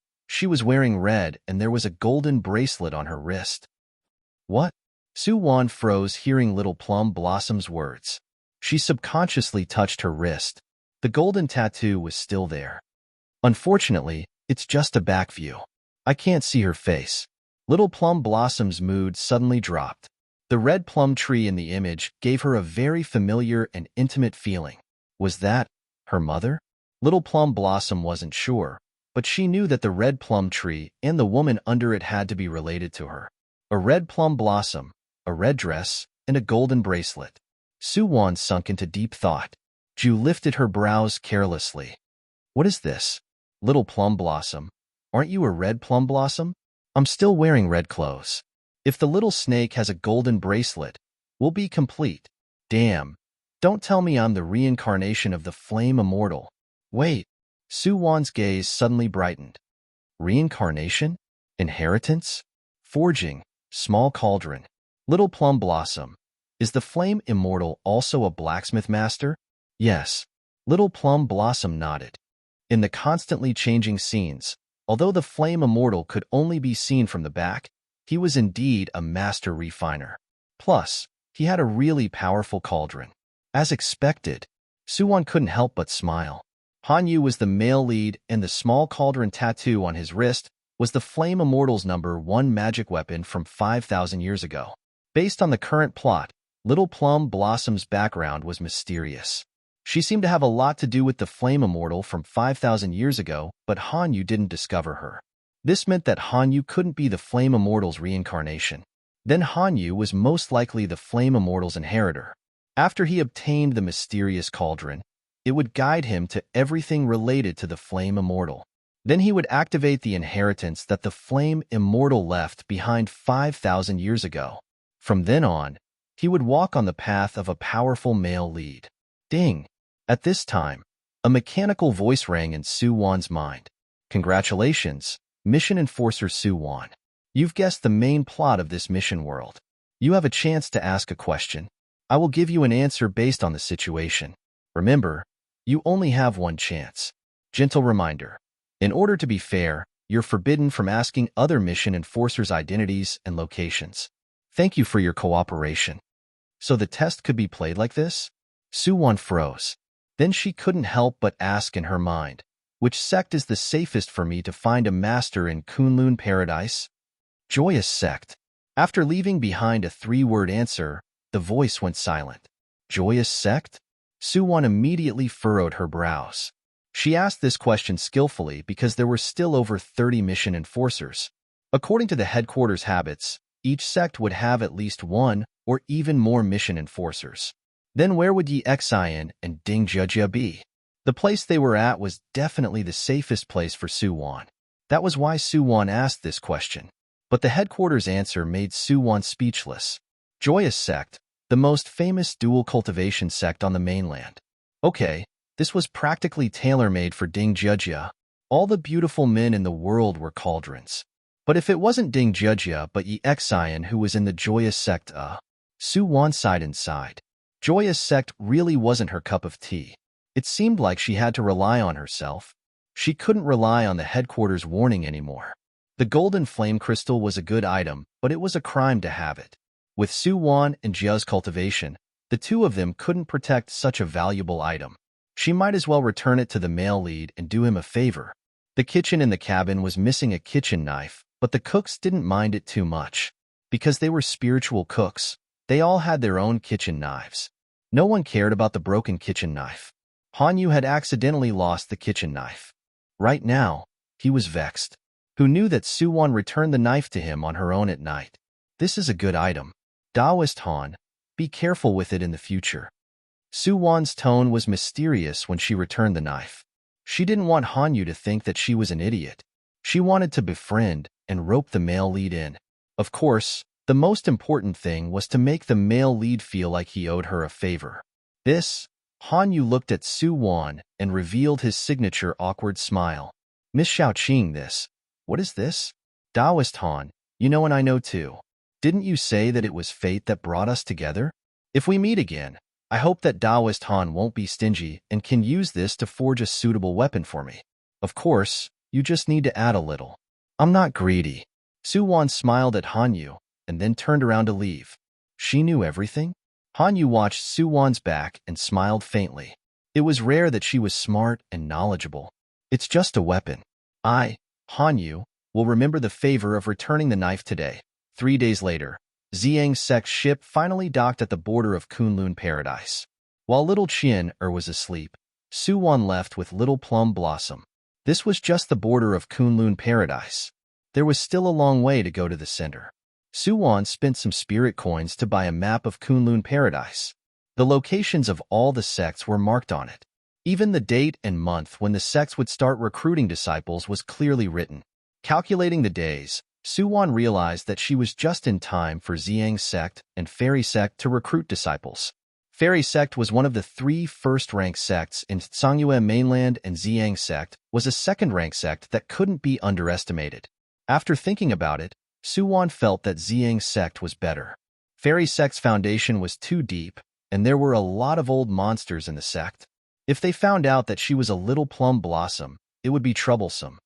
was wearing red and there was a golden bracelet on her wrist. What? Suwon froze hearing Little Plum Blossom's words. She subconsciously touched her wrist. The golden tattoo was still there. Unfortunately, it's just a back view. I can't see her face. Little Plum Blossom's mood suddenly dropped. The red plum tree in the image gave her a very familiar and intimate feeling. Was that her mother? Little Plum Blossom wasn't sure, but she knew that the red plum tree and the woman under it had to be related to her. A red plum blossom, a red dress, and a golden bracelet. Suwon sunk into deep thought. Ju lifted her brows carelessly. What is this? Little Plum Blossom, aren't you a red plum blossom? I'm still wearing red clothes. If the little snake has a golden bracelet, will be complete. Damn. Don't tell me I'm the reincarnation of the flame immortal. Wait. Su Wan's gaze suddenly brightened. Reincarnation? Inheritance? Forging? Small cauldron? Little plum blossom? Is the flame immortal also a blacksmith master? Yes. Little plum blossom nodded. In the constantly changing scenes, although the flame immortal could only be seen from the back, he was indeed a master refiner. Plus, he had a really powerful cauldron. As expected, Su Wan couldn't help but smile. Han Yu was the male lead, and the small cauldron tattoo on his wrist was the Flame Immortal's #1 magic weapon from 5,000 years ago. Based on the current plot, Little Plum Blossom's background was mysterious. She seemed to have a lot to do with the Flame Immortal from 5,000 years ago, but Han Yu didn't discover her. This meant that Han Yu couldn't be the Flame Immortal's reincarnation. Then Han Yu was most likely the Flame Immortal's inheritor. After he obtained the mysterious cauldron, it would guide him to everything related to the Flame Immortal. Then he would activate the inheritance that the Flame Immortal left behind 5,000 years ago. From then on, he would walk on the path of a powerful male lead. Ding! At this time, a mechanical voice rang in Su Wan's mind. Congratulations, Mission Enforcer Su Wan. You've guessed the main plot of this mission world. You have a chance to ask a question. I will give you an answer based on the situation. Remember, you only have one chance. Gentle reminder. In order to be fair, you're forbidden from asking other mission enforcers' identities and locations. Thank you for your cooperation. So the test could be played like this? Su Wan froze. Then she couldn't help but ask in her mind, which sect is the safest for me to find a master in Kunlun Paradise? Joyous sect. After leaving behind a 3-word answer, the voice went silent. Joyous sect? Su Wan immediately furrowed her brows. She asked this question skillfully because there were still over 30 mission enforcers. According to the headquarters habits, each sect would have at least one or even more mission enforcers. Then where would Yi Xian and Ding Jujia be? The place they were at was definitely the safest place for Su Wan. That was why Su Wan asked this question. But the headquarters answer made Su Wan speechless. Joyous sect, the most famous dual cultivation sect on the mainland. Okay, this was practically tailor-made for Ding Jujia. All the beautiful men in the world were cauldrons. But if it wasn't Ding Jujia but Yi Xian who was in the Joyous sect, Su Wan sighed inside. Joyous sect really wasn't her cup of tea. It seemed like she had to rely on herself. She couldn't rely on the headquarters warning anymore. The golden flame crystal was a good item, but it was a crime to have it. With Su Wan and Jia's cultivation, the two of them couldn't protect such a valuable item. She might as well return it to the male lead and do him a favor. The kitchen in the cabin was missing a kitchen knife, but the cooks didn't mind it too much. Because they were spiritual cooks, they all had their own kitchen knives. No one cared about the broken kitchen knife. Han Yu had accidentally lost the kitchen knife. Right now, he was vexed. Who knew that Su Wan returned the knife to him on her own at night? This is a good item. Taoist Han, be careful with it in the future. Su Wan's tone was mysterious when she returned the knife. She didn't want Han Yu to think that she was an idiot. She wanted to befriend and rope the male lead in. Of course, the most important thing was to make the male lead feel like he owed her a favor. Han Yu looked at Su Wan and revealed his signature awkward smile. Miss Xiaoqing, this. What is this? Taoist Han, you know and I know too. Didn't you say that it was fate that brought us together? If we meet again, I hope that Taoist Han won't be stingy and can use this to forge a suitable weapon for me. Of course, you just need to add a little. I'm not greedy. Su Wan smiled at Han Yu and then turned around to leave. She knew everything? Han Yu watched Su Wan's back and smiled faintly. It was rare that she was smart and knowledgeable. It's just a weapon. Han Yu, will remember the favor of returning the knife today. 3 days later, Zhang Sek's ship finally docked at the border of Kunlun Paradise. While little Qian was asleep, Su Wan left with little Plum Blossom. This was just the border of Kunlun Paradise. There was still a long way to go to the center. Su Wan spent some spirit coins to buy a map of Kunlun Paradise. The locations of all the sects were marked on it. Even the date and month when the sects would start recruiting disciples was clearly written. Calculating the days, Suwon realized that she was just in time for Xiang sect and Fairy sect to recruit disciples. Fairy sect was one of the 3 first-rank sects in Songyue mainland, and Xiang sect was a second-rank sect that couldn't be underestimated. After thinking about it, Suwon felt that Xiang sect was better. Fairy sect's foundation was too deep, and there were a lot of old monsters in the sect. If they found out that she was a little plum blossom, it would be troublesome.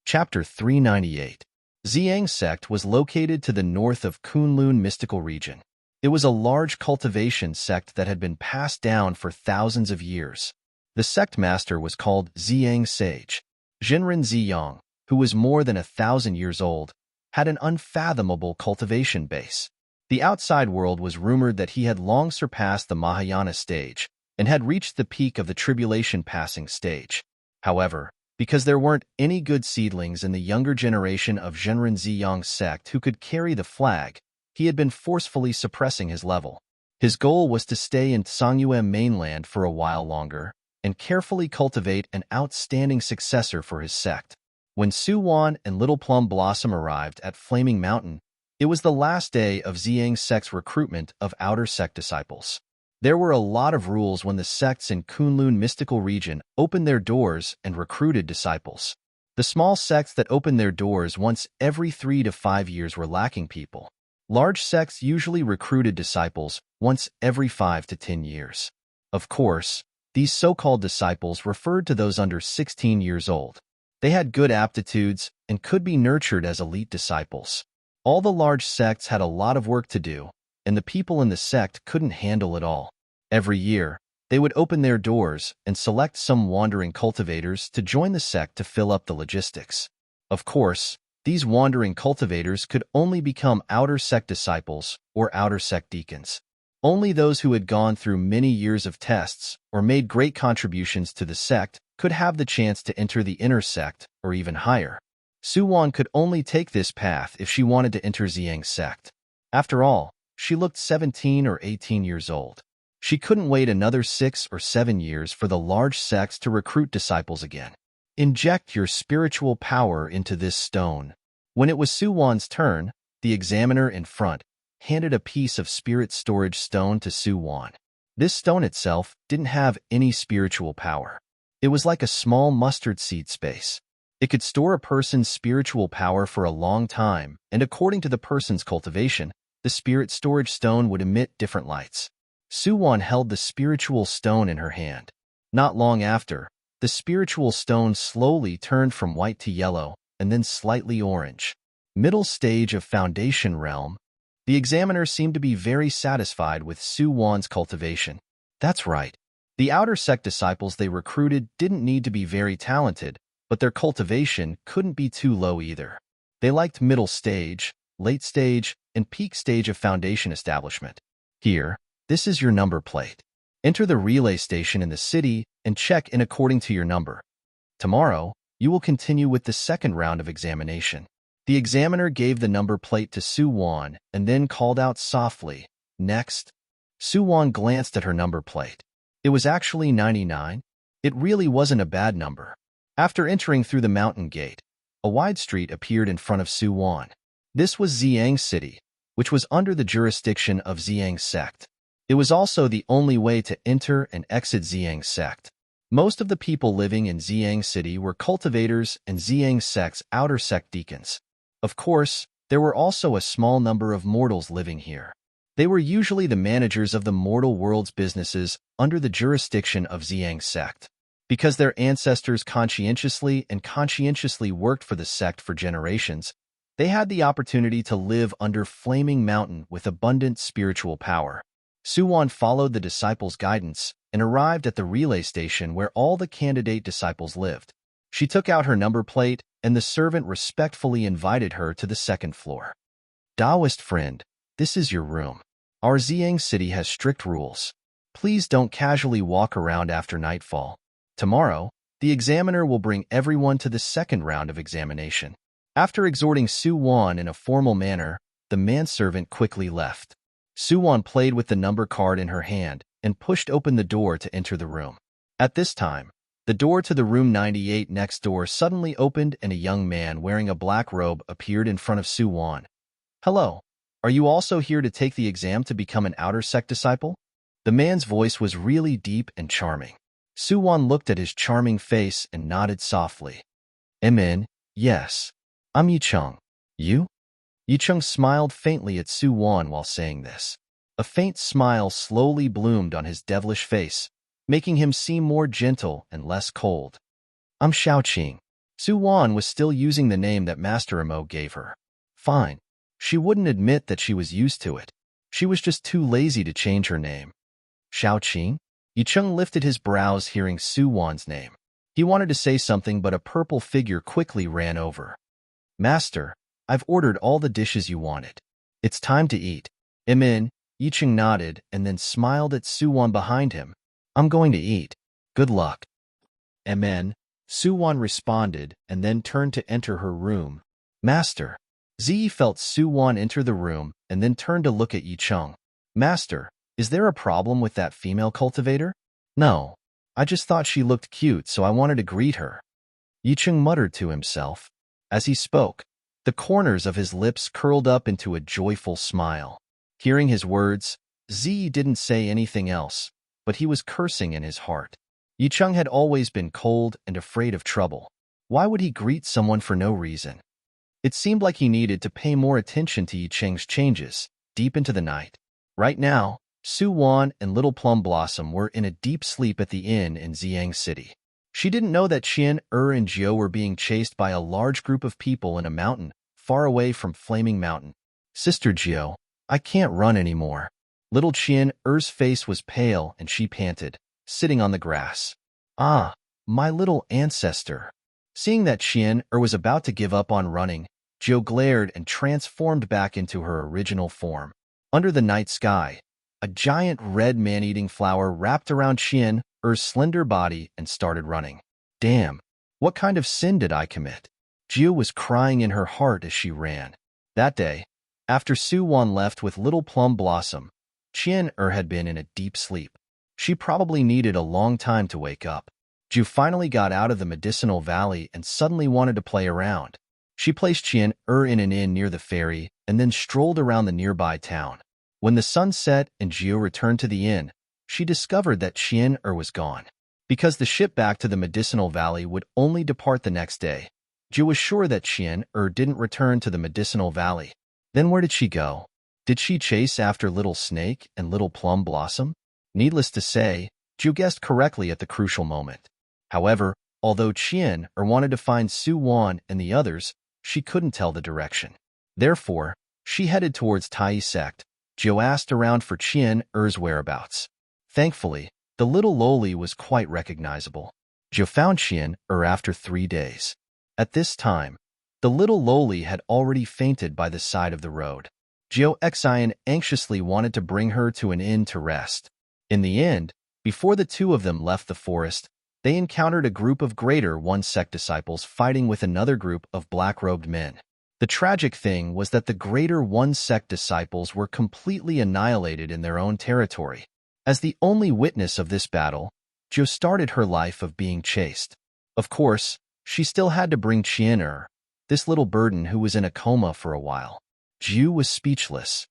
Chapter 398. Xiang sect was located to the north of Kunlun mystical region. It was a large cultivation sect that had been passed down for thousands of years. The sect master was called Xiang Sage. Jinren Ziyang, who was more than 1,000 years old, had an unfathomable cultivation base. The outside world was rumored that he had long surpassed the Mahayana stage and had reached the peak of the tribulation passing stage. However, because there weren't any good seedlings in the younger generation of Jinren Ziyang's sect who could carry the flag, he had been forcefully suppressing his level. His goal was to stay in Songyue mainland for a while longer and carefully cultivate an outstanding successor for his sect. When Suwon and Little Plum Blossom arrived at Flaming Mountain, it was the last day of Xiang sect's recruitment of outer sect disciples. There were a lot of rules when the sects in Kunlun mystical region opened their doors and recruited disciples. The small sects that opened their doors once every 3 to 5 years were lacking people. Large sects usually recruited disciples once every 5 to 10 years. Of course, these so-called disciples referred to those under 16 years old. They had good aptitudes and could be nurtured as elite disciples. All the large sects had a lot of work to do, and the people in the sect couldn't handle it all. Every year, they would open their doors and select some wandering cultivators to join the sect to fill up the logistics. Of course, these wandering cultivators could only become outer sect disciples or outer sect deacons. Only those who had gone through many years of tests or made great contributions to the sect could have the chance to enter the inner sect or even higher. Suwon could only take this path if she wanted to enter Xiang sect. After all, she looked 17 or 18 years old. She couldn't wait another 6 or 7 years for the large sects to recruit disciples again. Inject your spiritual power into this stone. When it was Suwon's turn, the examiner in front handed a piece of spirit storage stone to Suwon. This stone itself didn't have any spiritual power. It was like a small mustard seed space. It could store a person's spiritual power for a long time, and according to the person's cultivation, the spirit storage stone would emit different lights. Suwon held the spiritual stone in her hand. Not long after, the spiritual stone slowly turned from white to yellow, and then slightly orange. Middle stage of Foundation Realm. The examiner seemed to be very satisfied with Suwon's cultivation. That's right. The outer sect disciples they recruited didn't need to be very talented, but their cultivation couldn't be too low either. They liked middle stage, late stage, and peak stage of foundation establishment. Here, this is your number plate. Enter the relay station in the city and check in according to your number. Tomorrow, you will continue with the second round of examination. The examiner gave the number plate to Suwon and then called out softly, "Next." Suwon glanced at her number plate. It was actually 99. It really wasn't a bad number. After entering through the mountain gate, a wide street appeared in front of Suwon. This was Xiang City, which was under the jurisdiction of Xiang sect. It was also the only way to enter and exit Xiang sect. Most of the people living in Xiang City were cultivators and Xiang sect's outer sect deacons. Of course, there were also a small number of mortals living here. They were usually the managers of the mortal world's businesses under the jurisdiction of Xiang sect. Because their ancestors conscientiously worked for the sect for generations, they had the opportunity to live under Flaming Mountain with abundant spiritual power. Suwon followed the disciples' guidance and arrived at the relay station where all the candidate disciples lived. She took out her number plate, and the servant respectfully invited her to the second floor. Taoist friend, this is your room. Our Xiang city has strict rules. Please don't casually walk around after nightfall. Tomorrow, the examiner will bring everyone to the second round of examination. After exhorting Suwon in a formal manner, the manservant quickly left. Suwon played with the number card in her hand and pushed open the door to enter the room. At this time, The door to the room 98 next door suddenly opened and a young man wearing a black robe appeared in front of Su-won. "Hello. Are you also here to take the exam to become an outer sect disciple?" The man's voice was really deep and charming. Su-won looked at his charming face and nodded softly. "Amen, yes. I'm Yi-chung. You?" Yi-chung smiled faintly at Su-won while saying this. A faint smile slowly bloomed on his devilish face, making him seem more gentle and less cold. "I'm Xiaoqing." Su-won was still using the name that Master Imo gave her. Fine. She wouldn't admit that she was used to it. She was just too lazy to change her name. "Xiaoqing?" Yicheng lifted his brows hearing Su-won's name. He wanted to say something, but a purple figure quickly ran over. "Master, I've ordered all the dishes you wanted. It's time to eat." Imin, Yicheng nodded and then smiled at Su-won behind him. "I'm going to eat. Good luck." Amen, Su-won responded and then turned to enter her room. "Master." Ziyi felt Su-won enter the room and then turned to look at Yicheng. "Master, is there a problem with that female cultivator?" "No. I just thought she looked cute, so I wanted to greet her." Yicheng muttered to himself. As he spoke, the corners of his lips curled up into a joyful smile. Hearing his words, Ziyi didn't say anything else, but he was cursing in his heart. Yicheng had always been cold and afraid of trouble. Why would he greet someone for no reason? It seemed like he needed to pay more attention to Yicheng's changes, deep into the night. Right now, Su-won and Little Plum Blossom were in a deep sleep at the inn in Xiang City. She didn't know that Qian, and Jiao were being chased by a large group of people in a mountain, far away from Flaming Mountain. "Sister Jiao, I can't run anymore." Little Qian's face was pale and she panted, sitting on the grass. "Ah, my little ancestor." Seeing that Qian was about to give up on running, Jiao glared and transformed back into her original form. Under the night sky, a giant red man-eating flower wrapped around Qian's slender body and started running. "Damn, what kind of sin did I commit?" Jiao was crying in her heart as she ran. That day, after Su-won left with Little Plum Blossom, Qian had been in a deep sleep. She probably needed a long time to wake up. Jiao finally got out of the medicinal valley and suddenly wanted to play around. She placed Qian in an inn near the ferry and then strolled around the nearby town. When the sun set and Jiao returned to the inn, she discovered that Qian was gone. Because the ship back to the medicinal valley would only depart the next day, Jiao was sure that Qian didn't return to the medicinal valley. Then where did she go? Did she chase after Little Snake and Little Plum Blossom? Needless to say, Jiao guessed correctly at the crucial moment. However, although Qian wanted to find Su-won and the others, she couldn't tell the direction. Therefore, she headed towards Tai sect. Jiao asked around for Qian's whereabouts. Thankfully, the little loli was quite recognizable. Jiao found Qian after 3 days. At this time, the little loli had already fainted by the side of the road. Jiao Xian anxiously wanted to bring her to an inn to rest. In the end, before the two of them left the forest, they encountered a group of Greater One Sect disciples fighting with another group of black-robed men. The tragic thing was that the Greater One Sect disciples were completely annihilated in their own territory. As the only witness of this battle, Jiao started her life of being chased. Of course, she still had to bring Qian, this little burden who was in a coma for a while. Jiao was speechless.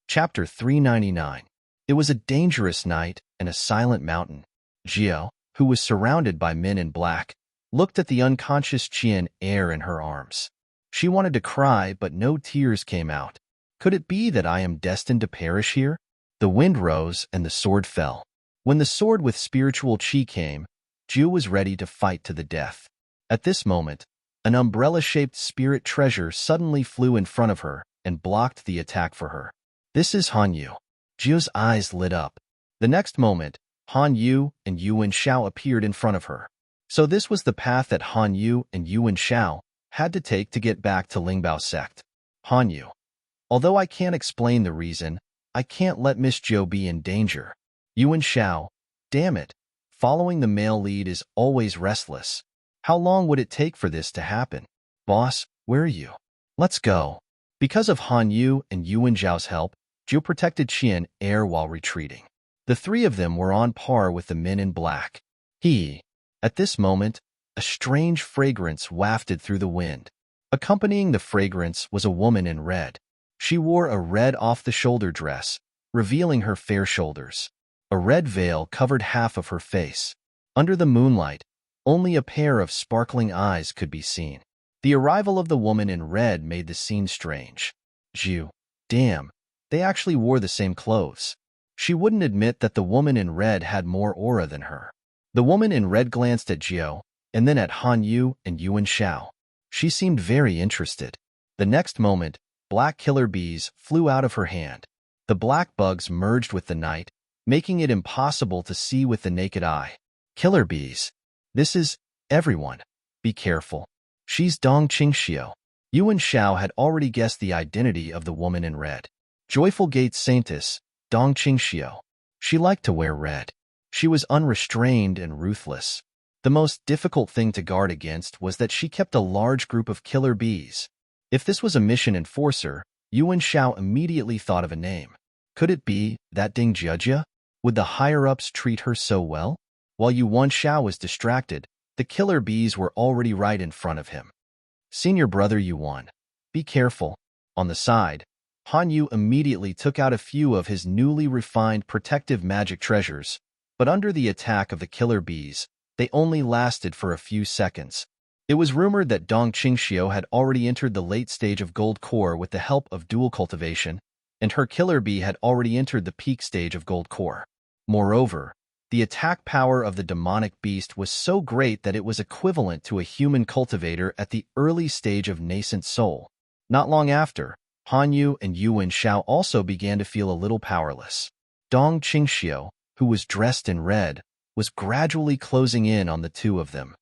Chapter 399. It was a dangerous night and a silent mountain. Jiao, who was surrounded by men in black, looked at the unconscious Qian in her arms. She wanted to cry, but no tears came out. Could it be that I am destined to perish here? The wind rose and the sword fell. When the sword with spiritual chi came, Jiao was ready to fight to the death. At this moment, an umbrella-shaped spirit treasure suddenly flew in front of her and blocked the attack for her. "This is Han Yu." Jiao's eyes lit up. The next moment, Han Yu and Yuan Shao appeared in front of her. So this was the path that Han Yu and Yuan Shao had to take to get back to Lingbao sect. Han Yu. Although I can't explain the reason, I can't let Miss Jiao be in danger. Yuan Shao. Damn it. Following the male lead is always restless. How long would it take for this to happen? Boss, where are you? Let's go. Because of Han Yu and Yuan Zhao's help, Jiu protected Qian air while retreating. The three of them were on par with the men in black. At this moment, a strange fragrance wafted through the wind. Accompanying the fragrance was a woman in red. She wore a red off-the-shoulder dress, revealing her fair shoulders. A red veil covered half of her face. Under the moonlight, only a pair of sparkling eyes could be seen. The arrival of the woman in red made the scene strange. Jiu, damn, they actually wore the same clothes. She wouldn't admit that the woman in red had more aura than her. The woman in red glanced at Jiu, and then at Han Yu and Yuan Shao. She seemed very interested. The next moment, black killer bees flew out of her hand. The black bugs merged with the night, making it impossible to see with the naked eye. Killer bees. This is everyone. Be careful. She's Dong Qingxiu. Yuan Shao had already guessed the identity of the woman in red. Joyful Gate Saintess, Dong Qingxiu. She liked to wear red. She was unrestrained and ruthless. The most difficult thing to guard against was that she kept a large group of killer bees. If this was a mission enforcer, Yuan Shao immediately thought of a name. Could it be that Ding Jiejia? Would the higher-ups treat her so well? While Yuan Shao was distracted, the killer bees were already right in front of him. Senior brother Yuan, be careful. On the side, Han Yu immediately took out a few of his newly refined protective magic treasures, but under the attack of the killer bees, they only lasted for a few seconds. It was rumored that Dong Qingxiu had already entered the late stage of gold core with the help of dual cultivation, and her killer bee had already entered the peak stage of gold core. Moreover, the attack power of the demonic beast was so great that it was equivalent to a human cultivator at the early stage of nascent soul. Not long after, Han Yu and Yuan Shao also began to feel a little powerless. Dong Qingxiu, who was dressed in red, was gradually closing in on the two of them.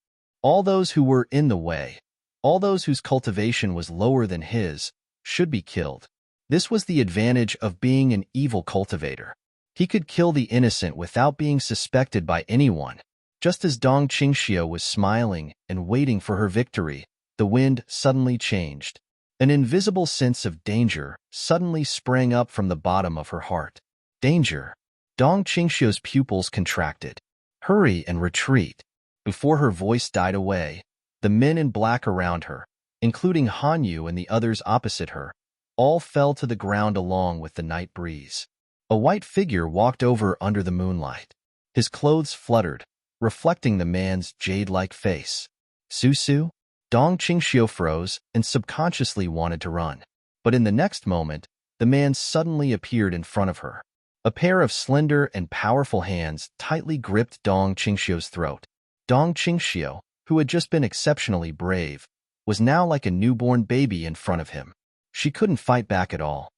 All those who were in the way, all those whose cultivation was lower than his, should be killed. This was the advantage of being an evil cultivator. He could kill the innocent without being suspected by anyone. Just as Dong Qingxiu was smiling and waiting for her victory, the wind suddenly changed. An invisible sense of danger suddenly sprang up from the bottom of her heart. Danger. Dong Qingxiu's pupils contracted. Hurry and retreat. Before her voice died away, the men in black around her, including Han Yu and the others opposite her, all fell to the ground along with the night breeze. A white figure walked over under the moonlight. His clothes fluttered, reflecting the man's jade-like face. Su? Dong Qingxiu froze and subconsciously wanted to run. But in the next moment, the man suddenly appeared in front of her. A pair of slender and powerful hands tightly gripped Dong Qingxiu's throat. Dong Qingxiu, who had just been exceptionally brave, was now like a newborn baby in front of him. She couldn't fight back at all.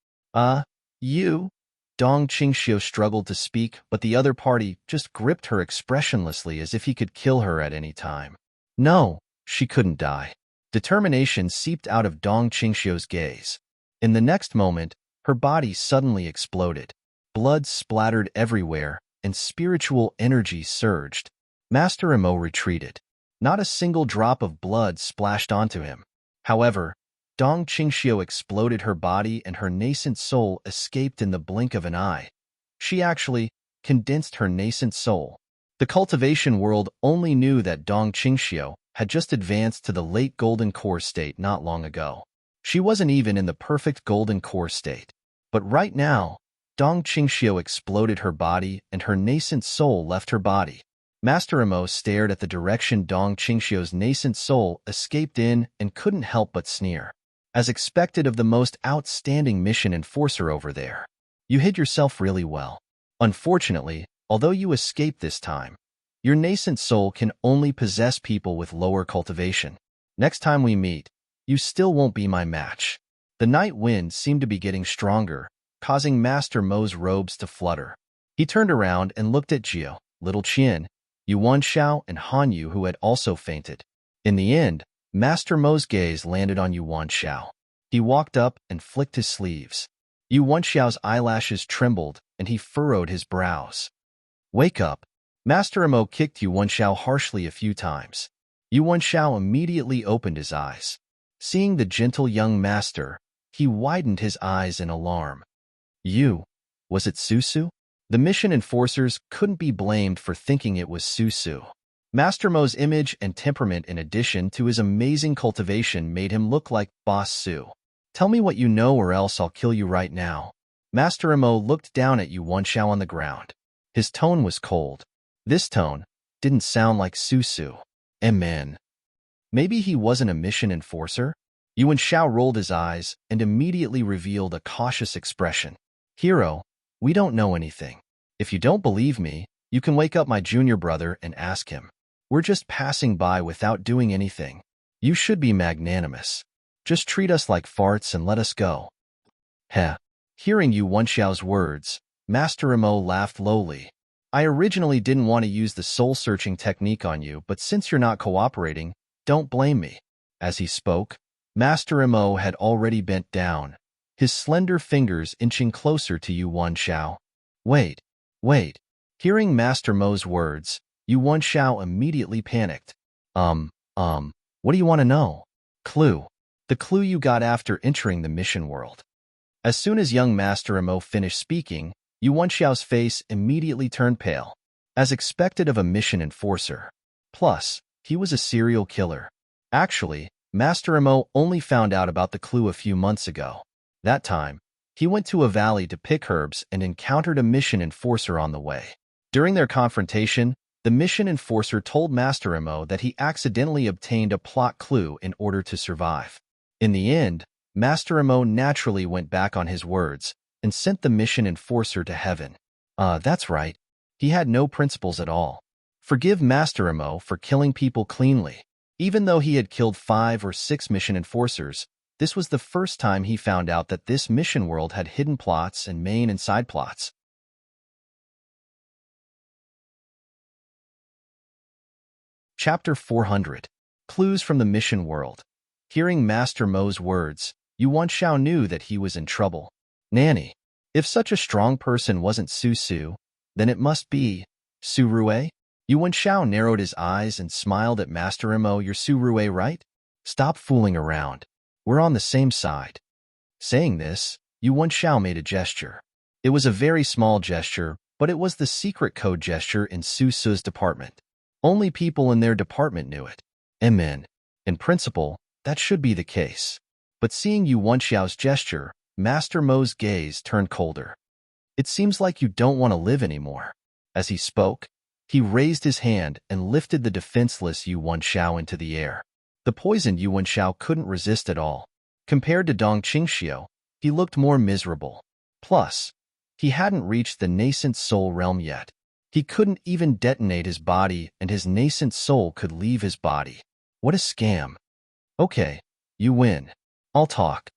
You? Dong Qingxiu struggled to speak, but the other party just gripped her expressionlessly as if he could kill her at any time. No, she couldn't die. Determination seeped out of Dong Qingxiu's gaze. In the next moment, her body suddenly exploded. Blood splattered everywhere, and spiritual energy surged. Master Emo retreated. Not a single drop of blood splashed onto him. However, Dong Qingxiu exploded her body and her nascent soul escaped in the blink of an eye. She actually condensed her nascent soul. The cultivation world only knew that Dong Qingxiu had just advanced to the late golden core state not long ago. She wasn't even in the perfect golden core state. But right now, Dong Qingxiu exploded her body and her nascent soul left her body. Master Emo stared at the direction Dong Qingxiu's nascent soul escaped in and couldn't help but sneer. As expected of the most outstanding mission enforcer over there. You hid yourself really well. Unfortunately, although you escaped this time, your nascent soul can only possess people with lower cultivation. Next time we meet, you still won't be my match. The night wind seemed to be getting stronger, causing Master Mo's robes to flutter. He turned around and looked at Jiu, Little Qian, Yuan Shao, and Han Yu, who had also fainted. In the end, Master Mo's gaze landed on Yuan Shao. He walked up and flicked his sleeves. Yuan Shao's eyelashes trembled, and he furrowed his brows. Wake up. Master Emo kicked Yuan Shao harshly a few times. Yuan Shao immediately opened his eyes. Seeing the gentle young master, he widened his eyes in alarm. Was it Susu? The mission enforcers couldn't be blamed for thinking it was Susu. Master Mo's image and temperament in addition to his amazing cultivation made him look like Boss Su. Tell me what you know or else I'll kill you right now. Master Mo looked down at Yuan Shao on the ground. His tone was cold. This tone didn't sound like Susu. Man. Maybe he wasn't a mission enforcer? Yuan Shao rolled his eyes and immediately revealed a cautious expression. Hero, we don't know anything. If you don't believe me, you can wake up my junior brother and ask him. We're just passing by without doing anything. You should be magnanimous. Just treat us like farts and let us go. Heh. Hearing Yuan Shao's words, Master Mo laughed lowly. I originally didn't want to use the soul-searching technique on you, but since you're not cooperating, don't blame me. As he spoke, Master Mo had already bent down, his slender fingers inching closer to Yuan Shao. Wait. Hearing Master Mo's words, Yuan Shao immediately panicked. What do you want to know? Clue. The clue you got after entering the mission world. As soon as young Master Mo finished speaking, Yuan Shao's face immediately turned pale, as expected of a mission enforcer. Plus, he was a serial killer. Actually, Master Mo only found out about the clue a few months ago. That time, he went to a valley to pick herbs and encountered a mission enforcer on the way. During their confrontation, the mission enforcer told Master Mo that he accidentally obtained a plot clue in order to survive. In the end, Master Mo naturally went back on his words and sent the mission enforcer to heaven. That's right. He had no principles at all. Forgive Master Mo for killing people cleanly. Even though he had killed 5 or 6 mission enforcers, this was the first time he found out that this mission world had hidden plots and main and side plots. Chapter 400. Clues from the Mission World. Hearing Master Mo's words, Yuan Shao knew that he was in trouble. Nanny. If such a strong person wasn't Susu, then it must be Surue? Yuan Shao narrowed his eyes and smiled at Master Mo. You're Surue, right? Stop fooling around. We're on the same side. Saying this, Yuan Shao made a gesture. It was a very small gesture, but it was the secret code gesture in Susu's department. Only people in their department knew it. In principle, that should be the case. But seeing Yuan Shao's gesture, Master Mo's gaze turned colder. It seems like you don't want to live anymore. As he spoke, he raised his hand and lifted the defenseless Yuan Shao into the air. The poisoned Yuan Shao couldn't resist at all. Compared to Dong Qingxiu, he looked more miserable. Plus, he hadn't reached the nascent soul realm yet. He couldn't even detonate his body, and his nascent soul could leave his body. What a scam. Okay, you win. I'll talk.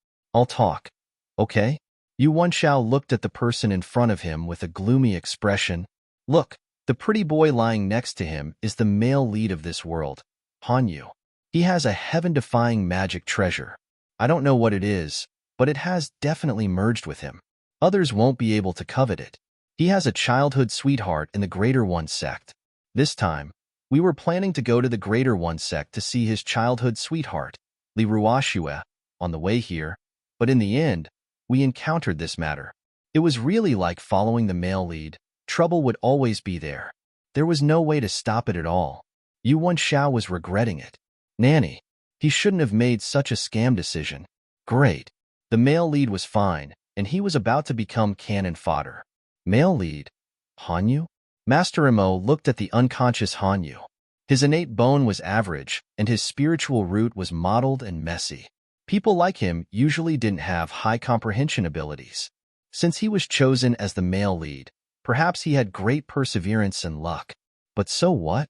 Okay? Yuan Shao looked at the person in front of him with a gloomy expression. Look, the pretty boy lying next to him is the male lead of this world, Hanyu. He has a heaven-defying magic treasure. I don't know what it is, but it has definitely merged with him. Others won't be able to covet it. He has a childhood sweetheart in the Greater One sect. This time, we were planning to go to the Greater One sect to see his childhood sweetheart, Li Ruoxue, on the way here, but in the end, we encountered this matter. It was really like following the male lead. Trouble would always be there. There was no way to stop it at all. Yuan Shao was regretting it. Nanny, he shouldn't have made such a scam decision. Great. The male lead was fine, and he was about to become cannon fodder. Male lead? Hanyu? Master Mo looked at the unconscious Hanyu. His innate bone was average, and his spiritual root was mottled and messy. People like him usually didn't have high comprehension abilities. Since he was chosen as the male lead, perhaps he had great perseverance and luck. But so what?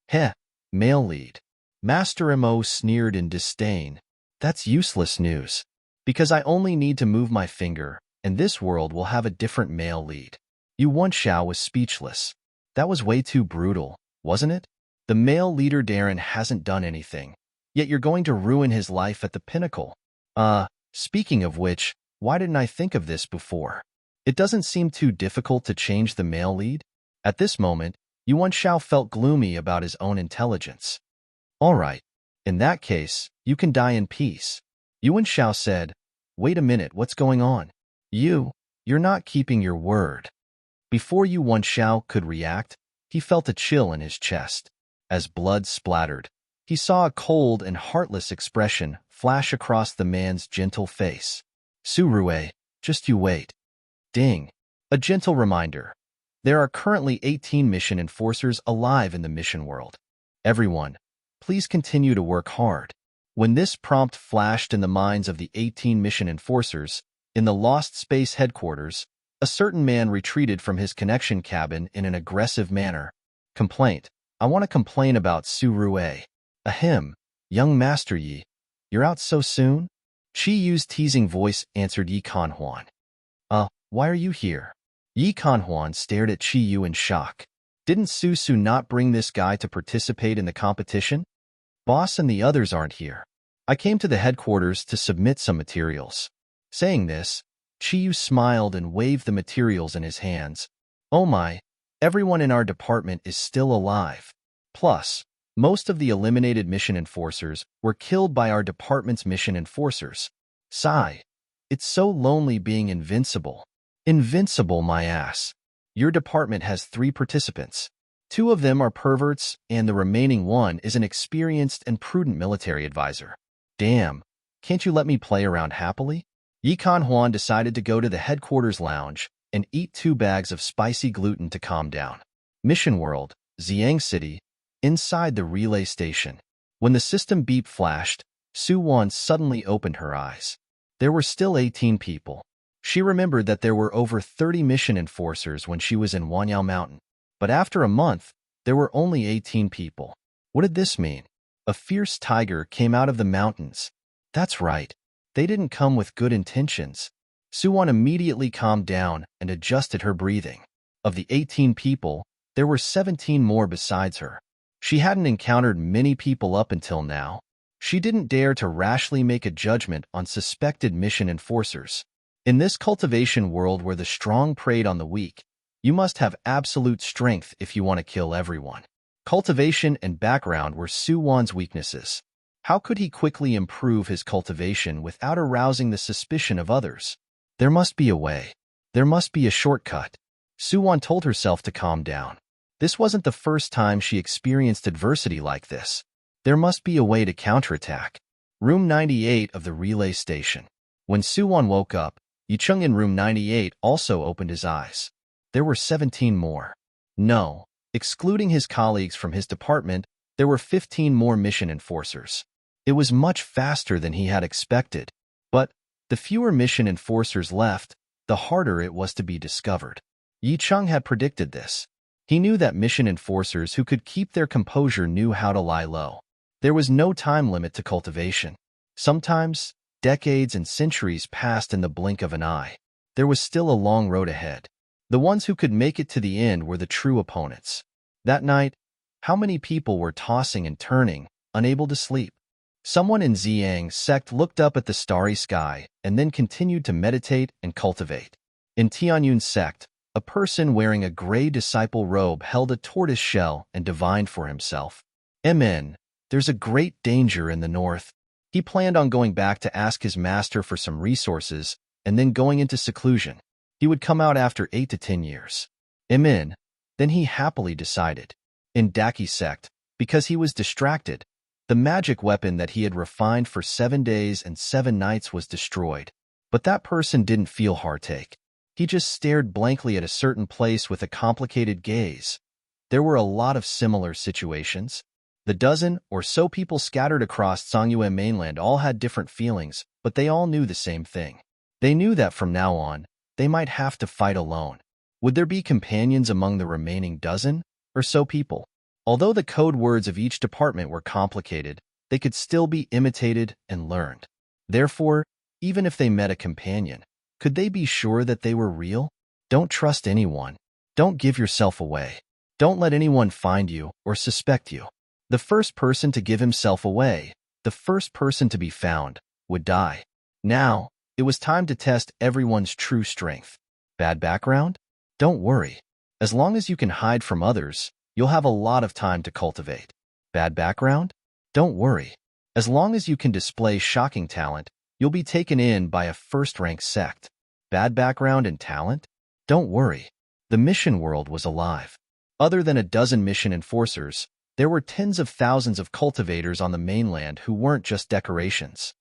Heh, male lead. Master Mo sneered in disdain. That's useless news. Because I only need to move my finger, and this world will have a different male lead. Yuan Shao was speechless. That was way too brutal, wasn't it? The male leader Darren hasn't done anything, yet you're going to ruin his life at the pinnacle. Speaking of which, why didn't I think of this before? It doesn't seem too difficult to change the male lead. At this moment, Yuan Shao felt gloomy about his own intelligence. All right, in that case, you can die in peace. Yuan Shao said, wait a minute, what's going on? You're not keeping your word. Before Yuan Shao could react, he felt a chill in his chest. As blood splattered, he saw a cold and heartless expression flash across the man's gentle face. Su Rue, just you wait. Ding. A gentle reminder. There are currently 18 mission enforcers alive in the mission world. Everyone, please continue to work hard. When this prompt flashed in the minds of the 18 mission enforcers, in the Lost Space headquarters, a certain man retreated from his connection cabin in an aggressive manner. Complaint. I want to complain about Su Rue. Ahem. Young Master Yi, you're out so soon? Chi Yu's teasing voice answered Yi Kanhuan. Why are you here? Yi Kanhuan stared at Chi Yu in shock. Didn't Su Su not bring this guy to participate in the competition? Boss and the others aren't here. I came to the headquarters to submit some materials. Saying this, Chi Yu smiled and waved the materials in his hands. Oh my, everyone in our department is still alive. Plus, most of the eliminated mission enforcers were killed by our department's mission enforcers. Sigh. It's so lonely being invincible. Invincible, my ass. Your department has 3 participants. 2 of them are perverts, and the remaining one is an experienced and prudent military advisor. Damn, can't you let me play around happily? Yi Kanhuan decided to go to the headquarters lounge and eat 2 bags of spicy gluten to calm down. Mission World, Xiang City, inside the relay station. When the system beep flashed, Su Wan suddenly opened her eyes. There were still 18 people. She remembered that there were over 30 mission enforcers when she was in Wanyao Mountain. But after a month, there were only 18 people. What did this mean? A fierce tiger came out of the mountains. That's right. They didn't come with good intentions. Su Wan immediately calmed down and adjusted her breathing. Of the 18 people, there were 17 more besides her. She hadn't encountered many people up until now. She didn't dare to rashly make a judgment on suspected mission enforcers. In this cultivation world where the strong preyed on the weak, you must have absolute strength if you want to kill everyone. Cultivation and background were Su Wan's weaknesses. How could he quickly improve his cultivation without arousing the suspicion of others? There must be a way. There must be a shortcut. Su Wan told herself to calm down. This wasn't the first time she experienced adversity like this. There must be a way to counterattack. Room 98 of the relay station. When Su Wan woke up, Yicheng in room 98 also opened his eyes. There were 17 more. No, excluding his colleagues from his department, there were 15 more mission enforcers. It was much faster than he had expected. But the fewer mission enforcers left, the harder it was to be discovered. Yicheng had predicted this. He knew that mission enforcers who could keep their composure knew how to lie low. There was no time limit to cultivation. Sometimes, decades and centuries passed in the blink of an eye. There was still a long road ahead. The ones who could make it to the end were the true opponents. That night, how many people were tossing and turning, unable to sleep? Someone in Xiang's sect looked up at the starry sky and then continued to meditate and cultivate. In Tianyun's sect, a person wearing a gray disciple robe held a tortoise shell and divined for himself. Amen. There's a great danger in the north. He planned on going back to ask his master for some resources and then going into seclusion. He would come out after 8 to 10 years. Amen. Then he happily decided. In Daki's sect, because he was distracted, the magic weapon that he had refined for 7 days and 7 nights was destroyed. But that person didn't feel heartache. He just stared blankly at a certain place with a complicated gaze. There were a lot of similar situations. The dozen or so people scattered across Songyue mainland all had different feelings, but they all knew the same thing. They knew that from now on, they might have to fight alone. Would there be companions among the remaining dozen or so people? Although the code words of each department were complicated, they could still be imitated and learned. Therefore, even if they met a companion, could they be sure that they were real? Don't trust anyone. Don't give yourself away. Don't let anyone find you or suspect you. The first person to give himself away, the first person to be found, would die. Now, it was time to test everyone's true strength. Bad background? Don't worry. As long as you can hide from others, you'll have a lot of time to cultivate. Bad background? Don't worry. As long as you can display shocking talent, you'll be taken in by a first-rank sect. Bad background and talent? Don't worry. The mission world was alive. Other than a dozen mission enforcers, there were tens of thousands of cultivators on the mainland who weren't just decorations.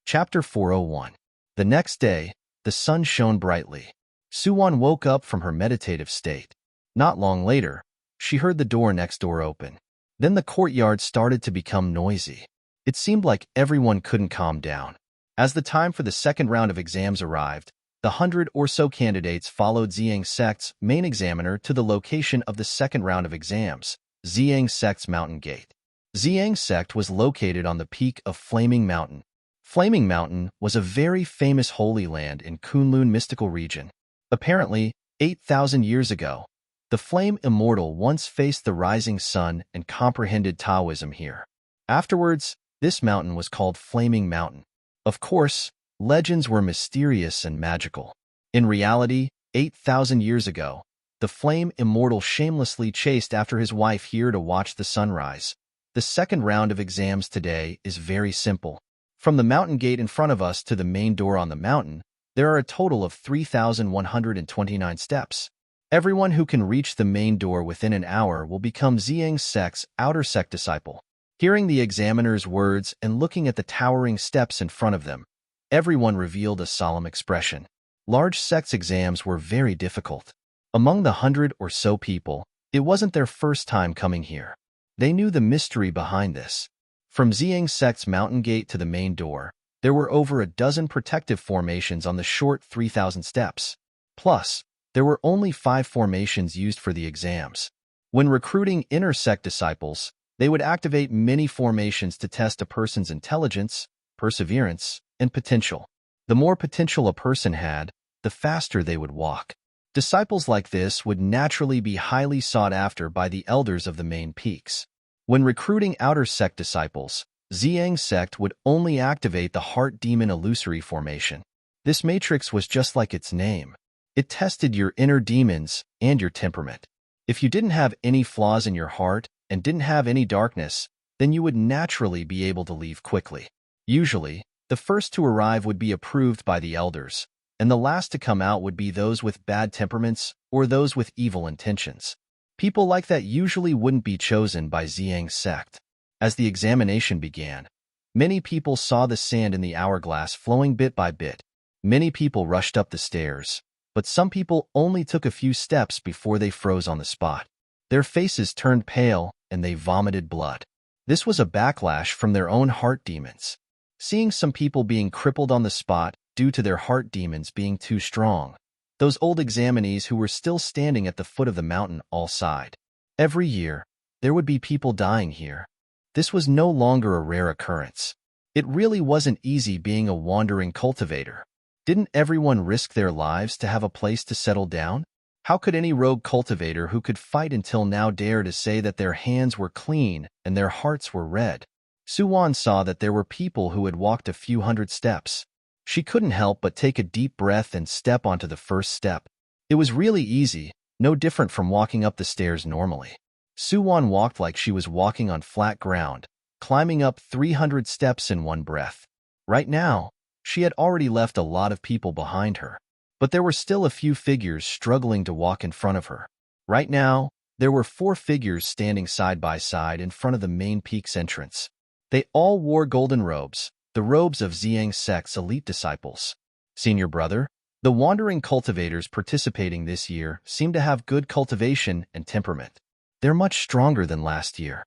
Chapter 401. The next day, the sun shone brightly. Suwon woke up from her meditative state. Not long later, she heard the door next door open. Then the courtyard started to become noisy. It seemed like everyone couldn't calm down. As the time for the second round of exams arrived, the 100 or so candidates followed Ziyang Sect's main examiner to the location of the second round of exams, Ziyang Sect's mountain gate. Ziyang Sect was located on the peak of Flaming Mountain. Flaming Mountain was a very famous holy land in Kunlun mystical region. Apparently, 8,000 years ago, the Flame Immortal once faced the rising sun and comprehended Taoism here. Afterwards, this mountain was called Flaming Mountain. Of course, legends were mysterious and magical. In reality, 8,000 years ago, the Flame Immortal shamelessly chased after his wife here to watch the sunrise. The second round of exams today is very simple. From the mountain gate in front of us to the main door on the mountain, there are a total of 3,129 steps. Everyone who can reach the main door within an hour will become Ziyang Sect's outer sect disciple. Hearing the examiner's words and looking at the towering steps in front of them, everyone revealed a solemn expression. Large sect's exams were very difficult. Among the 100 or so people, it wasn't their first time coming here. They knew the mystery behind this. From Ziyang Sect's mountain gate to the main door, there were over a dozen protective formations on the short 3,000 steps. Plus, there were only 5 formations used for the exams. When recruiting inner sect disciples, they would activate many formations to test a person's intelligence, perseverance, and potential. The more potential a person had, the faster they would walk. Disciples like this would naturally be highly sought after by the elders of the main peaks. When recruiting outer sect disciples, Ziyang Sect would only activate the Heart Demon Illusory formation. This matrix was just like its name. It tested your inner demons and your temperament. If you didn't have any flaws in your heart and didn't have any darkness, then you would naturally be able to leave quickly. Usually, the first to arrive would be approved by the elders, and the last to come out would be those with bad temperaments or those with evil intentions. People like that usually wouldn't be chosen by Ziyang Sect. As the examination began, many people saw the sand in the hourglass flowing bit by bit. Many people rushed up the stairs, but some people only took a few steps before they froze on the spot. Their faces turned pale and they vomited blood. This was a backlash from their own heart demons. Seeing some people being crippled on the spot due to their heart demons being too strong, those old examinees who were still standing at the foot of the mountain all sighed. Every year, there would be people dying here. This was no longer a rare occurrence. It really wasn't easy being a wandering cultivator. Didn't everyone risk their lives to have a place to settle down? How could any rogue cultivator who could fight until now dare to say that their hands were clean and their hearts were red? Suwon saw that there were people who had walked a few hundred steps. She couldn't help but take a deep breath and step onto the first step. It was really easy, no different from walking up the stairs normally. Suwon walked like she was walking on flat ground, climbing up 300 steps in one breath. Right now, she had already left a lot of people behind her, but there were still a few figures struggling to walk in front of her. Right now, there were 4 figures standing side by side in front of the main peak's entrance. They all wore golden robes, the robes of Ziyang Sect's elite disciples. Senior brother, the wandering cultivators participating this year seem to have good cultivation and temperament. They're much stronger than last year.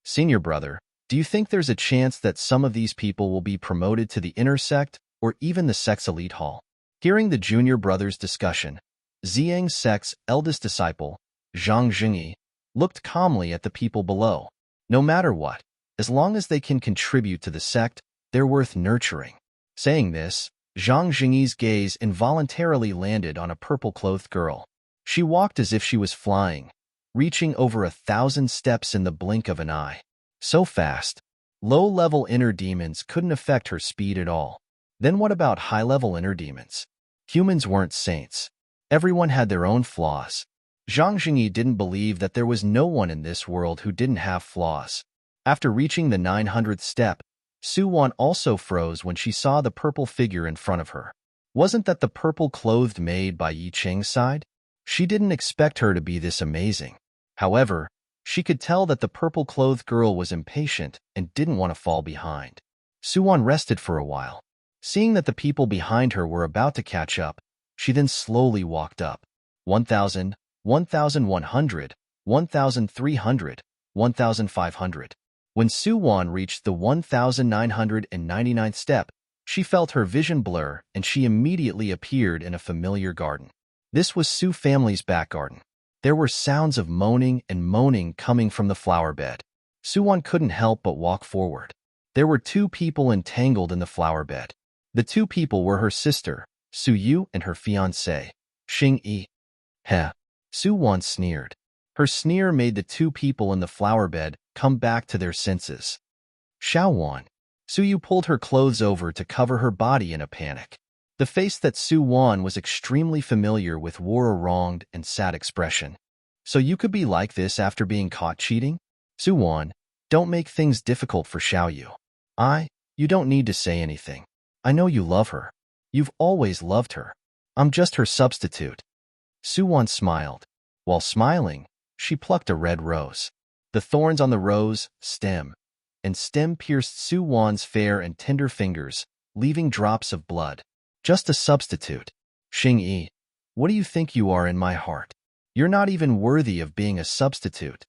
Senior brother, do you think there's a chance that some of these people will be promoted to the inner sect or even the sect's elite hall? Hearing the junior brothers' discussion, Ziyang Sect's eldest disciple, Zhang Jingyi, looked calmly at the people below. No matter what, as long as they can contribute to the sect, they're worth nurturing. Saying this, Zhang Jingyi's gaze involuntarily landed on a purple-clothed girl. She walked as if she was flying, reaching over 1,000 steps in the blink of an eye. So fast, low-level inner demons couldn't affect her speed at all. Then what about high-level inner demons? Humans weren't saints. Everyone had their own flaws. Zhang Jingyi didn't believe that there was no one in this world who didn't have flaws. After reaching the 900th step, Su-won also froze when she saw the purple figure in front of her. Wasn't that the purple-clothed maid by Yi Cheng's side? She didn't expect her to be this amazing. However, she could tell that the purple-clothed girl was impatient and didn't want to fall behind. Su-won rested for a while. Seeing that the people behind her were about to catch up, she then slowly walked up. 1,000, 1,100, 1,300, 1,500. When Su-won reached the 1,999th step, she felt her vision blur and she immediately appeared in a familiar garden. This was Su family's back garden. There were sounds of moaning and moaning coming from the flower bed. Su-won couldn't help but walk forward. There were two people entangled in the flower bed. The two people were her sister, Su-yu, and her fiancé, Xing-yi. Heh. Su-won sneered. Her sneer made the two people in the flower bed come back to their senses. Xiao-won. Su-yu pulled her clothes over to cover her body in a panic. The face that Su-won was extremely familiar with wore a wronged and sad expression. So you could be like this after being caught cheating? Su-won, don't make things difficult for Xiao-yu. You don't need to say anything. I know you love her. You've always loved her. I'm just her substitute. Su-won smiled. While smiling, she plucked a red rose. The thorns on the rose stem pierced Su-won's fair and tender fingers, leaving drops of blood. Just a substitute. Xing-yi, what do you think you are in my heart? You're not even worthy of being a substitute.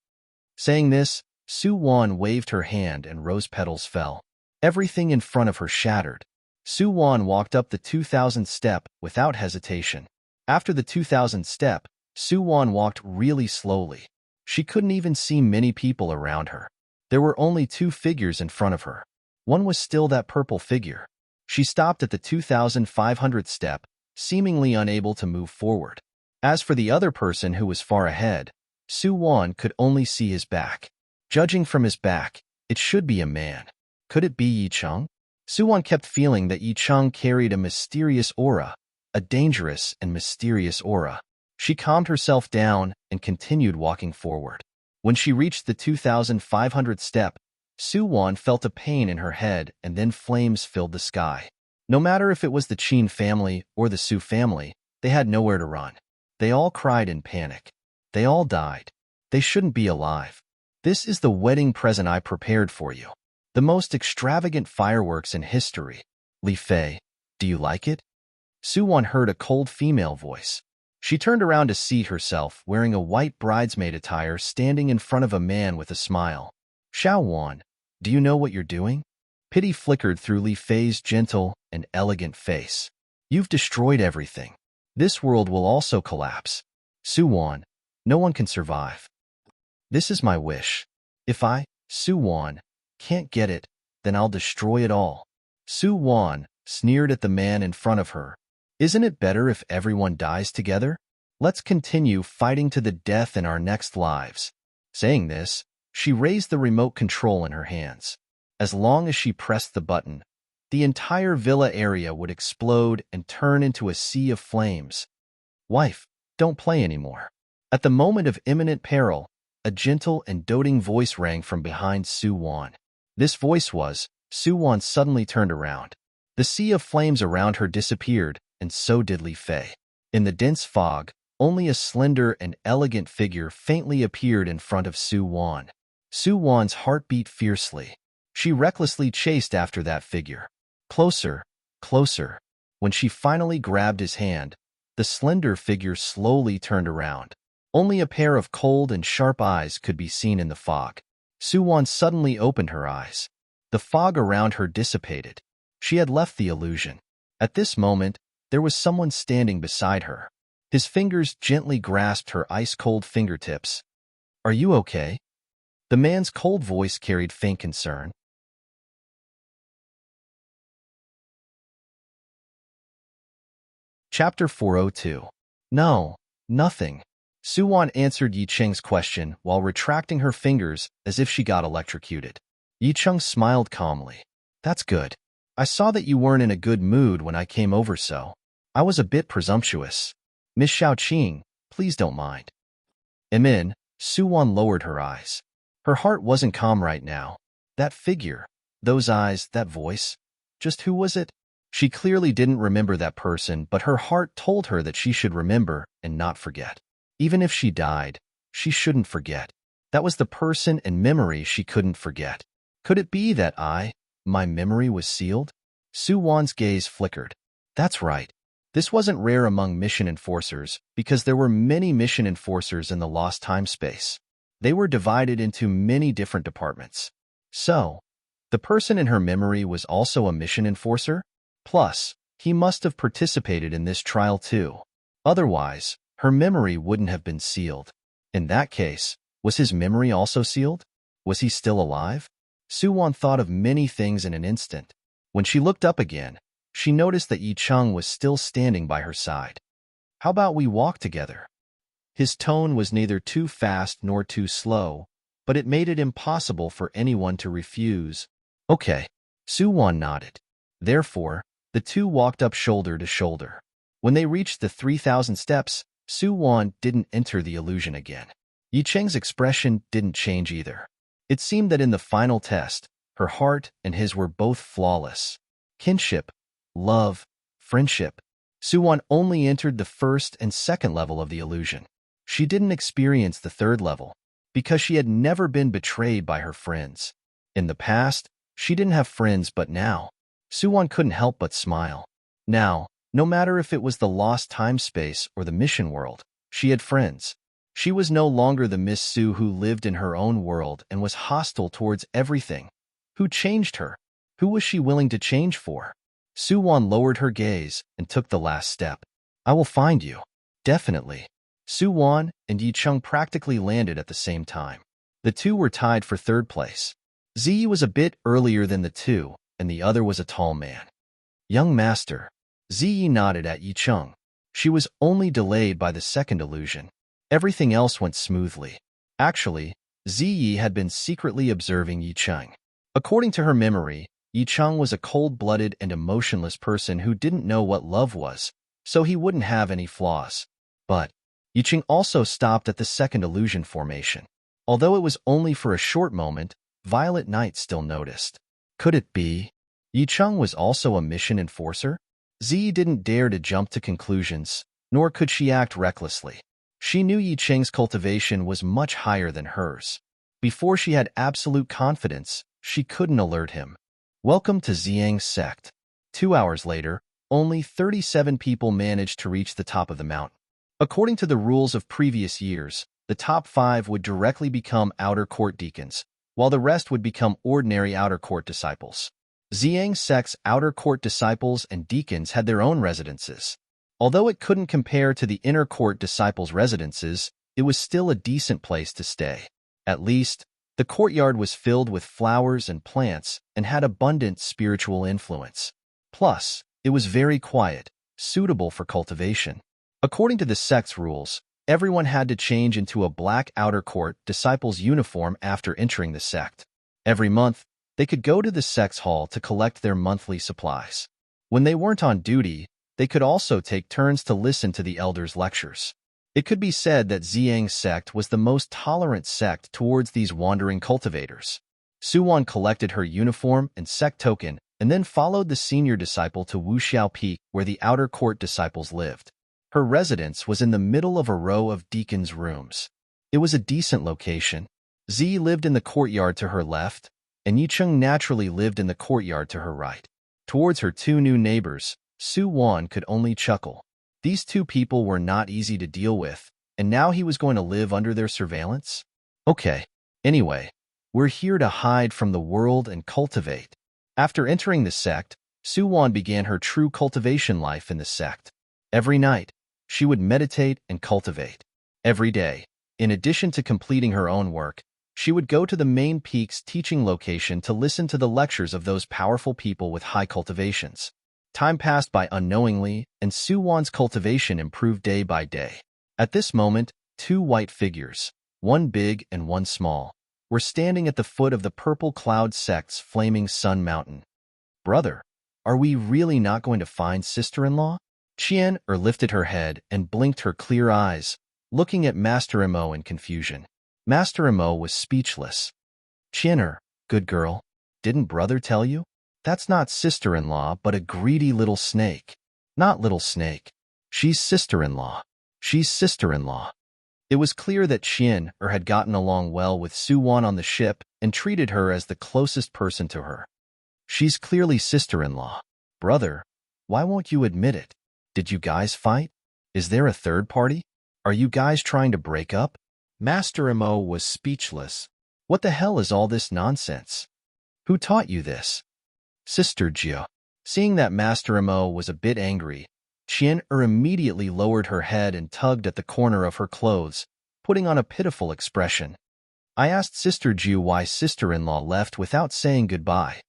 Saying this, Su-won waved her hand and rose petals fell. Everything in front of her shattered. Su-won walked up the 2,000th step without hesitation. After the 2,000th step, Su-won walked really slowly. She couldn't even see many people around her. There were only two figures in front of her. One was still that purple figure. She stopped at the 2,500th step, seemingly unable to move forward. As for the other person who was far ahead, Su-won could only see his back. Judging from his back, it should be a man. Could it be Yi Cheng? Su-won kept feeling that Yi Cheng carried a mysterious aura, a dangerous and mysterious aura. She calmed herself down and continued walking forward. When she reached the 2,500th step, Su-won felt a pain in her head and then flames filled the sky. No matter if it was the Qin family or the Su family, they had nowhere to run. They all cried in panic. They all died. They shouldn't be alive. This is the wedding present I prepared for you. The most extravagant fireworks in history. Li Fei, do you like it? Su-won heard a cold female voice. She turned around to see herself wearing a white bridesmaid attire standing in front of a man with a smile. Xiao-won, do you know what you're doing? Pity flickered through Li Fei's gentle and elegant face. You've destroyed everything. This world will also collapse. Su-won, no one can survive. This is my wish. If I, Su-won, can't get it, then I'll destroy it all. Su-won sneered at the man in front of her. Isn't it better if everyone dies together? Let's continue fighting to the death in our next lives. Saying this, she raised the remote control in her hands. As long as she pressed the button, the entire villa area would explode and turn into a sea of flames. Wife, don't play anymore. At the moment of imminent peril, a gentle and doting voice rang from behind Su-won. This voice was, Su-won suddenly turned around. The sea of flames around her disappeared, and so did Li Fei. In the dense fog, only a slender and elegant figure faintly appeared in front of Su-won. Su-won's heart beat fiercely. She recklessly chased after that figure. Closer, closer. When she finally grabbed his hand, the slender figure slowly turned around. Only a pair of cold and sharp eyes could be seen in the fog. Su-won suddenly opened her eyes. The fog around her dissipated. She had left the illusion. At this moment, there was someone standing beside her. His fingers gently grasped her ice-cold fingertips. Are you okay? The man's cold voice carried faint concern. Chapter 402. No, nothing. Su-won answered Yi Cheng's question while retracting her fingers as if she got electrocuted. Yi Cheng smiled calmly. That's good. I saw that you weren't in a good mood when I came over, so I was a bit presumptuous. Miss Xiaoqing, please don't mind. Su-won lowered her eyes. Her heart wasn't calm right now. That figure, those eyes, that voice. Just who was it? She clearly didn't remember that person, but her heart told her that she should remember and not forget. Even if she died, she shouldn't forget. That was the person and memory she couldn't forget. Could it be that my memory was sealed? Su-won's gaze flickered. That's right. This wasn't rare among mission enforcers because there were many mission enforcers in the lost time space. They were divided into many different departments. So, the person in her memory was also a mission enforcer? Plus, he must have participated in this trial too. Otherwise, her memory wouldn't have been sealed. In that case, was his memory also sealed? Was he still alive? Su-won thought of many things in an instant. When she looked up again, she noticed that Yi-chung was still standing by her side. How about we walk together? His tone was neither too fast nor too slow, but it made it impossible for anyone to refuse. Okay, Su-won nodded. Therefore, the two walked up shoulder to shoulder. When they reached the 3,000 steps, Su-won didn't enter the illusion again. Yi-cheng's expression didn't change either. It seemed that in the final test, her heart and his were both flawless. Kinship, love, friendship. Su-won only entered the first and second level of the illusion. She didn't experience the third level, because she had never been betrayed by her friends. In the past, she didn't have friends, but now, Su-won couldn't help but smile. Now, no matter if it was the lost time space or the mission world, she had friends. She was no longer the Miss Su who lived in her own world and was hostile towards everything. Who changed her? Who was she willing to change for? Su-won lowered her gaze and took the last step. I will find you. Definitely. Su-won and Yi-chung practically landed at the same time. The two were tied for third place. Ziyi was a bit earlier than the two, and the other was a tall man. Young master. Ziyi nodded at Yi-chung. She was only delayed by the second illusion. Everything else went smoothly. Actually, Ziyi had been secretly observing Yi-chung. According to her memory, Yi-chung was a cold-blooded and emotionless person who didn't know what love was, so he wouldn't have any flaws. But Yi-chung also stopped at the second illusion formation. Although it was only for a short moment, Violet Knight still noticed. Could it be? Yi-chung was also a mission enforcer? Ziyi didn't dare to jump to conclusions, nor could she act recklessly. She knew Yi-cheng's cultivation was much higher than hers. Before she had absolute confidence, she couldn't alert him. Welcome to Xiang's sect. 2 hours later, only 37 people managed to reach the top of the mountain. According to the rules of previous years, the top 5 would directly become outer court deacons, while the rest would become ordinary outer court disciples. Xiang's sect's outer court disciples and deacons had their own residences. Although it couldn't compare to the inner court disciples' residences, it was still a decent place to stay. At least, the courtyard was filled with flowers and plants and had abundant spiritual influence. Plus, it was very quiet, suitable for cultivation. According to the sect's rules, everyone had to change into a black outer court disciples' uniform after entering the sect. Every month, they could go to the sect's hall to collect their monthly supplies. When they weren't on duty, they could also take turns to listen to the elders' lectures. It could be said that Xiang's sect was the most tolerant sect towards these wandering cultivators. Su-won collected her uniform and sect token and then followed the senior disciple to Wuxiao Peak where the outer court disciples lived. Her residence was in the middle of a row of deacons' rooms. It was a decent location. Zi lived in the courtyard to her left, and Yi-chung naturally lived in the courtyard to her right. Towards her two new neighbors, Su-won could only chuckle. These two people were not easy to deal with, and now he was going to live under their surveillance? Okay. Anyway, we're here to hide from the world and cultivate. After entering the sect, Su-won began her true cultivation life in the sect. Every night, she would meditate and cultivate. Every day, in addition to completing her own work, she would go to the main peak's teaching location to listen to the lectures of those powerful people with high cultivations. Time passed by unknowingly, and Su-won's cultivation improved day by day. At this moment, two white figures, one big and one small, were standing at the foot of the Purple Cloud sect's flaming sun mountain. Brother, are we really not going to find sister-in-law? Qian-er lifted her head and blinked her clear eyes, looking at Master Imo in confusion. Master Imo was speechless. Qian-er, Good girl. Didn't brother tell you? That's not sister-in-law, but a greedy little snake. Not little snake. She's sister-in-law. She's sister-in-law. It was clear that Qian had gotten along well with Su-won on the ship and treated her as the closest person to her. She's clearly sister-in-law. Brother, why won't you admit it? Did you guys fight? Is there a third party? Are you guys trying to break up? Master Mo was speechless. What the hell is all this nonsense? Who taught you this? Sister Jia. Seeing that Master Mo was a bit angry, Qian immediately lowered her head and tugged at the corner of her clothes, putting on a pitiful expression. I asked Sister Ju why sister-in-law left without saying goodbye.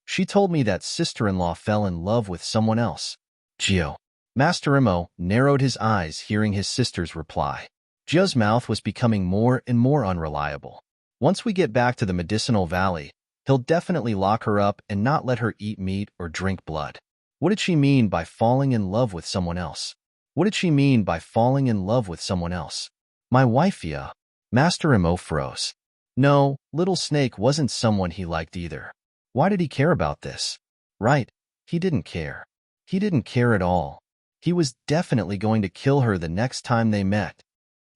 She told me that sister-in-law fell in love with someone else. Gio. Master Mo narrowed his eyes hearing his sister's reply. Gio's mouth was becoming more and more unreliable. Once we get back to the medicinal valley, he'll definitely lock her up and not let her eat meat or drink blood. What did she mean by falling in love with someone else? What did she mean by falling in love with someone else? My wife, yeah. Master Mo froze. No, Little Snake wasn't someone he liked either. Why did he care about this? Right, he didn't care. He didn't care at all. He was definitely going to kill her the next time they met.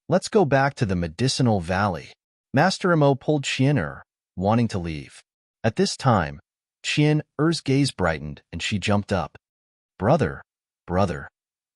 Let's go back to the medicinal valley. Master Mo pulled Qian, wanting to leave. At this time, Qian's gaze brightened and she jumped up. Brother,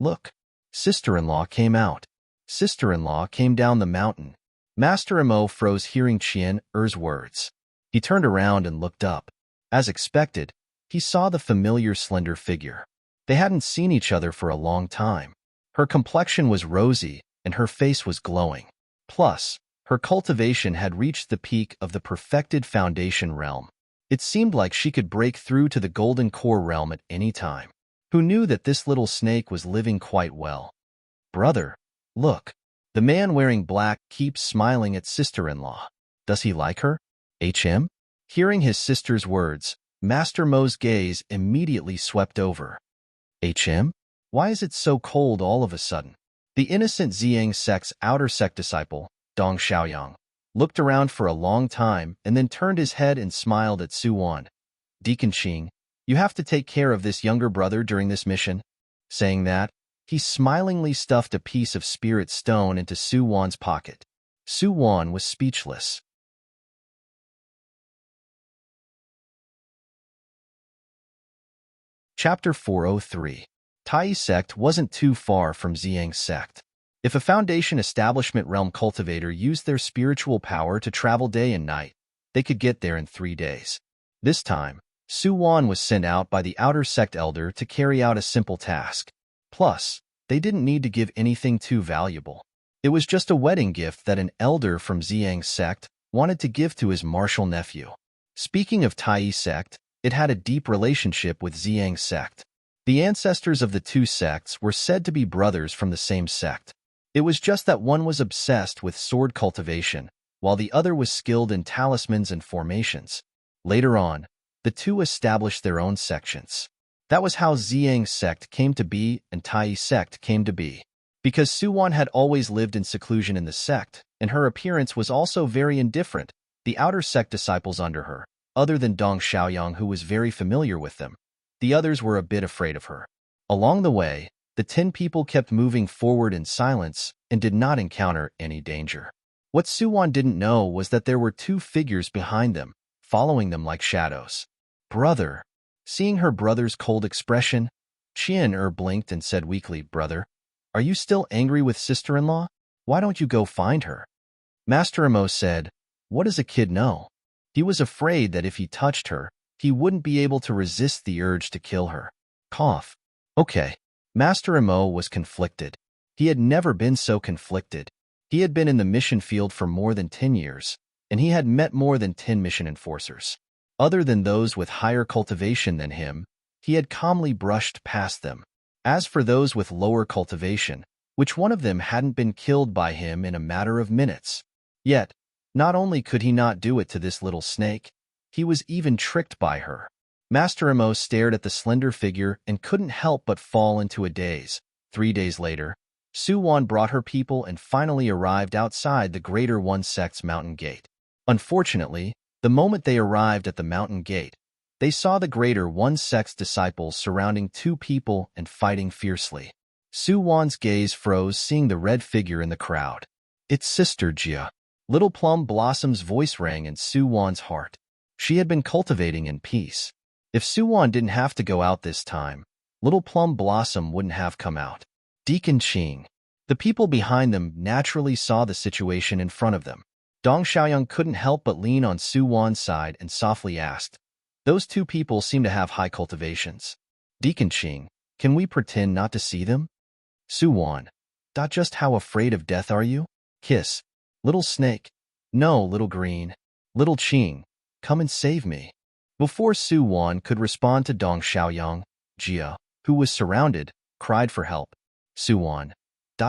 look. Sister-in-law came out. Sister-in-law came down the mountain. Master Mo froze hearing Qian's words. He turned around and looked up. As expected, he saw the familiar slender figure. They hadn't seen each other for a long time. Her complexion was rosy and her face was glowing. Plus, her cultivation had reached the peak of the perfected foundation realm. It seemed like she could break through to the golden core realm at any time. Who knew that this little snake was living quite well? Brother, look. The man wearing black keeps smiling at sister-in-law. Does he like her? HM? Hearing his sister's words, Master Mo's gaze immediately swept over. HM? Why is it so cold all of a sudden? The innocent Ziyang sect's outer sect disciple, Dong Xiaoyang, looked around for a long time and then turned his head and smiled at Su-won. Deacon Qing, you have to take care of this younger brother during this mission. Saying that, he smilingly stuffed a piece of spirit stone into Su-won's pocket. Su-won was speechless. Chapter 403. Tai sect wasn't too far from Ziyang sect. If a Foundation Establishment Realm cultivator used their spiritual power to travel day and night, they could get there in 3 days. This time, Su-won was sent out by the outer sect elder to carry out a simple task. Plus, they didn't need to give anything too valuable. It was just a wedding gift that an elder from Ziyang sect wanted to give to his martial nephew. Speaking of Tai sect, it had a deep relationship with Ziyang sect. The ancestors of the two sects were said to be brothers from the same sect. It was just that one was obsessed with sword cultivation, while the other was skilled in talismans and formations. Later on, the two established their own sections. That was how Ziyang sect came to be and Tai sect came to be. Because Su-won had always lived in seclusion in the sect, and her appearance was also very indifferent, the outer sect disciples under her, other than Dong Xiaoyang who was very familiar with them, the others were a bit afraid of her. Along the way, the 10 people kept moving forward in silence and did not encounter any danger. What Su-won didn't know was that there were 2 figures behind them, following them like shadows. Brother. Seeing her brother's cold expression, Qian blinked and said weakly, Brother, are you still angry with sister-in-law? Why don't you go find her? Master Mo said, what does a kid know? He was afraid that if he touched her, he wouldn't be able to resist the urge to kill her. Cough. Okay. Master Mo was conflicted. He had never been so conflicted. He had been in the mission field for more than 10 years, and he had met more than 10 mission enforcers. Other than those with higher cultivation than him, he had calmly brushed past them. As for those with lower cultivation, which one of them hadn't been killed by him in a matter of minutes? Yet, not only could he not do it to this little snake, he was even tricked by her. Master Mo stared at the slender figure and couldn't help but fall into a daze. 3 days later, Su-won brought her people and finally arrived outside the Greater One Sect's mountain gate. Unfortunately, The moment they arrived at the mountain gate, they saw the greater one-sex disciples surrounding two people and fighting fiercely. Su-won's gaze froze seeing the red figure in the crowd. It's Sister Jia. Little Plum Blossom's voice rang in Su-won's heart. She had been cultivating in peace. If Su-won didn't have to go out this time, Little Plum Blossom wouldn't have come out. Deacon Qing. The people behind them naturally saw the situation in front of them. Dong Xiaoyang couldn't help but lean on Su-won's side and softly asked, "Those two people seem to have high cultivations. Deacon Qing, can we pretend not to see them?" Su-won. Just how afraid of death are you? Kiss. Little snake. No, little green. Little Qing, come and save me. Before Su-won could respond to Dong Xiaoyang, Jia, who was surrounded, cried for help. Su-won.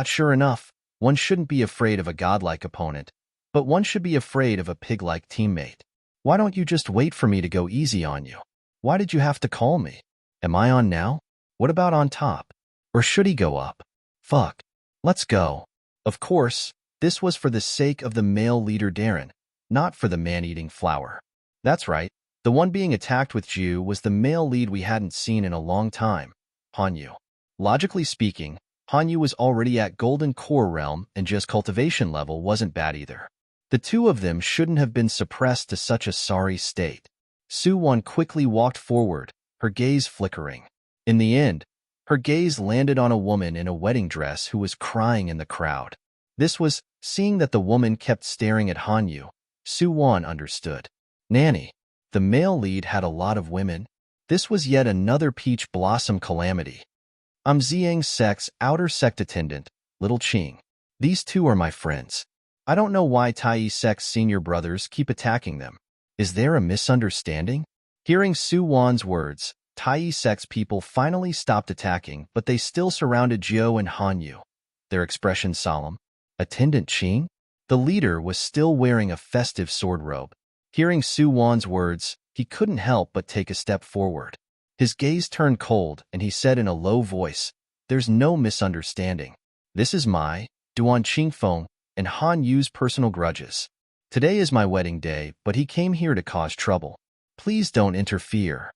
Sure enough, one shouldn't be afraid of a godlike opponent, but one should be afraid of a pig-like teammate. Why don't you just wait for me to go easy on you? Why did you have to call me? Am I on now? What about on top? Or should he go up? Fuck. Let's go. Of course, this was for the sake of the male leader Darren, not for the man-eating flower. That's right, the one being attacked with Ju was the male lead we hadn't seen in a long time, Hanyu. Logically speaking, Hanyu was already at Golden Core Realm and just cultivation level wasn't bad either. The two of them shouldn't have been suppressed to such a sorry state. Su-won quickly walked forward, her gaze flickering. In the end, her gaze landed on a woman in a wedding dress who was crying in the crowd. This was, seeing that the woman kept staring at Hanyu, Su-won understood. Nanny. The male lead had a lot of women. This was yet another peach blossom calamity. I'm Zhang's sect's outer sect attendant, Little Qing. These two are my friends. I don't know why Tai sect's senior brothers keep attacking them. Is there a misunderstanding? Hearing Su-won's words, Tai sect's people finally stopped attacking, but they still surrounded Jiu and Hanyu, their expression solemn. Attendant Qing? The leader was still wearing a festive sword robe. Hearing Su-won's words, he couldn't help but take a step forward. His gaze turned cold, and he said in a low voice, "There's no misunderstanding. This is my, Duan Qingfeng, and Han Yu's personal grudges. Today is my wedding day, but he came here to cause trouble. Please don't interfere."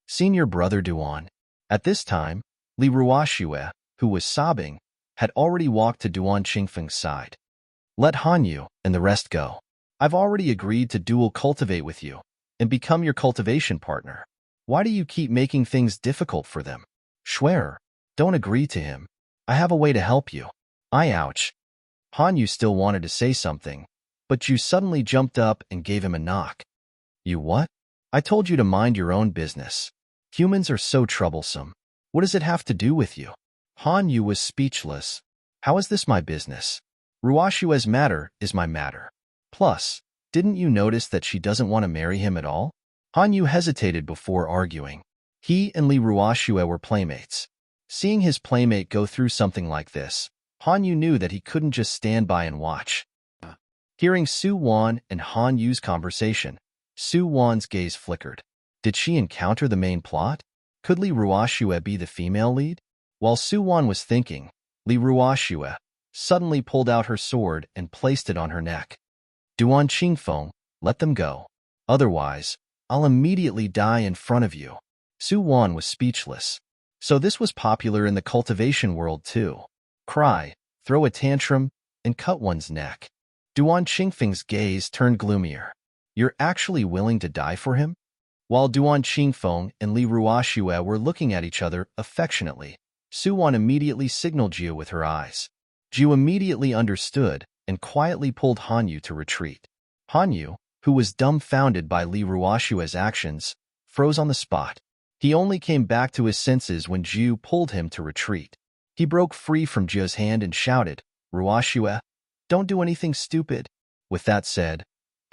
Senior brother Duan. At this time, Li Ruoxue, who was sobbing, had already walked to Duan Qingfeng's side. "Let Han Yu and the rest go. I've already agreed to dual cultivate with you and become your cultivation partner. Why do you keep making things difficult for them? Schwer, don't agree to him. I have a way to help you." Ouch. Hanyu still wanted to say something, but Ju suddenly jumped up and gave him a knock. "You what? I told you to mind your own business. Humans are so troublesome. What does it have to do with you?" Hanyu was speechless. "How is this my business? Ruoshue's matter is my matter. Plus, didn't you notice that she doesn't want to marry him at all?" Hanyu hesitated before arguing. He and Li Ruoxue were playmates. Seeing his playmate go through something like this, Hanyu knew that he couldn't just stand by and watch. Hearing Su-won and Hanyu's conversation, Su-won's gaze flickered. Did she encounter the main plot? Could Li Ruoxue be the female lead? While Su-won was thinking, Li Ruoxue suddenly pulled out her sword and placed it on her neck. "Duan Qingfeng, let them go. Otherwise, I'll immediately die in front of you." Su-won was speechless. So this was popular in the cultivation world too. Cry, throw a tantrum, and cut one's neck. Duan Qingfeng's gaze turned gloomier. "You're actually willing to die for him?" While Duan Qingfeng and Li Ruoxue were looking at each other affectionately, Su-won immediately signaled Jiu with her eyes. Jiu immediately understood and quietly pulled Hanyu to retreat. Hanyu, who was dumbfounded by Li Ruoxue's actions, froze on the spot. He only came back to his senses when Jiu pulled him to retreat. He broke free from Jiu's hand and shouted, "Ruoxue, don't do anything stupid." With that said,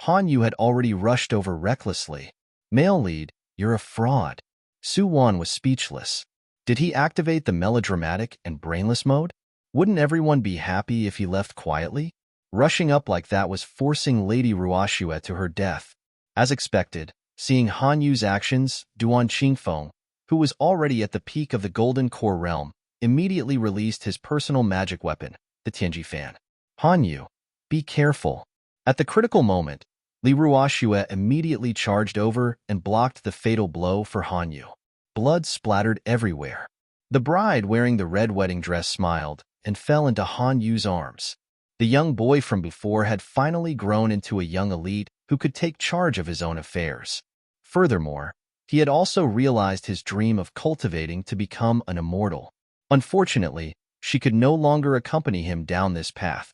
Hanyu had already rushed over recklessly. "Male lead, you're a fraud." Su-won was speechless. Did he activate the melodramatic and brainless mode? Wouldn't everyone be happy if he left quietly? Rushing up like that was forcing Lady Ruoxue to her death. As expected, seeing Hanyu's actions, Duan Qingfeng, who was already at the peak of the Golden Core Realm, immediately released his personal magic weapon, the Tianji fan. "Hanyu, be careful." At the critical moment, Li Ruoxue immediately charged over and blocked the fatal blow for Han Yu. Blood splattered everywhere. The bride wearing the red wedding dress smiled and fell into Han Yu's arms. The young boy from before had finally grown into a young elite who could take charge of his own affairs. Furthermore, he had also realized his dream of cultivating to become an immortal. Unfortunately, she could no longer accompany him down this path.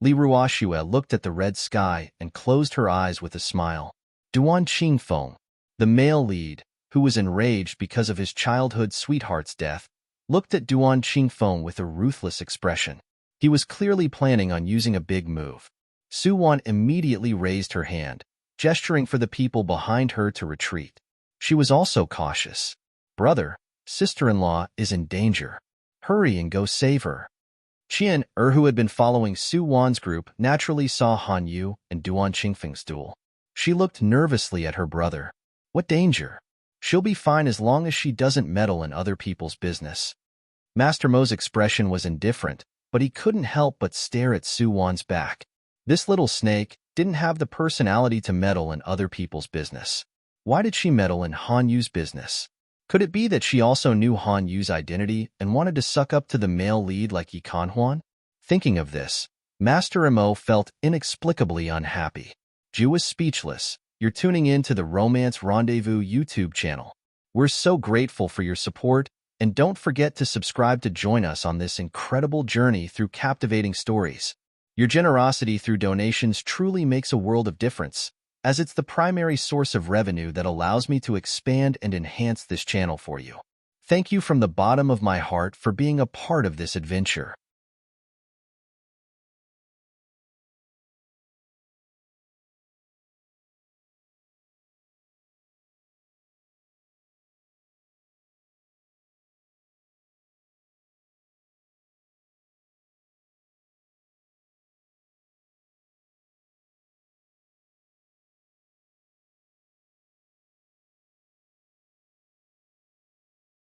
Li Ruoxue looked at the red sky and closed her eyes with a smile. Duan Qingfeng, the male lead, who was enraged because of his childhood sweetheart's death, looked at Duan Qingfeng with a ruthless expression. He was clearly planning on using a big move. Su Wan immediately raised her hand, gesturing for the people behind her to retreat. She was also cautious. Brother, sister-in-law is in danger. Hurry and go save her. Qian who had been following Su Wan's group, naturally saw Han Yu and Duan Qingfeng's duel. She looked nervously at her brother. What danger? She'll be fine as long as she doesn't meddle in other people's business. Master Mo's expression was indifferent, but he couldn't help but stare at Su Wan's back. This little snake didn't have the personality to meddle in other people's business. Why did she meddle in Han Yu's business? Could it be that she also knew Han Yu's identity and wanted to suck up to the male lead like Yi Kanhuan? Thinking of this, Master Mo felt inexplicably unhappy. Ju was speechless. You're tuning in to the Romance Rendezvous YouTube channel. We're so grateful for your support, and don't forget to subscribe to join us on this incredible journey through captivating stories. Your generosity through donations truly makes a world of difference, as it's the primary source of revenue that allows me to expand and enhance this channel for you. Thank you from the bottom of my heart for being a part of this adventure.